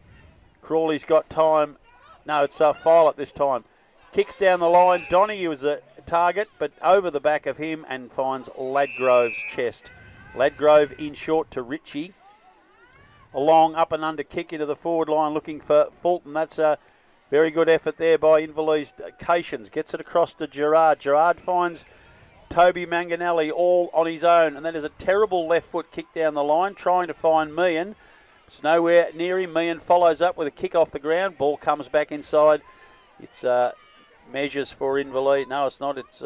Crawley's got time. No, it's Filet this time. Kicks down the line. Donahue is a target, but over the back of him and finds Ladgrove's chest. Ladgrove in short to Ritchie. A long up and under kick into the forward line looking for Fulton. That's a very good effort there by Inverleigh's Cations. Gets it across to Gerard. Gerard finds Toby Manganelli all on his own. And then there's a terrible left foot kick down the line trying to find Meehan. It's nowhere near him. Meehan follows up with a kick off the ground. Ball comes back inside. It's measures for Inverleigh. No, it's not. It's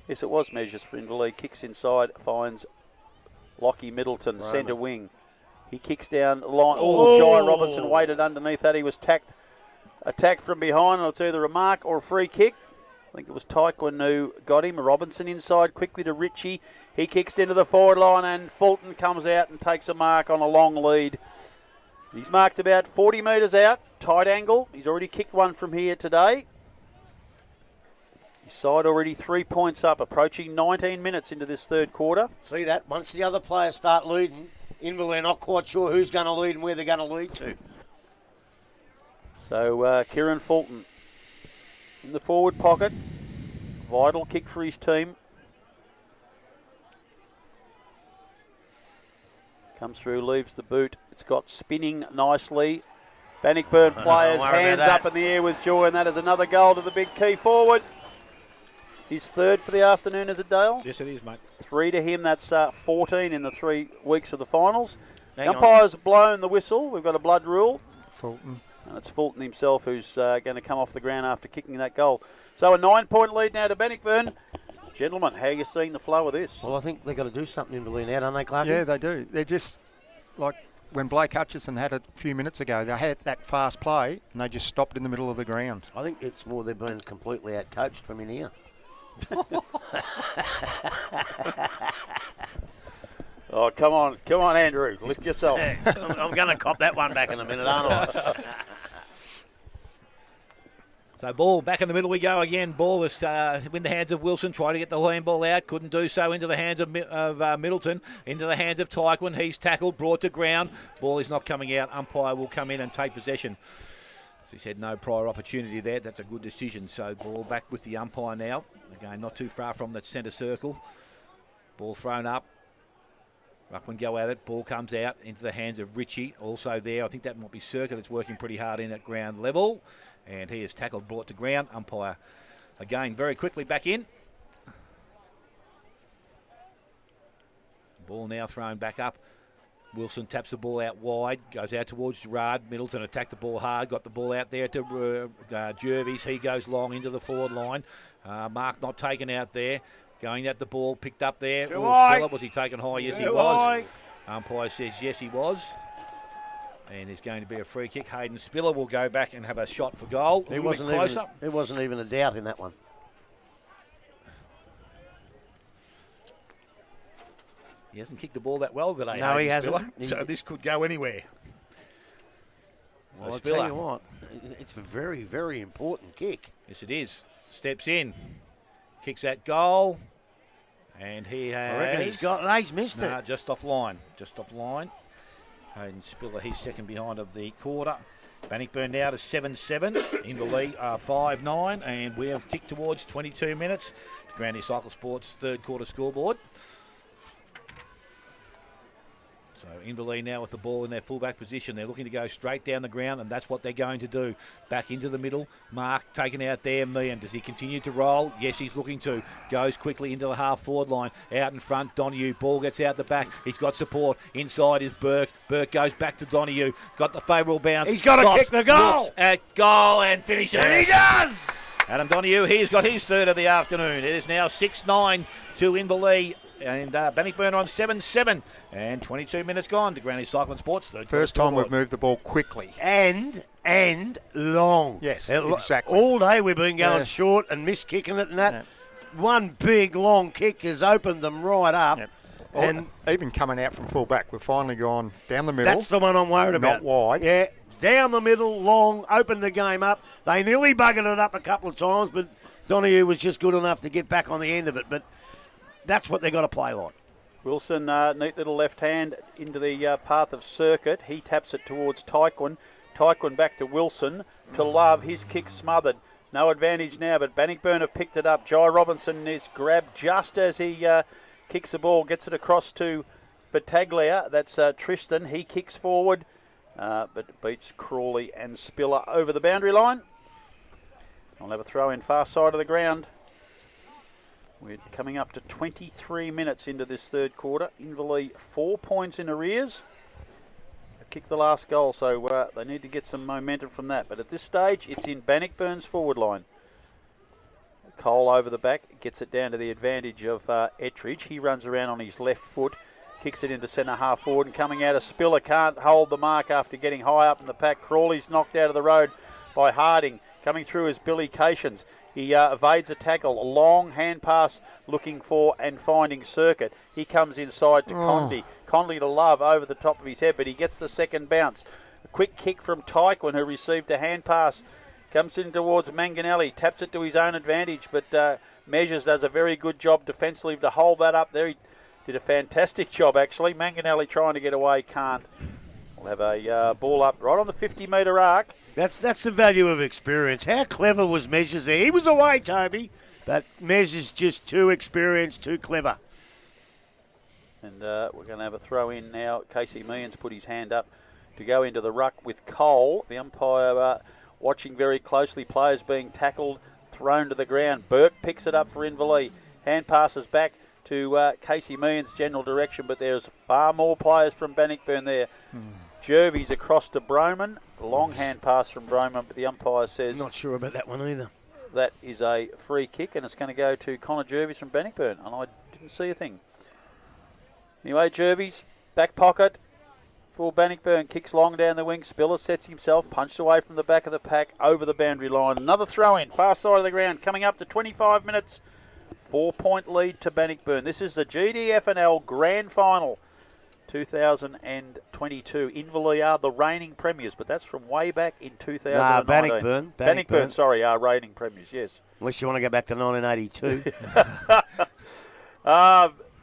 yes, it was measures for Inverleigh. Kicks inside, finds Lockie Middleton, centre wing. He kicks down the line. Jai Robinson waited underneath that. He was attacked from behind. It's either a mark or a free kick. I think it was Taekwon who got him. Robinson inside quickly to Ritchie. He kicks into the forward line and Fulton comes out and takes a mark on a long lead. He's marked about 40 metres out, tight angle. He's already kicked one from here today. His side already 3 points up, approaching 19 minutes into this third quarter. See that? Once the other players start leading, Inverleigh not quite sure who's going to lead and where they're going to lead to. So Kieran Fulton in the forward pocket. Vital kick for his team. Comes through, leaves the boot. It's got spinning nicely. Bannockburn players, hands up in the air with joy, and that is another goal to the big key forward. His third for the afternoon, is it, Dale? Yes, it is, mate. 3 to him, that's 14 in the 3 weeks of the finals. The umpire's blown the whistle. We've got a blood rule. Fulton. And it's Fulton himself who's going to come off the ground after kicking that goal. So a 9-point lead now to Bannockburn. Gentlemen, how are you seeing the flow of this? Well, I think they've got to do something in Berlin now, don't they, Clark? Yeah, they do. They're just like when Blake Hutchison had it a few minutes ago. They had that fast play and they just stopped in the middle of the ground. I think it's more they've been completely out-coached from in here. Oh, come on, Andrew. Lift yourself. I'm going to cop that one back in a minute, aren't I? So ball back in the middle we go again. Ball is in the hands of Wilson. Try to get the handball out. Couldn't do so. Into the hands of Middleton. Into the hands of Taekwon. He's tackled. Brought to ground. Ball is not coming out. Umpire will come in and take possession. As he said, no prior opportunity there. That's a good decision. So ball back with the umpire now. Again, not too far from that centre circle. Ball thrown up. Ruckman go at it. Ball comes out into the hands of Ritchie. Also there, I think that might be Circa that's working pretty hard in at ground level. And he is tackled, brought to ground. Umpire again very quickly back in. Ball now thrown back up. Wilson taps the ball out wide, goes out towards Gerard. Middleton attacked the ball hard, got the ball out there to Jervis. He goes long into the forward line. Mark not taken out there. Going at the ball, picked up there. Too Oh, high. Spiller, was he taken high? Yes, he Too was. high. Umpire says yes, he was. And there's going to be a free kick. Hayden Spiller will go back and have a shot for goal. There wasn't even a doubt in that one. He hasn't kicked the ball that well today. No, he Hayden hasn't. Spiller, so this could go anywhere. Well, So I'll tell Spiller. you what, it's a very, very important kick. Yes, it is. Steps in. Kicks that goal. And he has... I reckon he's missed No, it. just off line. Just off line. Hayden Spiller, he's second behind of the quarter. Bannockburn now to 7-7. Inverleigh 5-9. And we have ticked towards 22 minutes. Grandy Cycle Sports third quarter scoreboard. So Inverleigh now with the ball in their fullback position. They're looking to go straight down the ground, and that's what they're going to do. Back into the middle. Mark taken out there. Meehan. Does he continue to roll? Yes, he's looking to. Goes quickly into the half-forward line. Out in front, Donahue. Ball gets out the back. He's got support. Inside is Burke. Burke goes back to Donahue. Got the favourable bounce. He's got to kick the goal. Looks at goal and finishes. And he does! Adam Donahue, he's got his third of the afternoon. It is now 6-9 to Inverleigh. And Bannockburn on 7-7. And 22 minutes gone to Granny Cycling Sports. First time we've moved the ball quickly. And long. Yes, exactly. All day we've been going short and miss-kicking it and that. Yeah. One big, long kick has opened them right up. Yep. And even coming out from full back, we've finally gone down the middle. that's the one I'm worried about. Not wide. Yeah, down the middle, long, opened the game up. They nearly buggered it up a couple of times, but Donahue was just good enough to get back on the end of it. But that's what they've got to play like. Wilson, neat little left hand into the path of Circuit. He taps it towards Tyquin. Tyquin back to Wilson. To Love, his kick smothered. No advantage now, but Bannockburn have picked it up. Jai Robinson is grabbed just as he kicks the ball, gets it across to Battaglia. That's Tristan. He kicks forward, but beats Crawley and Spiller over the boundary line. I'll have a throw in far side of the ground. We're coming up to 23 minutes into this third quarter. Inverleigh 4 points in arrears. They kicked the last goal, so they need to get some momentum from that. But at this stage, it's in Bannockburn's forward line. Cole over the back, gets it down to the advantage of Ettridge. He runs around on his left foot, kicks it into centre half forward, and coming out of Spiller can't hold the mark after getting high up in the pack. Crawley's knocked out of the road by Harding. Coming through is Billy Cations. He evades a tackle, a long hand pass looking for and finding Circuit. He comes inside to Condy. Condy to Love over the top of his head, but he gets the second bounce. A quick kick from Tyquin, who received a hand pass. Comes in towards Manganelli, taps it to his own advantage, but Measures does a very good job defensively to hold that up there. He did a fantastic job, actually. Manganelli trying to get away, can't. We'll have a ball up right on the 50-metre arc. That's the value of experience. How clever was Measures there? He was away, Toby, but Measures just too experienced, too clever. And we're going to have a throw in now. Casey Meehan's put his hand up to go into the ruck with Cole. The umpire watching very closely. Players being tackled, thrown to the ground. Burke picks it up for Inverleigh. Hand passes back to Casey Meehan's general direction, but there's far more players from Bannockburn there. Jervis across to Broman. Long hand pass from Broman, but the umpire says... Not sure about that one either. That is a free kick, and it's going to go to Connor Jervis from Bannockburn, and I didn't see a thing. Anyway, Jervis, back pocket for Bannockburn, kicks long down the wing. Spiller sets himself, punched away from the back of the pack, over the boundary line. Another throw in, far side of the ground, coming up to 25 minutes. 4-point lead to Bannockburn. This is the GDFNL Grand Final 2022. Inverleigh are the reigning premiers, but that's from way back in 2019. Bannockburn, sorry, are reigning premiers, yes. Unless you want to go back to 1982.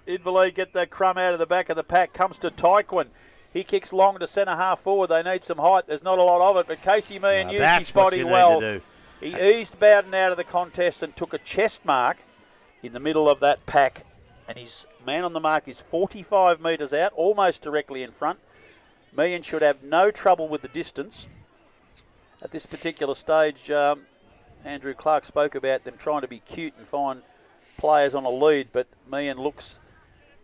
Inverleigh get the crumb out of the back of the pack, comes to Tyquin. He kicks long to centre half forward. They need some height. There's not a lot of it, but Casey Meehan used his body well. He eased Bowden out of the contest and took a chest mark in the middle of that pack. And his man on the mark is 45 metres out, almost directly in front. Meehan should have no trouble with the distance. At this particular stage, Andrew Clark spoke about them trying to be cute and find players on a lead, but Meehan looks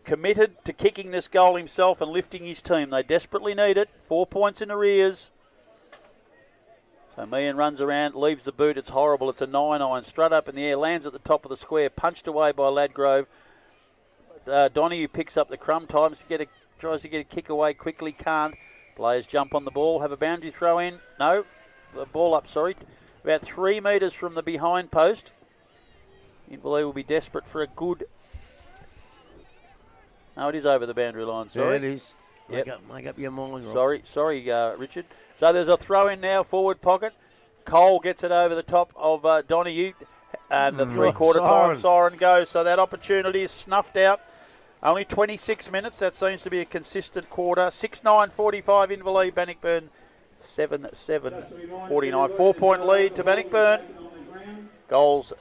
committed to kicking this goal himself and lifting his team. They desperately need it. 4 points in arrears. So Meehan runs around, leaves the boot. It's horrible. It's a 9-iron. Strut up in the air, lands at the top of the square, punched away by Ladgrove. Donahue picks up the crumb, tries to get a kick away quickly, can't. Players jump on the ball, have a boundary throw in. No, the ball up, sorry. About 3 metres from the behind post. Inverleigh will be desperate for a good... No, it is over the boundary line, sorry. Yeah, it is. Yep. Make up your mind, Rob. Sorry, Richard. So there's a throw in now, forward pocket. Cole gets it over the top of Donahue, and the three-quarter time siren goes. So that opportunity is snuffed out. Only 26 minutes. That seems to be a consistent quarter. 6-9-45 Inverleigh, Bannockburn 7-7-49. 4-point lead to Bannockburn. Goals,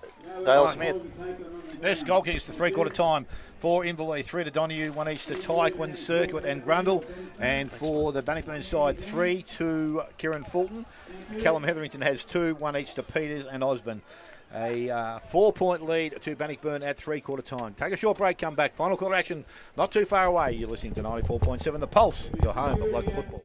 Dale Smith. Yes, goal kicks to three-quarter time for Inverleigh. 3 to Donahue, 1 each to Tyke, 1 Circuit and Grundle. And for the Bannockburn side, 3 to Kieran Fulton. Callum Hetherington has 2, 1 each to Peters and Osborne. A 4-point lead to Bannockburn at three-quarter time. Take a short break, come back. Final quarter action not too far away. You're listening to 94.7 The Pulse, your home of local football.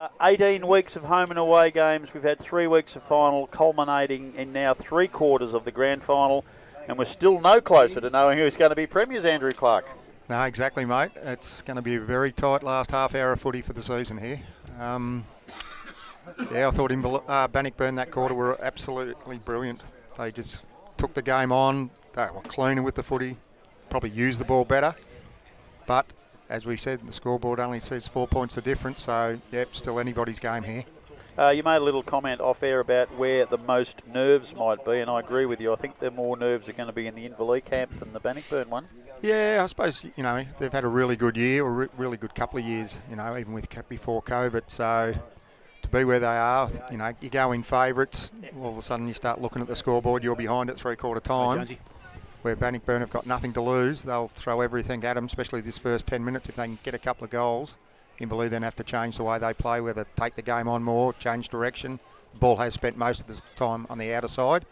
Uh, 18 weeks of home and away games. We've had 3 weeks of final, culminating in now 3/4 of the grand final, and we're still no closer to knowing who's going to be premiers, Andrew Clark. No, exactly, mate. It's going to be a very tight last half hour of footy for the season here. I thought Bannockburn that quarter were absolutely brilliant. They just took the game on. They were cleaner with the footy, probably used the ball better. But as we said, the scoreboard only says 4 points the difference, so, yep, still anybody's game here. You made a little comment off air about where the most nerves might be, and I agree with you. I think the more nerves are going to be in the Inverleigh camp than the Bannockburn one. Yeah, I suppose, they've had a really good year, or really good couple of years, even with before COVID. So to be where they are, you go in favourites, all of a sudden you start looking at the scoreboard, you're behind at three-quarter time. Where Bannockburn have got nothing to lose, they'll throw everything at them, especially this first 10 minutes if they can get a couple of goals. Inverleigh then have to change the way they play, whether take the game on more, change direction. The ball has spent most of the time on the outer side,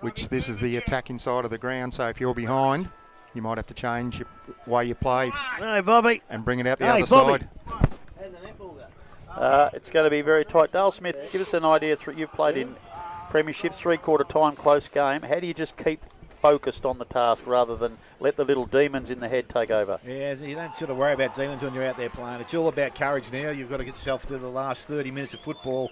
which this is the attacking side of the ground. So if you're behind, you might have to change the way you play. Hey, Bobby. And bring it out the Hey, other Bobby. side. It's going to be very tight. Dale Smith, give us an idea. You've played in premierships, three-quarter time, close game. How do you just keep focused on the task rather than let the little demons in the head take over? Yeah, you don't sort of worry about demons when you're out there playing. It's all about courage now. You've got to get yourself to the last 30 minutes of football.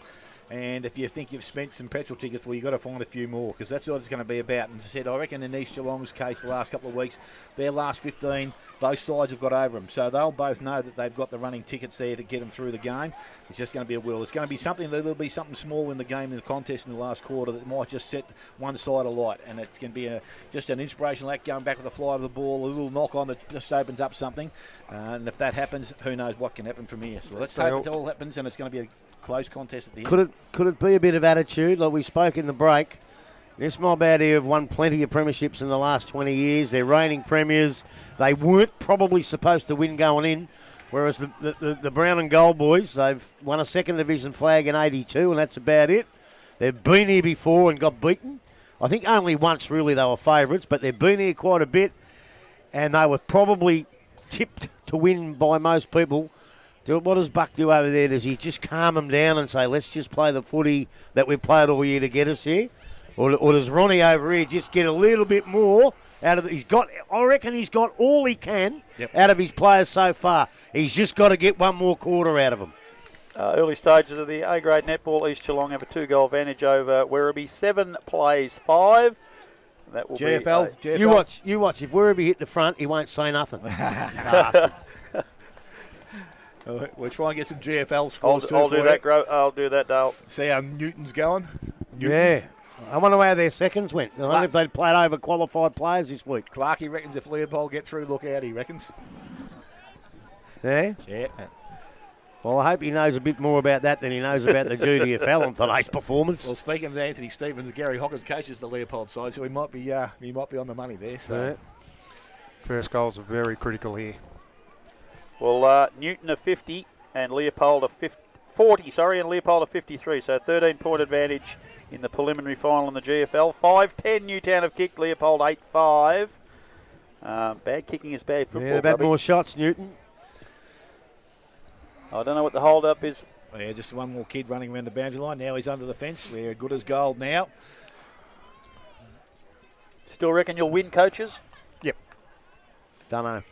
And if you think you've spent some petrol tickets, well, you've got to find a few more, because that's what it's going to be about. And as I said, I reckon in East Geelong's case, the last couple of weeks, their last 15, both sides have got over them. So they'll both know that they've got the running tickets there to get them through the game. It's just going to be a will. It's going to be something, there'll be something small in the game, in the contest in the last quarter, that might just set one side alight. And it's going to be just an inspirational act, going back with the fly of the ball, a little knock on that just opens up something. And if that happens, who knows what can happen from here. So let's hope it all happens, and it's going to be a close contest at the end. Could it be a bit of attitude? Like we spoke in the break, this mob out here have won plenty of premierships in the last 20 years. They're reigning premiers. They weren't probably supposed to win going in, whereas the brown and gold boys, they've won a second division flag in 82, and that's about it. They've been here before and got beaten. I think only once really they were favourites, but they've been here quite a bit, and they were probably tipped to win by most people. What does Buck do over there? Does he just calm them down and say, let's just play the footy that we've played all year to get us here? Or does Ronnie over here just get a little bit more out of it? I reckon he's got all he can out of his players so far. He's just got to get one more quarter out of them. Early stages of the A-grade netball, East Geelong have a 2-goal advantage over Werribee. 7 plays 5. That will GFL. be GFL. You watch. If Werribee hit the front, he won't say nothing. Bastard. We'll try and get some GFL scores I'll do that, Dale. See how Newton's going. Yeah. I wonder how their seconds went. I wonder if they'd played over qualified players this week. Clarkey reckons if Leopold get through, look out, he reckons. Yeah? Yeah. Well, I hope he knows a bit more about that than he knows about the GDFL on today's performance. Well, speaking of Anthony Stevens, Gary Hawkins coaches the Leopold side, so he might be on the money there. So. Yeah. First goals are very critical here. Well, Newton of 50 and Leopold of 40, and Leopold of 53. So 13-point advantage in the preliminary final in the GFL. 5-10 Newtown have kicked, Leopold 8-5. Bad kicking is bad football. Yeah, they've had more shots, Newton. I don't know what the hold-up is. Yeah, just one more kid running around the boundary line. Now he's under the fence. We're good as gold now. Still reckon you'll win, coaches? Yep. Don't know.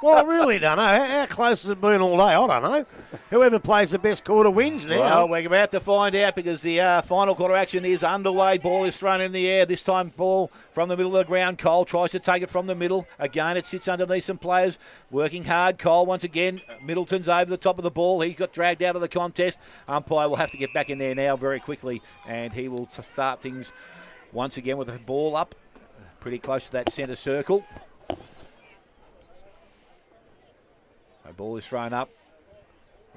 Well, I really don't know. How close has it been all day? I don't know. Whoever plays the best quarter wins now. Well, we're about to find out, because the final quarter action is underway. Ball is thrown in the air. This time ball from the middle of the ground. Cole tries to take it from the middle. Again, it sits underneath some players. Working hard. Cole once again. Middleton's over the top of the ball. He got dragged out of the contest. Umpire will have to get back in there now very quickly, and he will start things once again with the ball up pretty close to that centre circle. So ball is thrown up.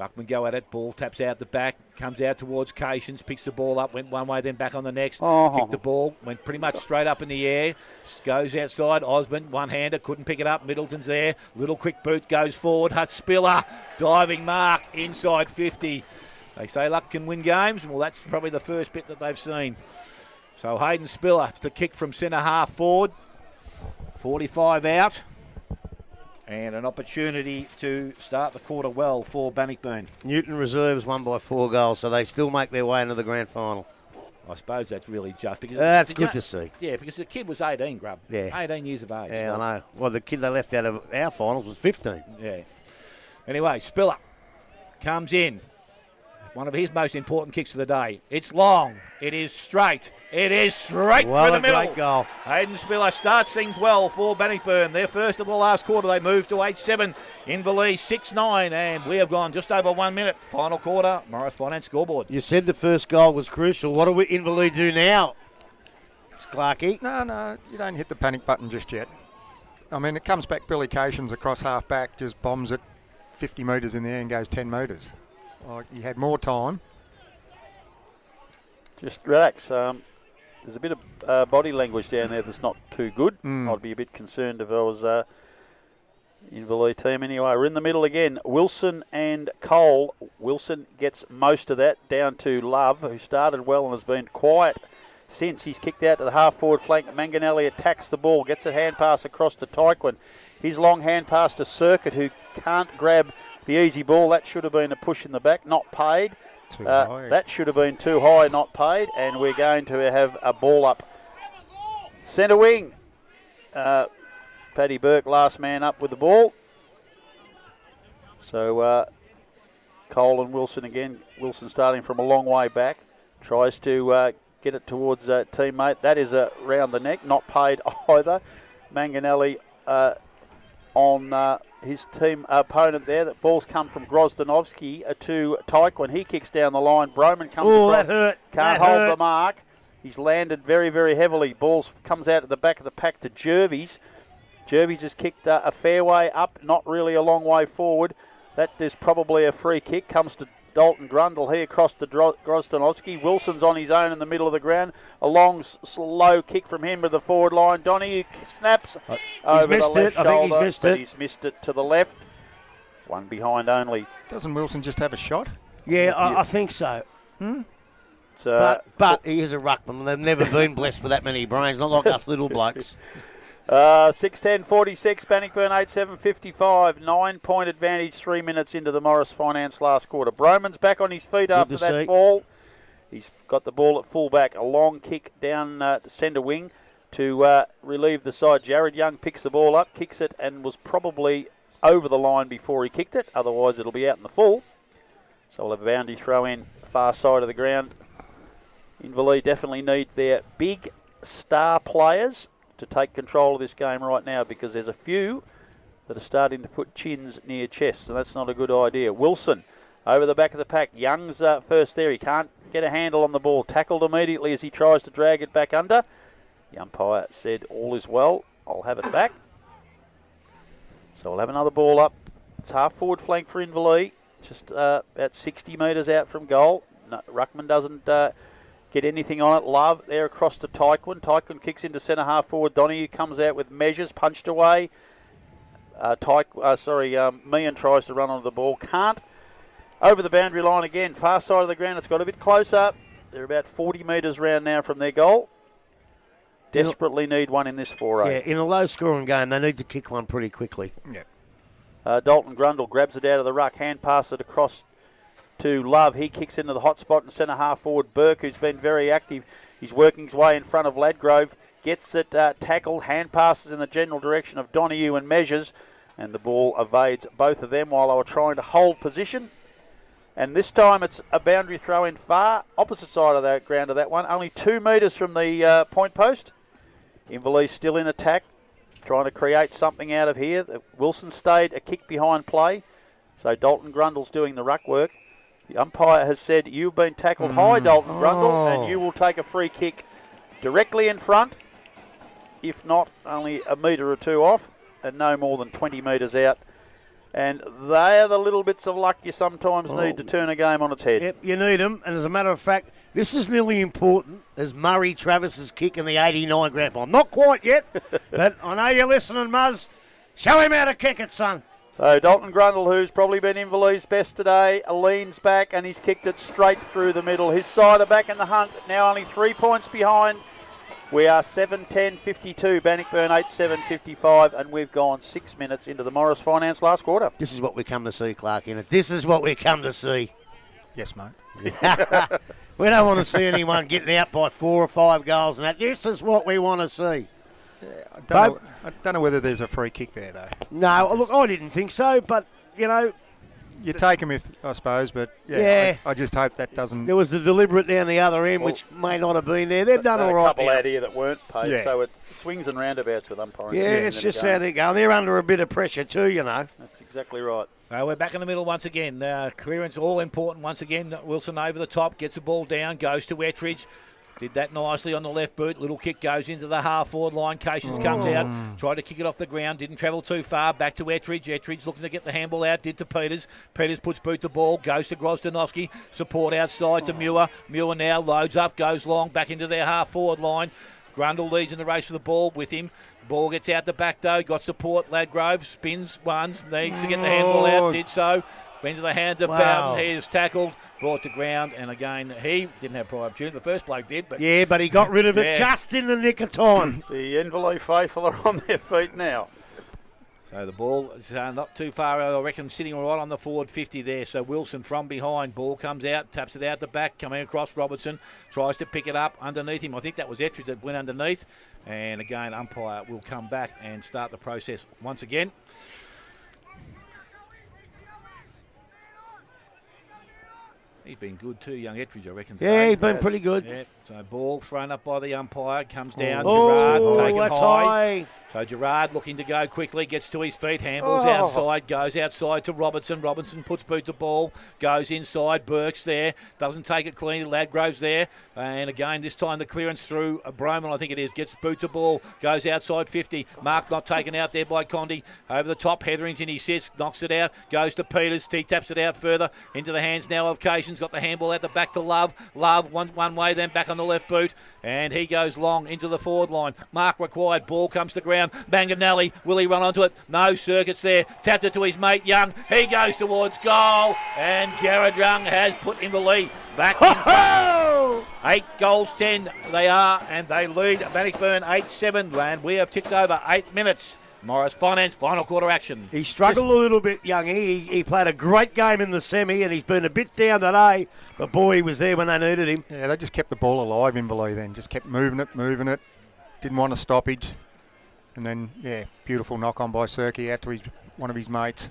Ruckman go at it. Ball taps out the back. Comes out towards Cations. Picks the ball up. Went one way, then back on the next. Kicked the ball. Went pretty much straight up in the air. Goes outside. Osmond, one-hander. Couldn't pick it up. Middleton's there. Little quick boot goes forward. Spiller. Diving mark. Inside 50. They say luck can win games. Well, that's probably the first bit that they've seen. So Hayden Spiller to kick from centre half forward. 45 out. And an opportunity to start the quarter well for Bannockburn. Newton reserves won by 4 goals, so they still make their way into the grand final. I suppose that's really just because... That's good to see. Yeah, because the kid was 18, Grub. Yeah. 18 years of age. Yeah, I know. Well, the kid they left out of our finals was 15. Yeah. Anyway, Spiller comes in. One of his most important kicks of the day. It's long. It is straight. It is straight through the middle. Great goal. Hayden Spiller starts things well for Bannockburn. Their first of the last quarter. They move to 8-7. Inverleigh 6-9. And we have gone just over 1 minute. Final quarter. Morris Finance scoreboard. You said the first goal was crucial. What do Inverleigh do now? It's Clarkey. No, you don't hit the panic button just yet. I mean, it comes back. Billy Cations across half back, just bombs it 50 metres in the air and goes 10 metres. Like, you had more time. Just relax. There's a bit of body language down there that's not too good. I'd be a bit concerned if I was Inverleigh team anyway. We're in the middle again. Wilson and Cole. Wilson gets most of that down to Love, who started well and has been quiet since. He's kicked out to the half-forward flank. Manganelli attacks the ball, gets a hand pass across to Tyquin. His long hand pass to Circuit, who can't grab the easy ball. That should have been a push in the back, not paid. Too high. That should have been too high, not paid. And we're going to have a ball up. Centre wing. Paddy Burke, last man up with the ball. So Cole and Wilson again. Wilson starting from a long way back. Tries to get it towards teammate. That is round the neck, not paid either. Manganelli on his team opponent there. That ball's come from Grozdanovsky to Tyquin. He kicks down the line. Broman comes across. That hurt. Can't hold the mark. He's landed very, very heavily. Ball comes out at the back of the pack to Jervis. Jervis has kicked a fair way up, not really a long way forward. That is probably a free kick. Comes to Dalton Grundle here across to Grozdanovsky. Wilson's on his own in the middle of the ground. A long, slow kick from him to the forward line. Donnie snaps over He's missed the left it. I think he's shoulder, missed but it. He's missed it to the left. One behind only. Doesn't Wilson just have a shot? Yeah, I think so. But he is a ruckman. They've never been blessed with that many brains, not like us little blokes. 6:10:46, Bannockburn 8:7:55, 9-point advantage, 3 minutes into the Morris Finance last quarter. Broman's back on his feet after that fall. He's got the ball at full back, a long kick down to centre wing to relieve the side. Jared Young picks the ball up, kicks it, and was probably over the line before he kicked it. Otherwise, it'll be out in the full. So we'll have a boundary throw in far side of the ground. Inverleigh definitely needs their big star players to take control of this game right now, because there's a few that are starting to put chins near chests, and that's not a good idea. Wilson over the back of the pack. Young's first there. He can't get a handle on the ball. Tackled immediately as he tries to drag it back under. The umpire said all is well. I'll have it back. So we'll have another ball up. It's half forward flank for Inverleigh, just about 60 metres out from goal. No, Ruckman doesn't get anything on it. Love there across to Tyquin. Tyquin kicks into centre half forward. Donahue comes out with measures, punched away. Meehan tries to run onto the ball. Can't. Over the boundary line again. Far side of the ground. It's got a bit closer. They're about 40 metres round now from their goal. Desperately need one in this foray. Yeah, in a low-scoring game, they need to kick one pretty quickly. Yeah. Dalton Grundle grabs it out of the ruck. Hand pass it across to Love. He kicks into the hot spot in centre half forward. Burke, who's been very active, he's working his way in front of Ladgrove, gets it tackled. Hand passes in the general direction of Donahue and Measures, and the ball evades both of them while they were trying to hold position. And this time it's a boundary throw in far opposite side of the ground of that one, only 2 metres from the point post. Inverleigh still in attack, trying to create something out of here. Wilson stayed a kick behind play, so Dalton Grundle's doing the ruck work. The umpire has said, you've been tackled high, Dalton Grundle, and you will take a free kick directly in front, if not only a metre or two off, and no more than 20 metres out. And they are the little bits of luck you sometimes need to turn a game on its head. Yep, you need them. And as a matter of fact, this is nearly important as Murray Travis's kick in the 89 grand final. Not quite yet, but I know you're listening, Muzz. Show him how to kick it, son. So Dalton Grundle, who's probably been Inverleigh's best today, leans back and he's kicked it straight through the middle. His side are back in the hunt, now only 3 points behind. We are 7:10:52, Bannockburn 8:7:55, and we've gone 6 minutes into the Morris Finance last quarter. This is what we come to see, Clark, innit? This is what we come to see. Yes, mate. We don't want to see anyone getting out by 4 or 5 goals and that. This is what we want to see. I don't know whether there's a free kick there, though. No, look, I didn't think so, but, you know... You take them, I suppose, but I just hope that doesn't... There was the deliberate down the other end, which may not have been there. They've done all right. A couple out here that weren't paid, so it swings and roundabouts with umpiring. Yeah, it's just how they go. They're under a bit of pressure too, you know. That's exactly right. We're back in the middle once again. Clearance all important once again. Wilson over the top, gets the ball down, goes to Ettridge. Did that nicely on the left boot. Little kick goes into the half-forward line. Cations comes out. Tried to kick it off the ground. Didn't travel too far. Back to Ettridge. Ettridge looking to get the handball out. Did to Peters. Peters puts boot the ball. Goes to Grozdanovsky. Support outside to Muir. Muir now loads up. Goes long. Back into their half-forward line. Grundle leads in the race for the ball with him. Ball gets out the back though, got support. Ladgrove spins once, needs to get the handball out, did so. Went into the hands of Bowden. He is tackled, brought to ground, and again, he didn't have prior opportunity. The first bloke did, but but he got rid of it just in the nick of time. The Inverleigh faithful are on their feet now. So the ball is not too far, I reckon, sitting right on the forward 50 there. So Wilson from behind. Ball comes out, taps it out the back, coming across Robertson. Tries to pick it up underneath him. I think that was Ettridge that went underneath. And again, umpire will come back and start the process once again. He's been good too, young Ettridge, I reckon. Yeah, he's been pretty good. Yeah, so ball thrown up by the umpire, comes down. Oh, Gerard taken that's high. high. So Gerard looking to go quickly, gets to his feet, handballs outside, goes outside to Robertson. Robertson puts boot to ball, goes inside. Burke's there, doesn't take it clean. Ladgrove's there, and again this time the clearance through Broman, I think it is, gets boot to ball, goes outside 50. Mark not taken out there by Condy. Over the top, Hetherington, he sits, knocks it out, goes to Peters. He taps it out further into the hands now of Cations. Got the handball out the back to Love. Love one way, then back on the left boot, and he goes long into the forward line. Mark required, ball comes to ground. Banganelli, will he run onto it? No, Circuit's there. Tapped it to his mate Young. He goes towards goal, and Jared Young has put Inverleigh back in front. 8 goals 10 they are, and they lead Bannockburn 8-7, and we have ticked over 8 minutes. Morris Finance, final quarter action. He struggled a little bit, Youngie. He played a great game in the semi, and he's been a bit down today, but boy, he was there when they needed him. Yeah, they just kept the ball alive, Inverleigh then. Just kept moving it. Didn't want a stoppage. And then, beautiful knock-on by Cirque out to one of his mates.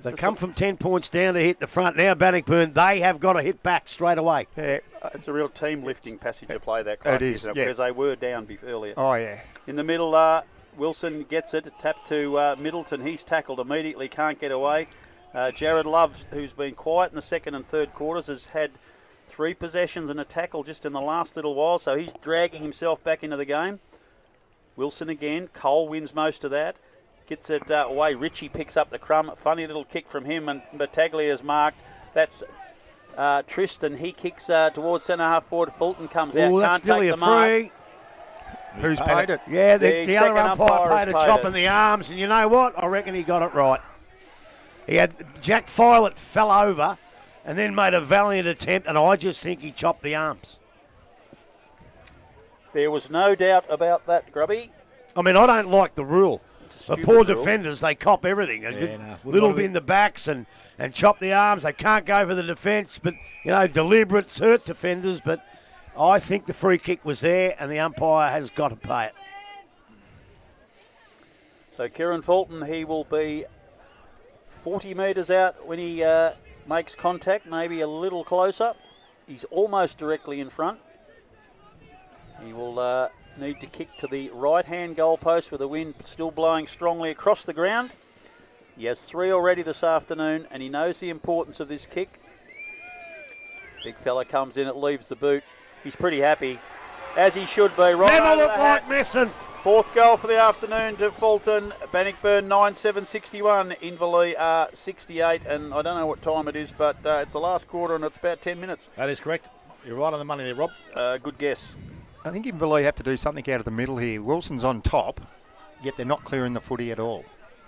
They come from 10 points down to hit the front. Now Bannockburn, they have got to hit back straight away. Yeah, it's a real team-lifting passage to play that. It is, because they were down earlier. Oh, yeah. In the middle, Wilson gets it, tap to Middleton. He's tackled immediately, can't get away. Jared Love, who's been quiet in the second and third quarters, has had 3 possessions and a tackle just in the last little while, so he's dragging himself back into the game. Wilson again. Cole wins most of that. Gets it away. Ritchie picks up the crumb. Funny little kick from him, and Battaglia's marked. That's Tristan. He kicks towards centre half forward. Fulton comes out. That's Can't nearly take a the mark. free. Who's paid it? Yeah, the other umpire paid a chop it. in the arms, and you know what? I reckon he got it right. He had Jack Filet fell over and then made a valiant attempt, and I just think he chopped the arms. There was no doubt about that, Grubby. I mean, I don't like the rule. But poor rule. defenders, they cop everything. Little bit in the backs and chop the arms. They can't go for the defence, but, deliberate hurt defenders. But I think the free kick was there, and the umpire has got to pay it. So Kieran Fulton, he will be 40 metres out when he makes contact, maybe a little closer. He's almost directly in front. He will need to kick to the right-hand goalpost with the wind still blowing strongly across the ground. He has 3 already this afternoon, and he knows the importance of this kick. Big fella comes in, it leaves the boot. He's pretty happy, as he should be. Right Never over looked the like hat. missing. 4th goal for the afternoon to Fulton. Bannockburn 9-7-61. Inverleigh 68, and I don't know what time it is, but it's the last quarter, and it's about 10 minutes. That is correct. You're right on the money there, Rob. Good guess. I think Inverleigh have to do something out of the middle here. Wilson's on top, yet they're not clearing the footy at all.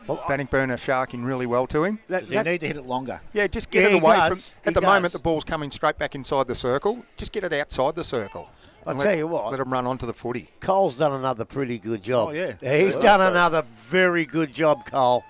Bannockburn are sharking really well to him. Does he need to hit it longer? Yeah, just get it away from... At the does. moment, the ball's coming straight back inside the circle. Just get it outside the circle. I'll tell you what. Let them run onto the footy. Cole's done another pretty good job. Oh, yeah. He's done another very good job, Cole.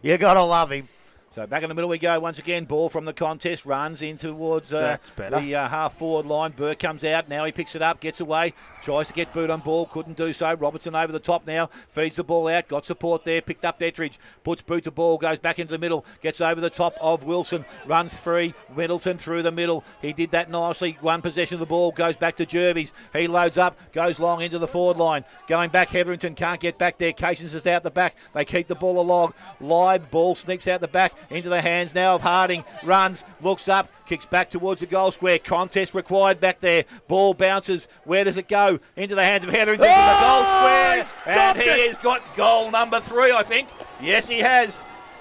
You got to love him. So back in the middle we go once again. Ball from the contest, runs in towards That's better. the half-forward line. Burke comes out. Now he picks it up, gets away, tries to get boot on ball, couldn't do so. Robertson over the top now, feeds the ball out, got support there, picked up Ettridge, puts boot to ball, goes back into the middle, gets over the top of Wilson, runs free, Middleton through the middle. He did that nicely. 1 possession of the ball, goes back to Jervis. He loads up, goes long into the forward line. Going back, Hetherington can't get back there. Cations is out the back. They keep the ball along. Live ball sneaks out the back into the hands now of Harding. Runs, looks up, kicks back towards the goal square. Contest required back there. Ball bounces. Where does it go? Into the hands of Hetherington to the goal square. And he has got goal number 3, I think. Yes, he has.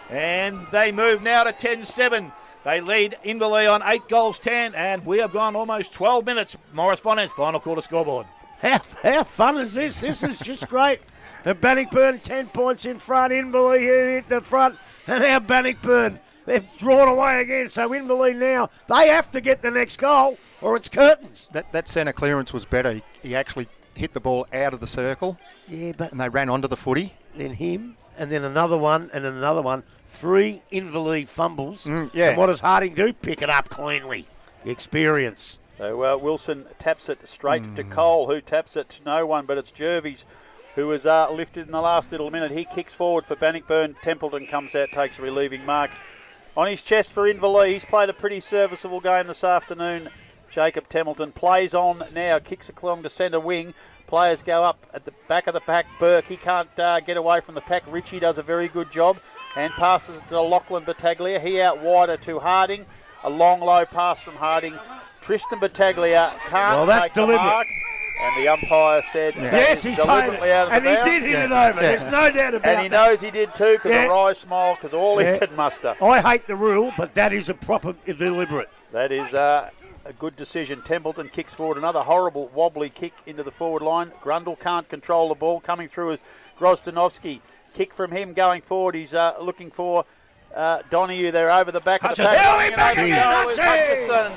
And they move now to 10-7. They lead Inverleigh on 8 goals 10, and we have gone almost 12 minutes. Morris Finance, final quarter scoreboard. How fun is this? This is just great. And Bannockburn 10 points in front. Inverleigh hit the front. And now Bannockburn, they've drawn away again. So Inverleigh now, they have to get the next goal or it's curtains. That centre clearance was better. He actually hit the ball out of the circle. Yeah, but... And they ran onto the footy. Then him, and then another one, and then another one. 3 Inverleigh fumbles. Yeah. And what does Harding do? Pick it up cleanly. Experience. So Wilson taps it straight to Cole, who taps it to no one, but it's Jervis who was lifted in the last little minute. He kicks forward for Bannockburn. Templeton comes out, takes a relieving mark. On his chest for Inverleigh. He's played a pretty serviceable game this afternoon. Jacob Templeton plays on now, kicks along to centre wing. Players go up at the back of the pack. Burke, he can't get away from the pack. Ritchie does a very good job and passes it to Lachlan Battaglia. He out wider to Harding. A long, low pass from Harding. Tristan Battaglia can't make the mark. And the umpire said, yes, he's deliberately out of and the bounds. he did hit it over. There's no doubt about And he knows he did too, because a wry smile, because all he could muster. I hate the rule, but that is a proper deliberate. That is a good decision. Templeton kicks forward. Another horrible wobbly kick into the forward line. Grundle can't control the ball. Coming through is Grosdanovsky. Kick from him going forward. He's looking for Donahue there over the back of the pack. Hutchison.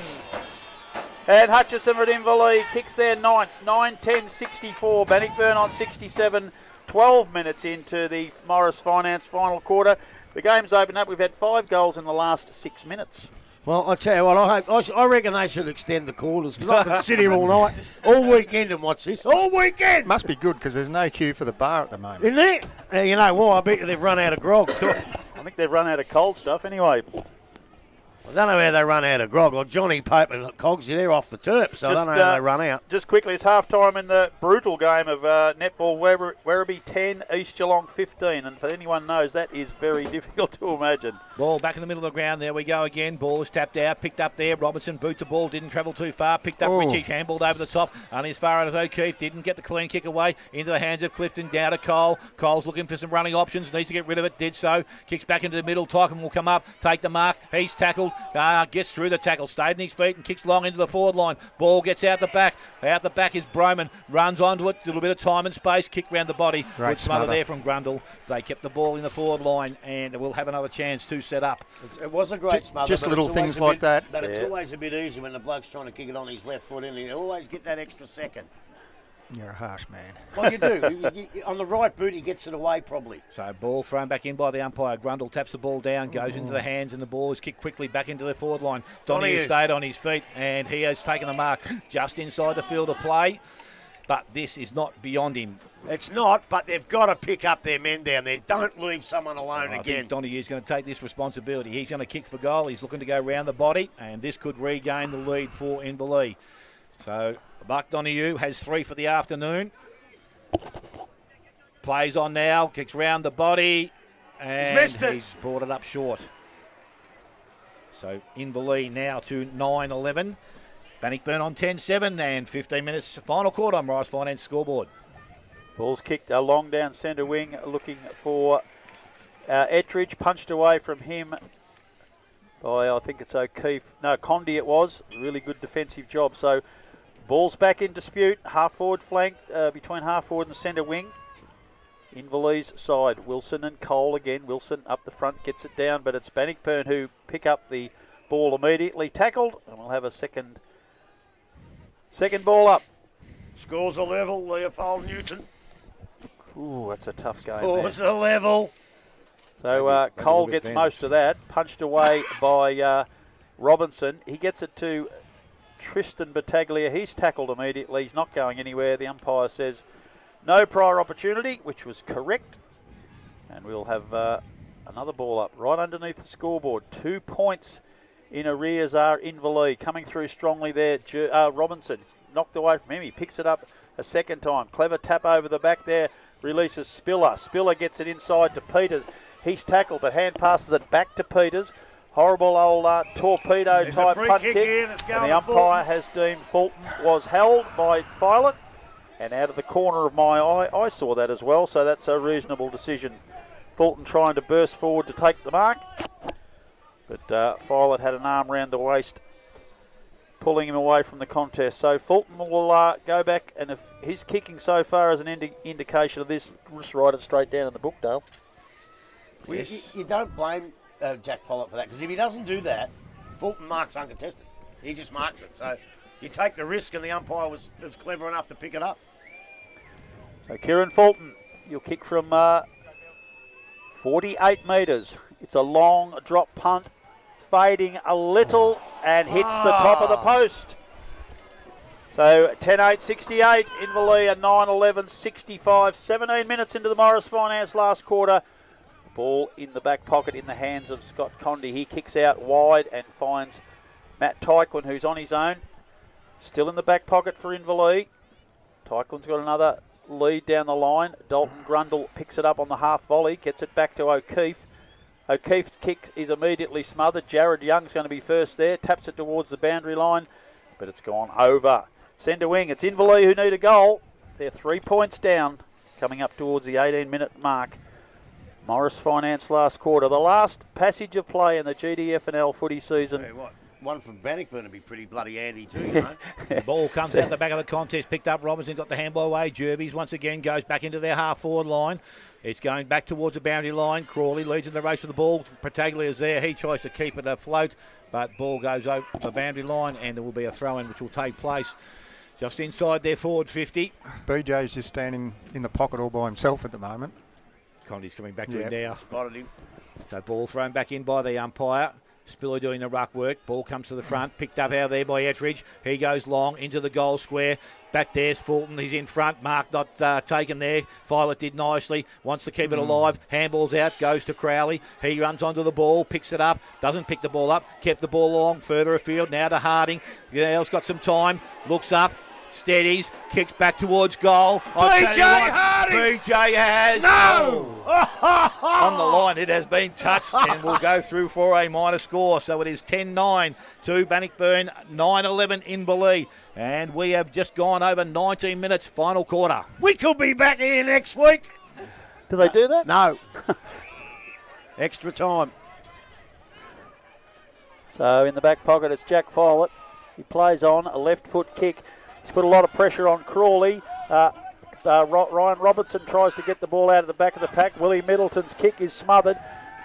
And Hutchison at Inverleigh kicks their 9th. 9-10-64. Bannockburn on 67. 12 minutes into the Morris Finance final quarter. The game's opened up. We've had 5 goals in the last 6 minutes. Well, I tell you what, I reckon they should extend the quarters because I can sit here all night, all weekend and watch this. All weekend! Must be good because there's no queue for the bar at the moment. Isn't there? You know why? I bet they've run out of grog. I think they've run out of cold stuff anyway. I don't know how they run out of grog. Like Johnny Pope and Cogsy, they're off the terp, so I don't know how they run out. Just quickly, it's half-time in the brutal game of netball. Werribee 10, East Geelong 15. And for anyone knows, that is very difficult to imagine. Ball back in the middle of the ground. There we go again. Ball is tapped out, picked up there. Robertson boots the ball, didn't travel too far. Picked up Ritchie, handballed over the top. Only as far as O'Keefe. Didn't get the clean kick away. Into the hands of Clifton, down to Cole. Cole's looking for some running options. Needs to get rid of it. Did so. Kicks back into the middle. Tycom will come up, take the mark. He's tackled. Gets through the tackle. Stayed in his feet and kicks long into the forward line. Ball gets out the back. Out the back is Broman. Runs onto it. A little bit of time and space. Kick round the body. Good smother there from Grundle. They kept the ball in the forward line and we'll have another chance to set up. It was a great smother. Just little things like that. But it's always a bit easy when the bloke's trying to kick it on his left foot and you always get that extra second. You're a harsh man. Well, you do. On the right boot, he gets it away probably. So ball thrown back in by the umpire. Grundle taps the ball down, goes into the hands, and the ball is kicked quickly back into the forward line. Donahue stayed on his feet, and he has taken the mark just inside the field of play. But this is not beyond him. It's not, but they've got to pick up their men down there. Don't leave someone alone again. I think Donahue's going to take this responsibility. He's going to kick for goal. He's looking to go round the body, and this could regain the lead for Inverleigh. So Buck Donahue has 3 for the afternoon. Plays on now, kicks round the body, and he's brought it up short. So Inverleigh now to 9-11. Bannockburn on 10-7 and 15 minutes final quarter on Morris Finance scoreboard. Ball's kicked long down centre wing, looking for Ettridge, punched away from him by, I think it's O'Keefe. No, Condi it was. Really good defensive job. So ball's back in dispute. Half forward flank between half forward and centre wing. Inverleigh's side. Wilson and Cole again. Wilson up the front, gets it down, but it's Bannockburn who pick up the ball immediately. Tackled, and we'll have a second ball up. Scores a level, Leopold Newton. Ooh, that's a tough game. Scores a level. So Cole gets most of that. Punched away by Robinson. He gets it to Tristan Battaglia. He's tackled immediately. He's not going anywhere. The umpire says no prior opportunity, which was correct. And we'll have another ball up right underneath the scoreboard. 2 points in arrears are Inverleigh. Coming through strongly there, Robinson. It's knocked away from him. He picks it up a second time. Clever tap over the back there. Releases Spiller. Spiller gets it inside to Peters. He's tackled, but hand passes it back to Peters. Horrible old torpedo type punt kick. And the umpire has deemed Fulton was held by Filet. And out of the corner of my eye, I saw that as well. So that's a reasonable decision. Fulton trying to burst forward to take the mark. But Filet had an arm round the waist pulling him away from the contest. So Fulton will go back, and if his kicking so far is an indication of this, just write it straight down in the book, Dale. Well, you don't blame Jack Follett for that, because if he doesn't do that, Fulton marks uncontested. He just marks it. So you take the risk, and the umpire was clever enough to pick it up. So Kieran Fulton, you'll kick from 48 metres. It's a long drop punt, fading a little, and hits the top of the post. So 10-8-68, Inverleigh a 9-11-65, 17 minutes into the Morris Finance last quarter. Ball in the back pocket in the hands of Scott Condy. He kicks out wide and finds Matt Tyquin, who's on his own. Still in the back pocket for Inverleigh. Tyquin's got another lead down the line. Dalton Grundle picks it up on the half volley, gets it back to O'Keefe. O'Keefe's kick is immediately smothered. Jared Young's going to be first there, taps it towards the boundary line, but it's gone over. Centre wing, it's Inverleigh who need a goal. They're 3 points down, coming up towards the 18-minute mark. Morris Finance last quarter, the last passage of play in the GDFNL footy season. Hey, what? One from Bannockburn would be pretty bloody handy too, you know. The ball comes out the back of the contest, picked up Robinson, got the handball away. Jervis once again goes back into their half-forward line. It's going back towards the boundary line. Crawley leads in the race for the ball. Pataglia's there. He tries to keep it afloat, but ball goes over the boundary line, and there will be a throw-in which will take place just inside their forward 50. BJ's just standing in the pocket all by himself at the moment. Condy's coming back to him now. Spotted him. So ball thrown back in by the umpire. Spiller doing the ruck work. Ball comes to the front. Picked up out there by Ettridge. He goes long into the goal square. Back there's Fulton. He's in front. Mark not taken there. Violet did nicely. Wants to keep it alive. Handball's out. Goes to Crowley. He runs onto the ball. Picks it up. Doesn't pick the ball up. Kept the ball along further afield. Now to Harding. Now's got some time. Looks up. Steadies, kicks back towards goal. BJ Harding! BJ has. No! On the line, it has been touched and will go through for a minor score. So it is 10-9 to Bannockburn, 9-11 Inverleigh. And we have just gone over 19 minutes, final quarter. We could be back here next week. Do they do that? No. Extra time. So in the back pocket, it's Jack Follett. He plays on a left foot kick. He's put a lot of pressure on Crawley. Ryan Robertson tries to get the ball out of the back of the pack. Willie Middleton's kick is smothered.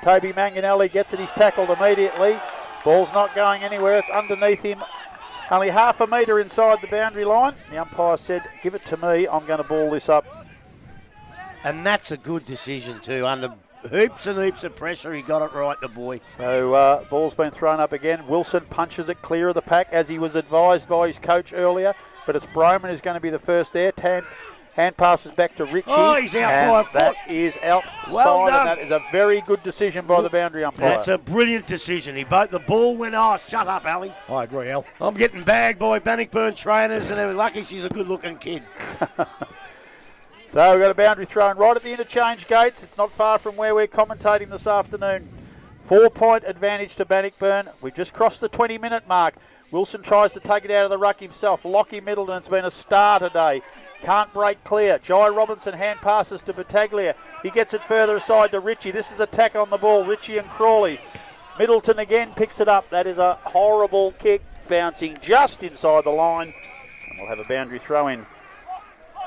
Toby Manganelli gets it. He's tackled immediately. Ball's not going anywhere. It's underneath him. Only half a metre inside the boundary line. The umpire said, give it to me. I'm going to ball this up. And that's a good decision too. Under heaps and heaps of pressure, he got it right, the boy. So ball's been thrown up again. Wilson punches it clear of the pack as he was advised by his coach earlier. But it's Broman who's going to be the first there. Hand passes back to Richie. Oh, he's out by a foot. That is outside, Well done. and that is a very good decision by the boundary umpire. That's a brilliant decision. The ball went, shut up, Ali. I agree, Al. I'm getting bagged by Bannockburn trainers, and they're lucky she's a good-looking kid. So we've got a boundary thrown right at the interchange gates. It's not far from where we're commentating this afternoon. 4-point advantage to Bannockburn. We've just crossed the 20-minute mark. Wilson tries to take it out of the ruck himself. Lockie Middleton's been a star today. Can't break clear. Jai Robinson hand passes to Battaglia. He gets it further aside to Richie. This is a tack on the ball. Richie and Crawley. Middleton again picks it up. That is a horrible kick, bouncing just inside the line. And we'll have a boundary throw in.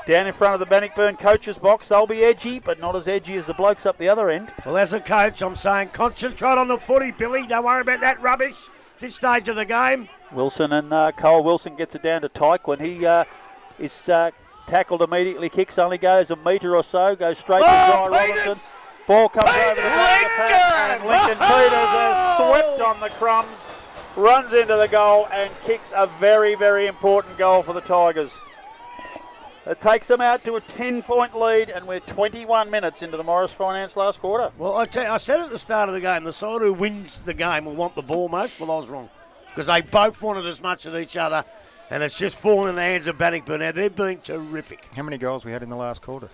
Down in front of the Bannockburn coach's box, they'll be edgy, but not as edgy as the blokes up the other end. Well, as a coach, I'm saying concentrate on the footy, Billy. Don't worry about that rubbish this stage of the game. Wilson and Cole Wilson gets it down to Tyke when he is tackled immediately. Kicks only goes a metre or so, goes straight to Jai Robinson. Ball comes over the back of the pack, and Lincoln Peters has swept on the crumbs, runs into the goal and kicks a very, very important goal for the Tigers. It takes them out to a 10-point lead, and we're 21 minutes into the Morris Finance last quarter. Well, I said at the start of the game, the side who wins the game will want the ball most. Well, I was wrong, because they both wanted as much as each other, and it's just fallen in the hands of Bannockburn. Now, they're being terrific. How many goals we had in the last quarter?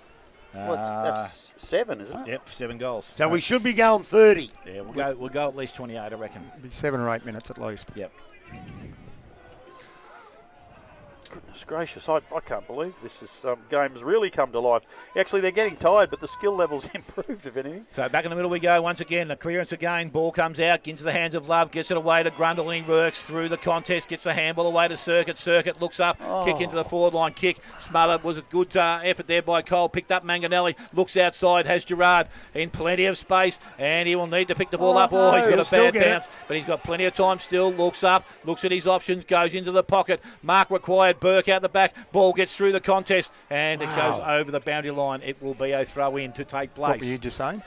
That's 7, isn't it? Yep, 7 goals. So we should be going 30. Yeah, we'll go at least 28, I reckon. It'll be 7 or 8 minutes at least. Yep. Goodness gracious, I can't believe this game's really come to life. Actually, they're getting tired, but the skill level's improved, if anything. So back in the middle we go once again. The clearance again. Ball comes out, into the hands of Love, gets it away to Grundle, and he works through the contest, gets the handball away to Circuit. Circuit looks up, kick into the forward line, kick. Smothered was a good effort there by Cole. Picked up Manganelli, looks outside, has Gerard in plenty of space, and he will need to pick the ball up. No, He's got a bad get bounce, but he's got plenty of time still. Looks up, looks at his options, goes into the pocket. Mark required, Burke out the back. Ball gets through the contest, and it goes over the boundary line. It will be a throw-in to take place. What were you just saying?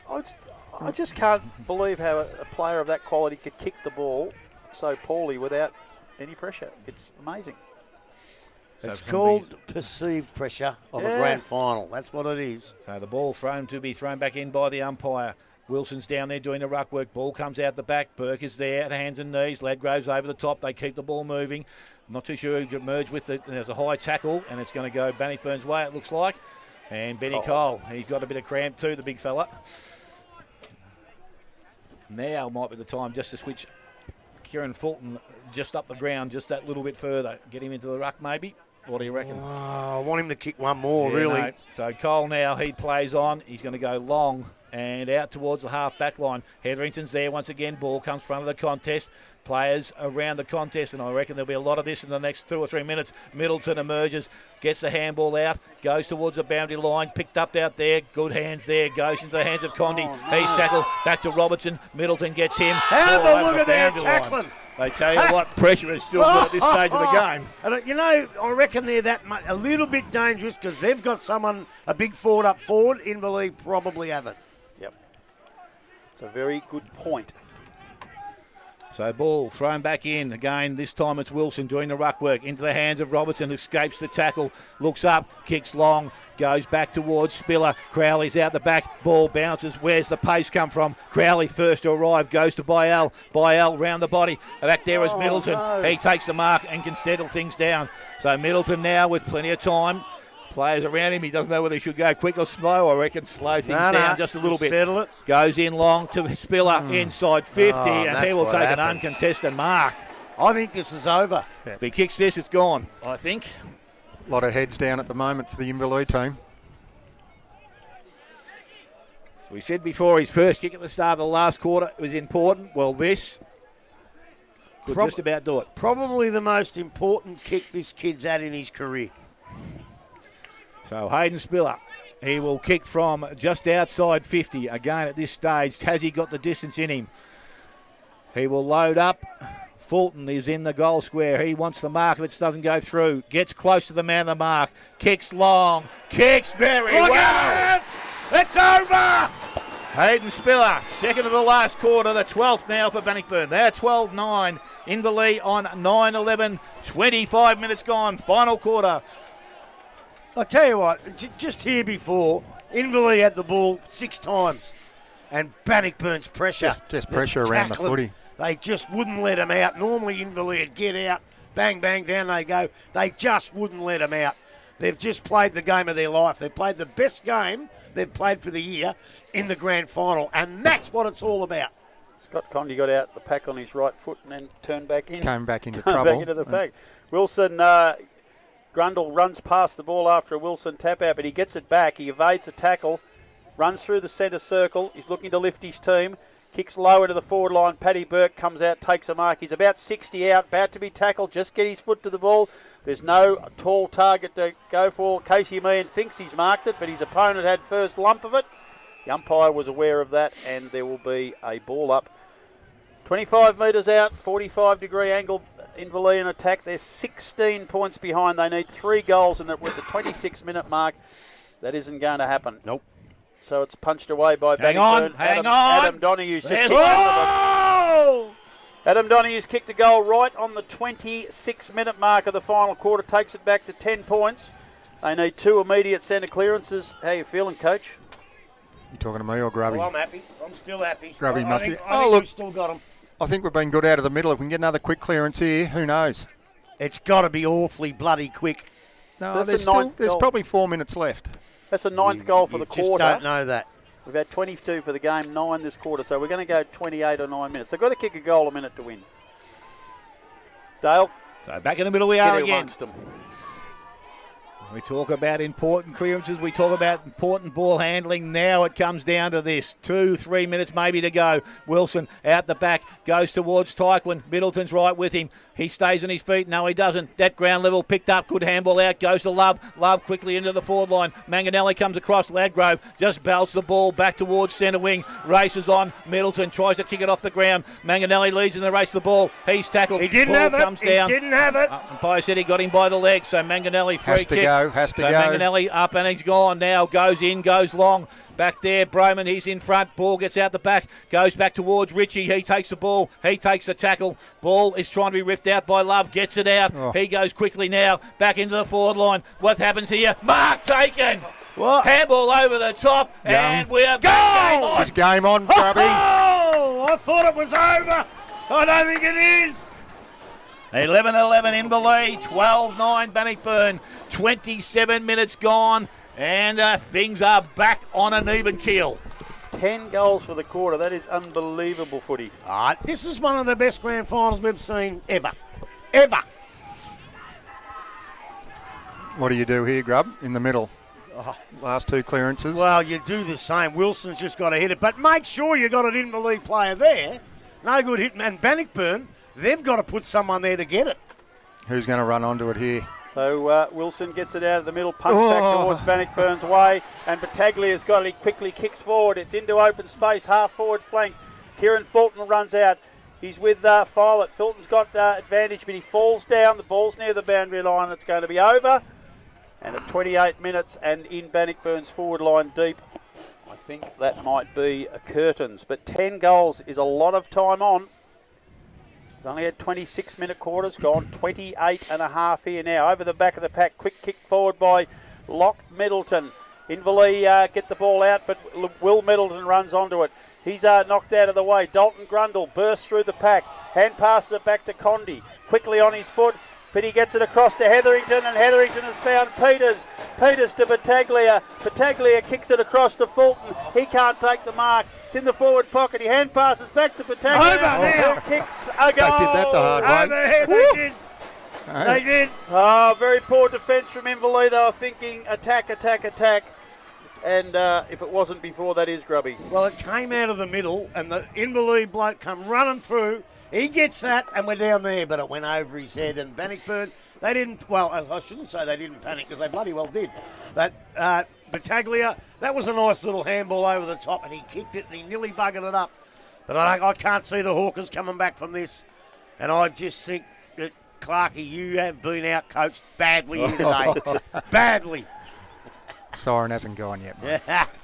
I just can't believe how a player of that quality could kick the ball so poorly without any pressure. It's amazing. It's called perceived pressure of a grand final. That's what it is. So the ball to be thrown back in by the umpire. Wilson's down there doing the ruck work. Ball comes out the back. Burke is there at hands and knees. Ladgrove's over the top. They keep the ball moving. I'm not too sure who could merge with it. There's a high tackle, and it's going to go Bannockburn's way, it looks like. And Benny Cole, he's got a bit of cramp too, the big fella. Now might be the time just to switch Kieran Fulton just up the ground, just that little bit further. Get him into the ruck maybe. What do you reckon? I want him to kick one more, really. No. So Cole now, he plays on. He's going to go long and out towards the half-back line. Hetherington's there once again. Ball comes front of the contest. Players around the contest, and I reckon there'll be a lot of this in the next 2 or 3 minutes. Middleton emerges, gets the handball out, goes towards the boundary line, picked up out there. Good hands there, goes into the hands of Condi. He's tackled, back to Robertson. Middleton gets him. Have a look at that tackling. They tell you what, pressure is still good at this stage of the game. And, you know, I reckon they're a little bit dangerous because they've got someone, a big forward up forward. Inverleigh probably haven't. Yep. It's a very good point. So ball thrown back in. Again, this time it's Wilson doing the ruck work. Into the hands of Robertson, escapes the tackle. Looks up, kicks long, goes back towards Spiller. Crowley's out the back. Ball bounces. Where's the pace come from? Crowley first to arrive. Goes to Byell. Byell round the body. Back there is Middleton. No. He takes the mark and can settle things down. So Middleton now with plenty of time. Players around him. He doesn't know whether he should go quick or slow. I reckon slow things down just a little bit. Settle it. Goes in long to Spiller inside 50, and he will take an uncontested mark. I think this is over. Yeah. If he kicks this, it's gone, I think. A lot of heads down at the moment for the Inverleigh team. So we said before his first kick at the start of the last quarter was important. Well, this could just about do it. Probably the most important kick this kid's had in his career. So Hayden Spiller, he will kick from just outside 50. Again at this stage, has he got the distance in him? He will load up. Fulton is in the goal square. He wants the mark if it doesn't go through. Gets close to the man of the mark. Kicks long. Kicks very well. It's over! Hayden Spiller, second of the last quarter, the 12th now for Bannockburn. They're 12-9. Inverleigh on 9-11. 25 minutes gone. Final quarter. I'll tell you what, just here before, Inverleigh had the ball 6 times, and Bannockburn's pressure. Just pressure around the footy. They just wouldn't let him out. Normally Inverleigh would get out, bang, bang, down they go. They just wouldn't let him out. They've just played the game of their life. They've played the best game they've played for the year in the grand final, and that's what it's all about. Scott Condi got out the pack on his right foot and then turned back in. Came back into trouble. Back into the pack. Wilson... Grundle runs past the ball after a Wilson tap out, but he gets it back. He evades a tackle, runs through the centre circle. He's looking to lift his team. Kicks low into the forward line. Paddy Burke comes out, takes a mark. He's about 60 out, about to be tackled. Just get his foot to the ball. There's no tall target to go for. Casey Meehan thinks he's marked it, but his opponent had first lump of it. The umpire was aware of that, and there will be a ball up. 25 metres out, 45-degree angle. Inverleigh in attack. They're 16 points behind. They need 3 goals, and with the 26-minute mark, that isn't going to happen. Nope. So it's punched away by Hang on. Adam Donohue's just kicked Adam Donohue's kicked a goal right on the 26-minute mark of the final quarter. Takes it back to 10 points. They need 2 immediate centre clearances. How you feeling, Coach? You talking to me or Grubby? Well, I'm happy. I'm still happy. Grubby must be. I think we've still got him. I think we've been good out of the middle. If we can get another quick clearance here, who knows? It's got to be awfully bloody quick. No, there's probably 4 minutes left. That's the 9th goal for the quarter. Just don't know that. We've had 22 for the game, 9 this quarter, so we're going to go 28 or 9 minutes. They've got to kick a goal a minute to win. Dale? So back in the middle we are again. We talk about important clearances. We talk about important ball handling. Now it comes down to this. 2-3 minutes maybe to go. Wilson out the back, goes towards Tyquin. Middleton's right with him. He stays on his feet. No, he doesn't. That ground level picked up. Good handball out. Goes to Love. Love quickly into the forward line. Manganelli comes across. Ladgrove just belts the ball back towards centre wing. Races on. Middleton tries to kick it off the ground. Manganelli leads in the race the ball. He's tackled. He didn't ball have it. Comes down. He didn't have it. Umpire said he got him by the leg. So Manganelli free Has to kick. has to so go. Manganelli up and he's gone now. Goes in, goes long. Back there, Broman, he's in front. Ball gets out the back, goes back towards Ritchie. He takes the ball, he takes the tackle. Ball is trying to be ripped out by Love, gets it out. Oh. He goes quickly now, back into the forward line. What happens here? Mark taken! What? Handball over the top, and we're game on. It's game on, Grubby. Oh, I thought it was over. I don't think it is. 11-11 Inverleigh, 12-9 Bannockburn, 27 minutes gone, and things are back on an even keel. 10 goals for the quarter. That is unbelievable footy. This is one of the best grand finals we've seen ever. Ever. What do you do here, Grub? In the middle. Last two clearances. Well, you do the same. Wilson's just got to hit it. But make sure you got an Inverleigh player there. No good hitting. And Bannockburn, they've got to put someone there to get it. Who's going to run onto it here? So Wilson gets it out of the middle, punts back towards Bannockburn's way, and Battaglia's got it. He quickly kicks forward. It's into open space, half forward flank. Kieran Fulton runs out. He's with Filet. Fulton's got advantage, but he falls down. The ball's near the boundary line. It's going to be over. And at 28 minutes and in Bannockburn's forward line deep, I think that might be a curtains. But 10 goals is a lot of time on. He's only had 26-minute quarters, gone 28 and a half here now. Over the back of the pack, quick kick forward by Locke Middleton. Inverleigh get the ball out, but Will Middleton runs onto it. He's knocked out of the way. Dalton Grundle bursts through the pack. Hand passes it back to Condi. Quickly on his foot, but he gets it across to Hetherington, and Hetherington has found Peters. Peters to Battaglia. Battaglia kicks it across to Fulton. He can't take the mark. It's in the forward pocket. He hand passes back to Battaglia. Over now. Who kicks a goal. They did that the hard way. Overhead, they did. They did. Oh, very poor defence from Inverleigh. They were thinking attack, attack, attack. And if it wasn't before, that is Grubby. Well, it came out of the middle, and the Inverleigh bloke come running through. He gets that, and we're down there, but it went over his head. And Bannockburn, they didn't, well, I shouldn't say they didn't panic, because they bloody well did. But Battaglia, that was a nice little handball over the top, and he kicked it, and he nearly buggered it up. But I can't see the Hawkers coming back from this. And I just think that, Clarkie, you have been out-coached badly here today. Badly. Siren hasn't gone yet, mate.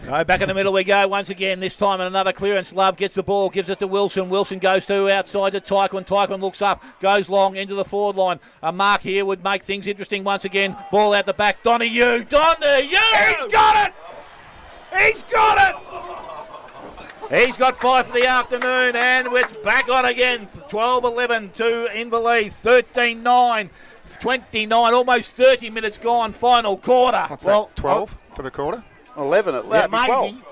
Right, back in the middle we go once again. This time in another clearance. Love gets the ball, gives it to Wilson. Wilson goes to outside to Tyquin. Tyquin looks up, goes long into the forward line. A mark here would make things interesting once again. Ball out the back. Donahue. He's got it! He's got it! He's got 5 for the afternoon, and it's back on again. 12-11 to Inverleigh. 13-9. 29, almost 30 minutes gone, final quarter. What's that, 12 for the quarter? 11 at lap.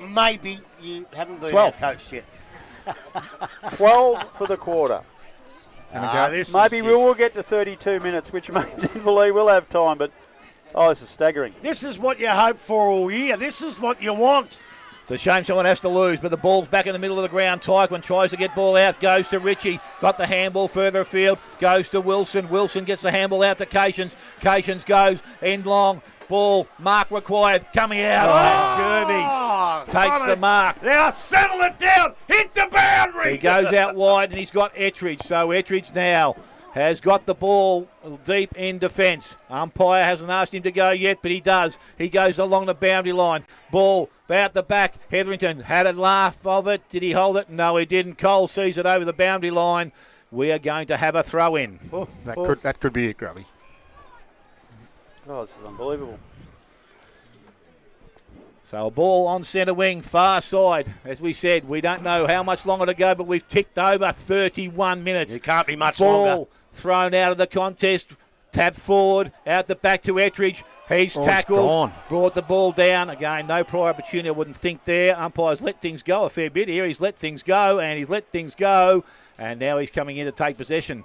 Maybe you haven't been 12. out-coached yet. 12 for the quarter. Maybe we will get to 32 minutes, which means Inverleigh will have time, but this is staggering. This is what you hope for all year. This is what you want. It's a shame someone has to lose, but the ball's back in the middle of the ground. Tyquin tries to get ball out, goes to Ritchie. Got the handball further afield, goes to Wilson. Wilson gets the handball out to Cations. Cations goes end long. Ball, mark required, coming out. Jervis takes the mark. Now settle it down. Hit the boundary. He goes out wide, and he's got Ettridge. So Ettridge now has got the ball deep in defence. Umpire hasn't asked him to go yet, but he does. He goes along the boundary line. Ball out the back. Hetherington had a laugh of it. Did he hold it? No, he didn't. Cole sees it over the boundary line. We are going to have a throw in. That could be it, Grubby. Oh, this is unbelievable. So a ball on centre wing, far side. As we said, we don't know how much longer to go, but we've ticked over 31 minutes. It can't be much ball longer. Thrown out of the contest. Tap forward, out the back to Ettridge. He's tackled, brought the ball down. Again, no prior opportunity, I wouldn't think there. Umpire's let things go a fair bit here. He's let things go, and now he's coming in to take possession.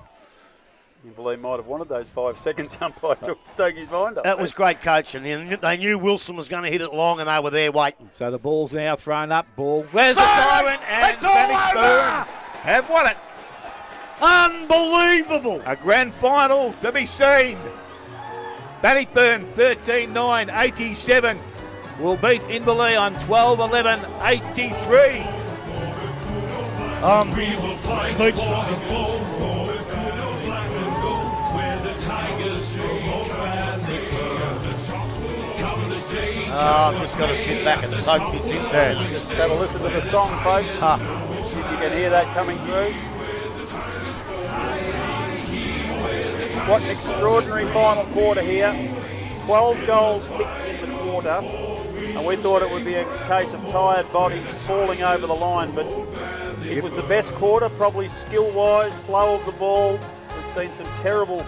Inverleigh might have wanted those 5 seconds. Umpire took to take his mind up. That was great coaching. And they knew Wilson was going to hit it long, and they were there waiting. So the ball's now thrown up. Ball. Where's the siren? And It's all Bannockburn over! have won it. Unbelievable. A grand final to be seen. Bannockburn 13-9-87 will beat Inverleigh on 12-11-83. Speechless. I've just got to sit back and soak this in there. Just have a listen to the song, folks. See if you can hear that coming through. What an extraordinary final quarter here. 12 goals kicked in the quarter. And we thought it would be a case of tired bodies falling over the line, but it was the best quarter, probably skill-wise, flow of the ball. We've seen some terrible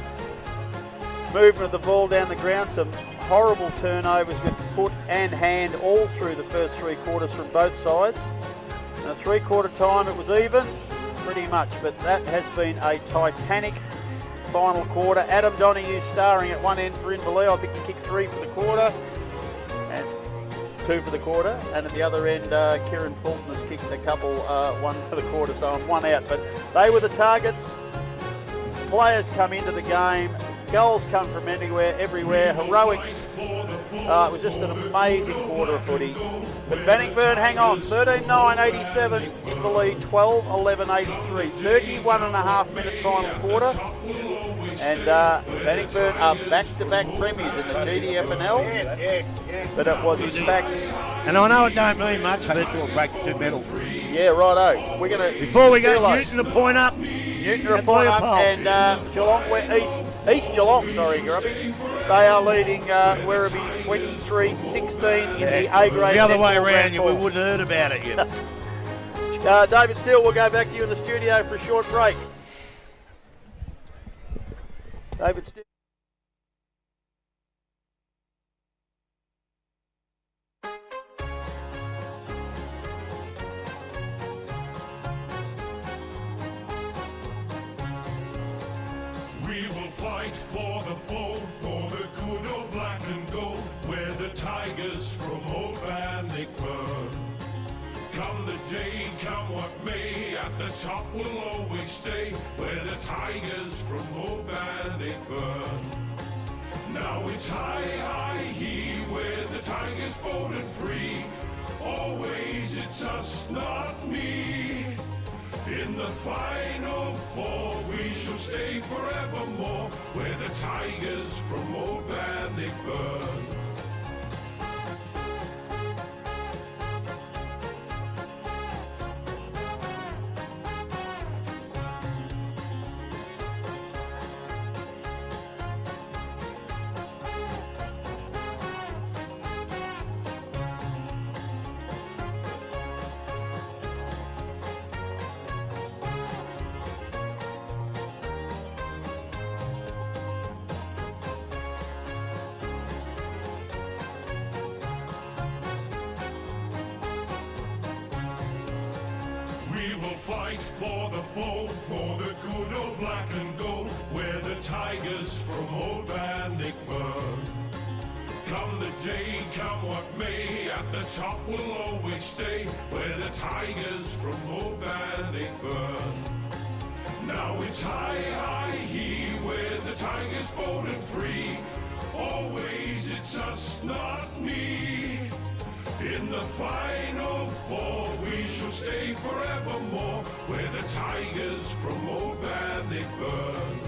movement of the ball down the ground, some horrible turnovers with foot and hand all through the first 3 quarters from both sides. And at 3/4 time it was even, pretty much, but that has been a titanic final quarter. Adam Donoghue starring at one end for Inverleigh. I think he kicked 3 for the quarter and 2 for the quarter, and at the other end Kieran Fulton has kicked a couple, 1 for the quarter, so I'm 1 out, but they were the targets. Players come into the game, goals come from anywhere, everywhere, heroics. It was just an amazing quarter of footy. But Bannockburn hang on, 13-9-87 in the lead, 12-11-83, 31.5-minute final quarter. And Bannockburn are back-to-back premiers in the GDFNL. But it was in fact... And I know it don't mean much, but We'll break 2 medals. Yeah, righto. We're going to... before we go, Newton to point up. Newton are a point up, and Geelong, East Geelong, sorry, Grubby. They are leading Werribee 23-16 in the A-grade. The other way netball around, grand we wouldn't have heard about it yet. David Steele, we'll go back to you in the studio for a short break. David Steele. We will fight for the foe, for the good old black and gold. We're the Tigers from old Bannockburn. Come the day, come what may, at the top we'll always stay. We're the Tigers from old Bannockburn. Now it's high, high, he, we're the Tigers bold and free. Always it's us, not me. In the final 4, we shall stay forevermore. We're the Tigers from old Bannockburn. Fight for the foe, for the good old black and gold. We're the Tigers from old Bannockburn. Come the day, come what may, at the top we'll always stay. We're the Tigers from old Bannockburn. Now it's high, high, he, we're the Tigers bold and free. Always it's us, not me. In the final 4, we shall stay forevermore. We're the Tigers from old Bannockburn.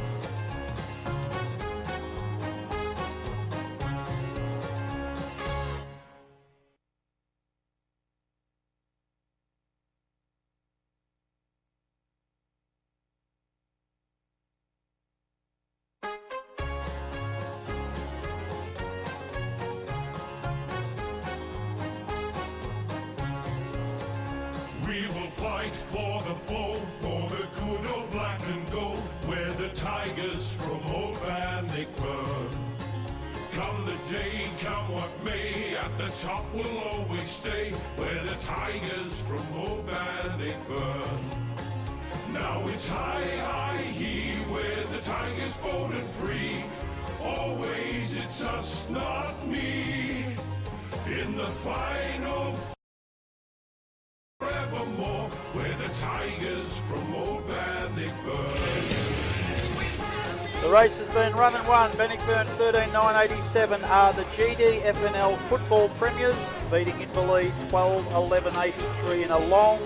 We will fight for the foe, for the good old black and gold. We're the Tigers from old Bannockburn. Come the day, come what may, at the top we'll always stay. We're the Tigers from old Bannockburn. Now it's high, where the Tigers bold and free. Always it's us, not me. In the final forevermore, we're the Tigers from old Bannockburn. The race has been run and won. Bannockburn 13.987 are the GDFNL football premiers, beating Inverleigh 12.11.83 in a long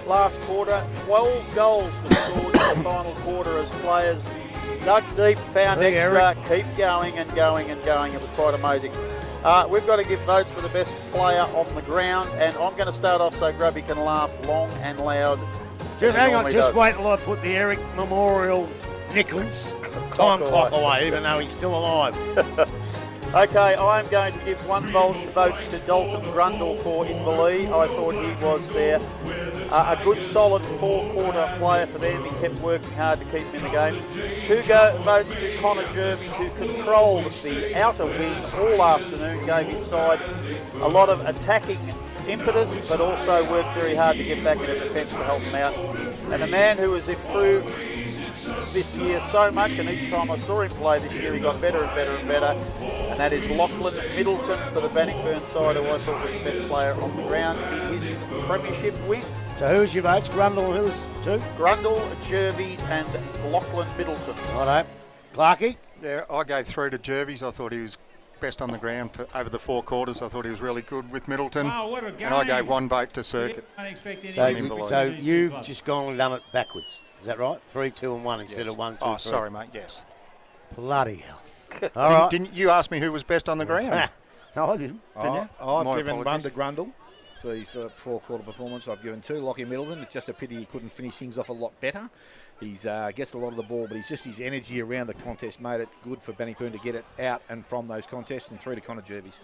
last quarter. 12 goals were scored in the final quarter as players dug deep, found extra, keep going and going and going. It was quite amazing. We've got to give votes for the best player on the ground, and I'm going to start off so Grubby can laugh long and loud. Just hang on, just wait till I put the Eric Memorial Nichols time clock away, even though he's still alive. Okay, I'm going to give one vote to Dalton Grundle for Inverleigh. I thought he was there. A good solid four-quarter player for them. He kept working hard to keep him in the game. Two votes to Connor Jervis, who controlled the outer wing all afternoon, gave his side a lot of attacking impetus, but also worked very hard to get back into defence to help him out. And a man who has improved this year so much, and each time I saw him play this year, he got better and better and better. And that is Lachlan Middleton for the Bannockburn side, who I thought was the best player on the ground in his premiership win. So who's your votes? Grundle, who's two? Grundle, Jervis and Lachlan Middleton. Righto. Clarkie? Yeah, I gave 3 to Jervis. I thought he was best on the ground for over the 4 quarters. I thought he was really good with Middleton. Oh, what a game. And I gave 1 vote to Circuit. So you've just gone and done it backwards. Is that right? 3, 2 and 1 instead of 1, 2, 3. Oh, sorry, mate, yes. Bloody hell. All right. Didn't you ask me who was best on the ground? No, I didn't. Didn't you? I've given 1 to Grundle for his 4-quarter performance. I've given 2 Lockie Middleton. It's just a pity he couldn't finish things off a lot better. He's gets a lot of the ball, but his energy around the contest made it good for Bannockburn to get it out and from those contests. And 3 to Connor Jervis.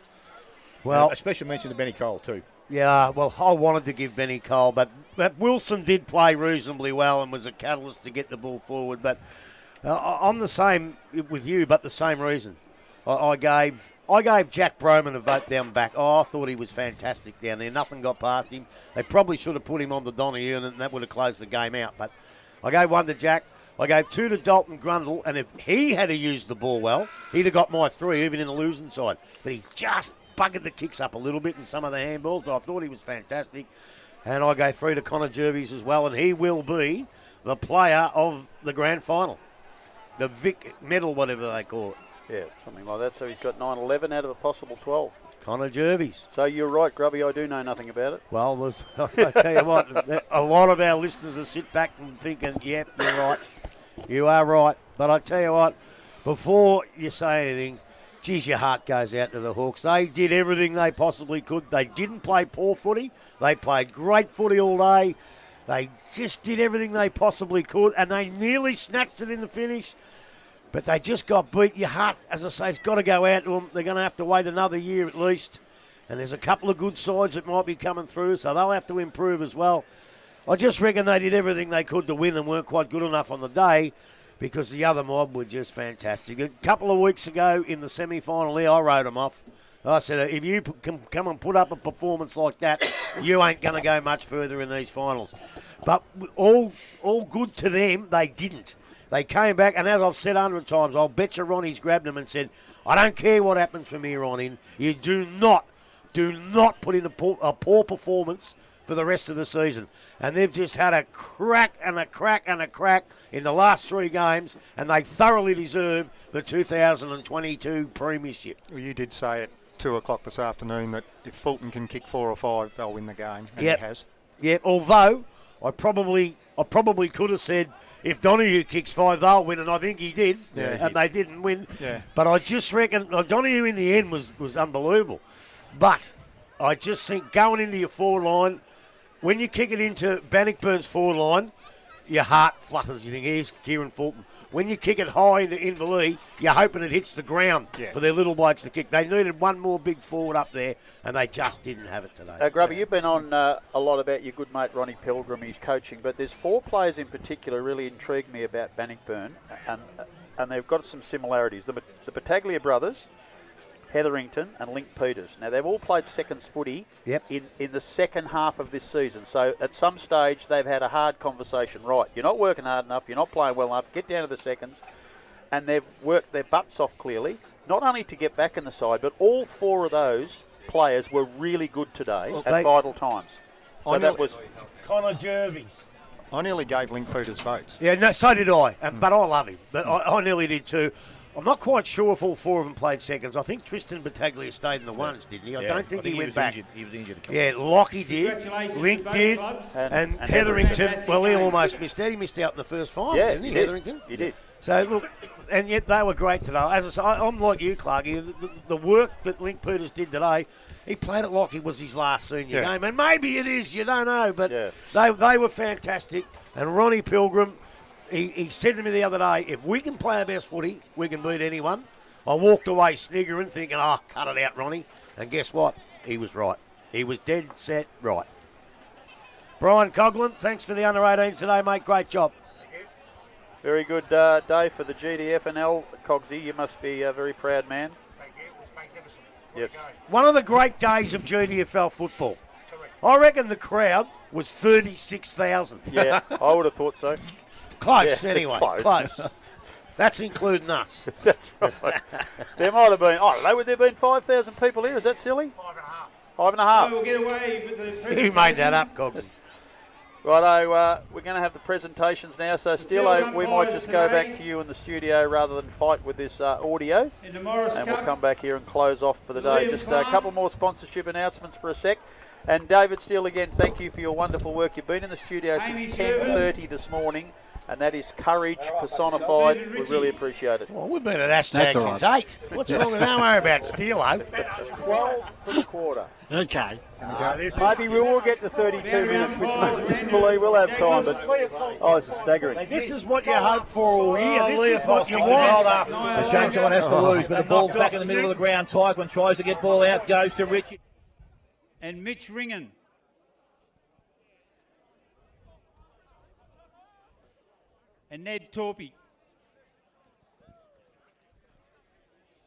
Well, a special mention to Benny Cole too. Yeah, well, I wanted to give Benny Cole, but Wilson did play reasonably well and was a catalyst to get the ball forward. But I'm the same with you, but the same reason. I gave Jack Broman a vote down back. Oh, I thought he was fantastic down there. Nothing got past him. They probably should have put him on the Donahue, and that would have closed the game out. But I gave 1 to Jack. I gave 2 to Dalton Grundle, and if he had used the ball well, he'd have got my 3, even in the losing side. But he just buggered the kicks up a little bit in some of the handballs, but I thought he was fantastic. And I gave 3 to Connor Jervis as well, and he will be the player of the grand final. The Vic Medal, whatever they call it. Yeah, something like that. So he's got 9-11 out of a possible 12. Connor Jervis. So you're right, Grubby, I do know nothing about it. Well, I tell you what, a lot of our listeners will sit back and thinking, yep, you're right. You are right. But I tell you what, before you say anything, geez, your heart goes out to the Hawks. They did everything they possibly could. They didn't play poor footy. They played great footy all day. They just did everything they possibly could, and they nearly snatched it in the finish. But they just got beat. Your heart, as I say, has got to go out to them. They're going to have to wait another year at least. And there's a couple of good sides that might be coming through, so they'll have to improve as well. I just reckon they did everything they could to win and weren't quite good enough on the day, because the other mob were just fantastic. A couple of weeks ago in the semi-final here, I wrote them off. I said, if you can come and put up a performance like that, you ain't going to go much further in these finals. But all good to them, they didn't. They came back, and as I've said 100 times, I'll bet you Ronnie's grabbed them and said, I don't care what happens from here on in. You do not put in a poor performance for the rest of the season. And they've just had a crack and a crack and a crack in the last 3 games, and they thoroughly deserve the 2022 premiership. Well, you did say at 2 o'clock this afternoon that if Fulton can kick 4 or 5, they'll win the game, and Yep. he has. Yeah, although I probably could have said if Donahue kicks 5, they'll win, and I think he did, and they didn't win. Yeah. But I just reckon Donahue in the end was unbelievable. But I just think going into your forward line, when you kick it into Bannockburn's forward line, your heart flutters. You think, here's Kieran Fulton. When you kick it high into Inverleigh, you're hoping it hits the ground for their little blokes to kick. They needed one more big forward up there, and they just didn't have it today. Grubby, you've been on a lot about your good mate Ronnie Pilgrim, his coaching, but there's 4 players in particular really intrigued me about Bannockburn, and they've got some similarities. The Battaglia brothers, Hetherington and Link Peters. Now, they've all played seconds footy in the second half of this season. So at some stage, they've had a hard conversation. Right, you're not working hard enough, you're not playing well enough, get down to the seconds. And they've worked their butts off clearly, not only to get back in the side, but all 4 of those players were really good today at vital times. So that was Connor Jervis. I nearly gave Link Peters votes. Yeah, no, so did I. But I love him. But I nearly did too. I'm not quite sure if all 4 of them played seconds. I think Tristan Battaglia stayed in the ones, didn't he? I don't think he went back. He was injured. Lockie did. Link did. And Hetherington, well, he almost missed out. He missed out in the first final, didn't he, Hetherington? He did. So, look, and yet they were great today. As I say, I'm like you, Clarky. The work that Link Peters did today, he played it like it was his last senior game. And maybe it is, you don't know. But they were fantastic. And Ronnie Pilgrim, he said to me the other day, if we can play our best footy, we can beat anyone. I walked away sniggering, thinking, cut it out, Ronnie. And guess what? He was right. He was dead set right. Brian Coughlin, thanks for the under-18s today, mate. Great job. Very good day for the GDFNL. Cogsy, you must be a very proud man. Thank you. It was magnificent. Yes. One of the great days of GDFL football. Correct. I reckon the crowd was 36,000. Yeah, I would have thought so. Close, anyway. Close. That's including us. That's right. There might have been, I don't know, would there have been 5,000 people here? Is that silly? 5.5. 5.5. We'll get away with the presentation. Who made that up, Cogsy? Righto, we're going to have the presentations now, so Steelo, we might just go back to you in the studio rather than fight with this audio. And we'll come back here and close off for the day. Just a couple more sponsorship announcements for a sec. And David Steele, again, thank you for your wonderful work. You've been in the studio since 10:30 this morning, and that is courage personified. We really appreciate it. Well, we've been at hashtag since 8. What's wrong with don't worry about Steelo? 12 for the quarter. Okay. Maybe we will get to 32 minutes, which hopefully we'll have time, but this is staggering. This is what you hope for all year. This is what you want. So Sunshine has to lose, but the ball's back in the middle of the ground. Tyquin tries to get ball out, goes to Richie. And Mitch Ringen. And Ned Torpy.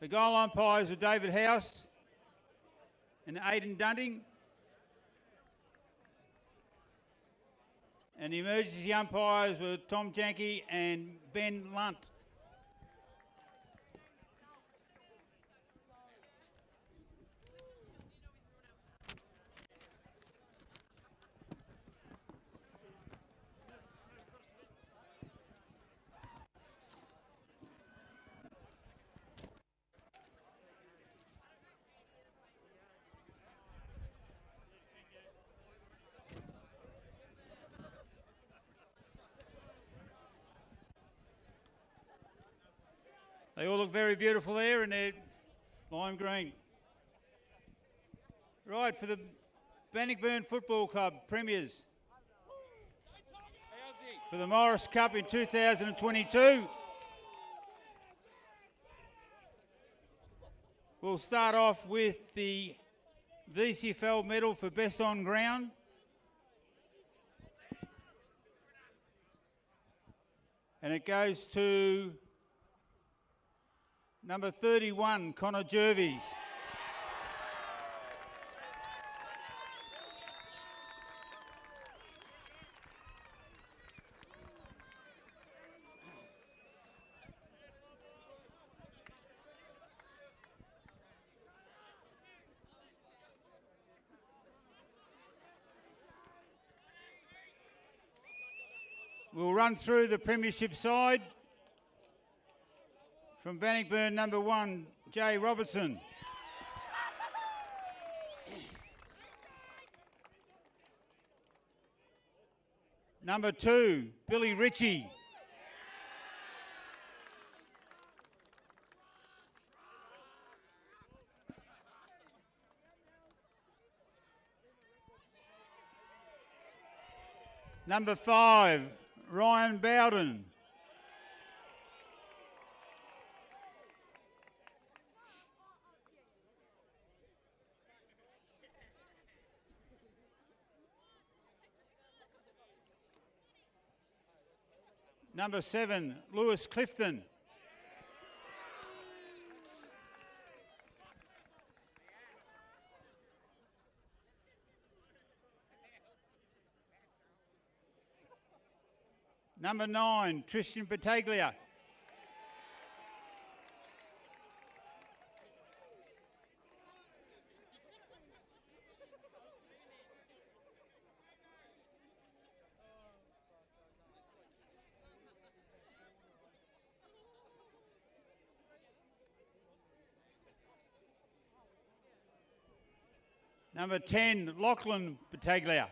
The goal umpires were David House and Aidan Dunting. And the emergency umpires were Tom Janke and Ben Lunt. They all look very beautiful there, and they're lime green. Right, for the Bannockburn Football Club Premiers. For the Morris Cup in 2022. We'll start off with the VCFL medal for Best on Ground. And it goes to number 31, Connor Jervis. We'll run through the premiership side. From Bannockburn, number 1, Jay Robertson. Number 2, Billy Ritchie. Number 5, Ryan Bowden. Number 7, Lewis Clifton. Number 9, Tristan Battaglia. Number 10, Lachlan Battaglia.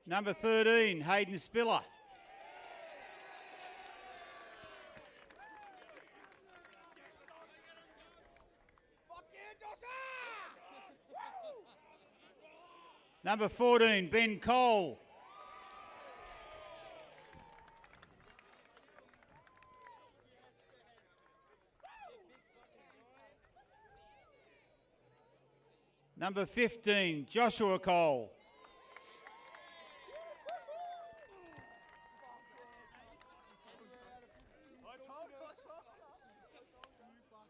Number 13, Hayden Spiller. Number 14, Ben Cole. Number 15, Joshua Cole.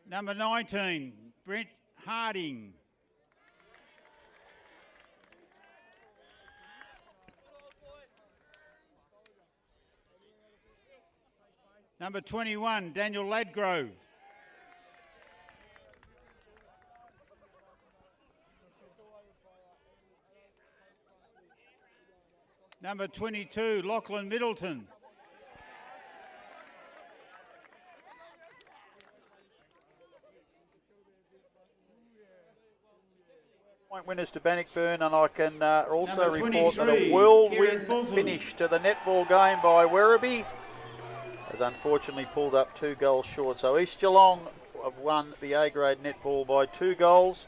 Number 19, Brent Harding. Number 21, Daniel Ladgrove. Number 22, Lachlan Middleton. Point winners to Bannockburn, and I can also Number report that a 23, whirlwind Kieran Fulton. finish to the netball game by Werribee has unfortunately pulled up 2 goals short. So East Geelong have won the A-grade netball by 2 goals.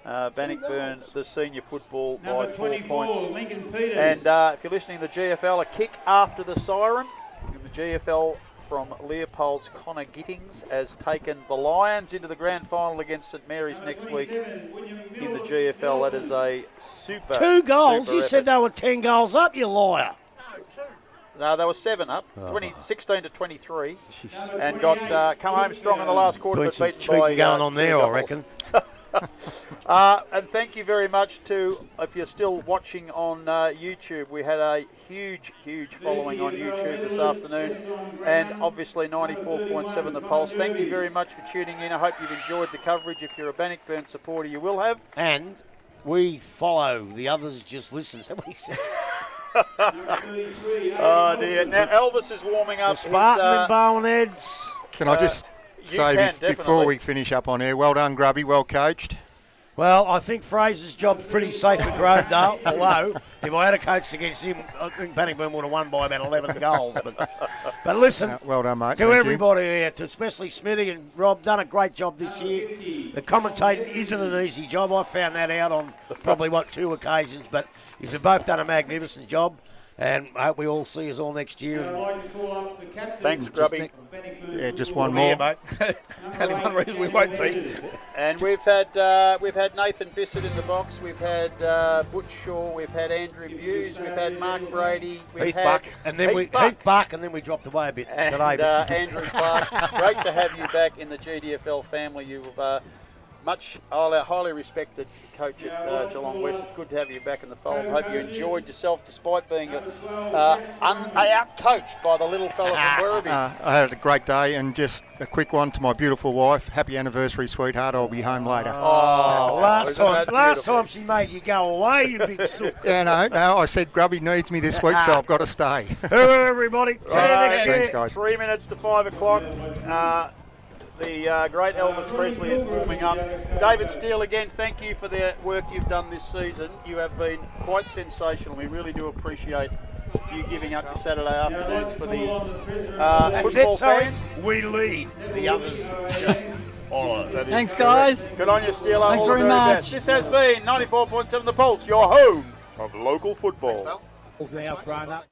Bannockburn, the senior football, Number by 4 24, points. Lincoln Peters. And if you're listening to the GFL, a kick after the siren in the GFL from Leopold's Connor Gittings has taken the Lions into the grand final against St Mary's next week in the GFL. That is a super 2 goals? super You said effort. they were 10 goals up, you liar. No, they were 7 up, 16 to 23, and got come home strong in the last quarter, but beaten by going on 2 there, goals. I reckon. And thank you very much to, if you're still watching on YouTube, we had a huge following on YouTube this afternoon, and obviously 94.7 The Pulse. Thank you very much for tuning in. I hope you've enjoyed the coverage. If you're a Bannockburn supporter, you will have. And we follow, the others just listen. So we say. Oh dear. Now Elvis is warming up. The Spartan and Bowen Heads. Can I just say before we finish up on air, well done, Grubby, well coached. Well, I think Fraser's job's pretty safe at Grovedale, although if I had a coach against him, I think Bannockburn would have won by about 11 goals. But listen, well done, mate. to Thank everybody here, to especially Smithy and Rob, done a great job this year. The commentating isn't an easy job. I found that out on probably, 2 occasions, but you've both done a magnificent job. And I hope we all see us all next year. Thanks, Grubby. Yeah, just one more. Mate. Only one reason we won't be. And we've had Nathan Bissett in the box. We've had Butch Shaw. We've had Andrew Hughes. We've had Mark Brady. We've Heath had Buck, and then Heath Buck, and then we dropped away a bit and, today. Andrew Clark. Great to have you back in the GDFL family. You've highly respected coach at Geelong West. It's good to have you back in the fold. Hope you enjoyed yourself despite being out-coached by the little fella from Werribee. I had a great day, and just a quick one to my beautiful wife. Happy anniversary, sweetheart. I'll be home later. Last time she made you go away, you big sook. Yeah, no, I said Grubby needs me this week, so I've got to stay. Hello, everybody. See you next year. Thanks, guys. 3 minutes to 5 o'clock. The great Elvis Presley is warming up. David Steele, again, thank you for the work you've done this season. You have been quite sensational. We really do appreciate you giving up your Saturday afternoons for the football fans. We lead. The others just follow. Thanks, guys. Good on you, Steele. Thanks all the very very much. best. This has been 94.7 The Pulse, your home of local football. Now thrown up.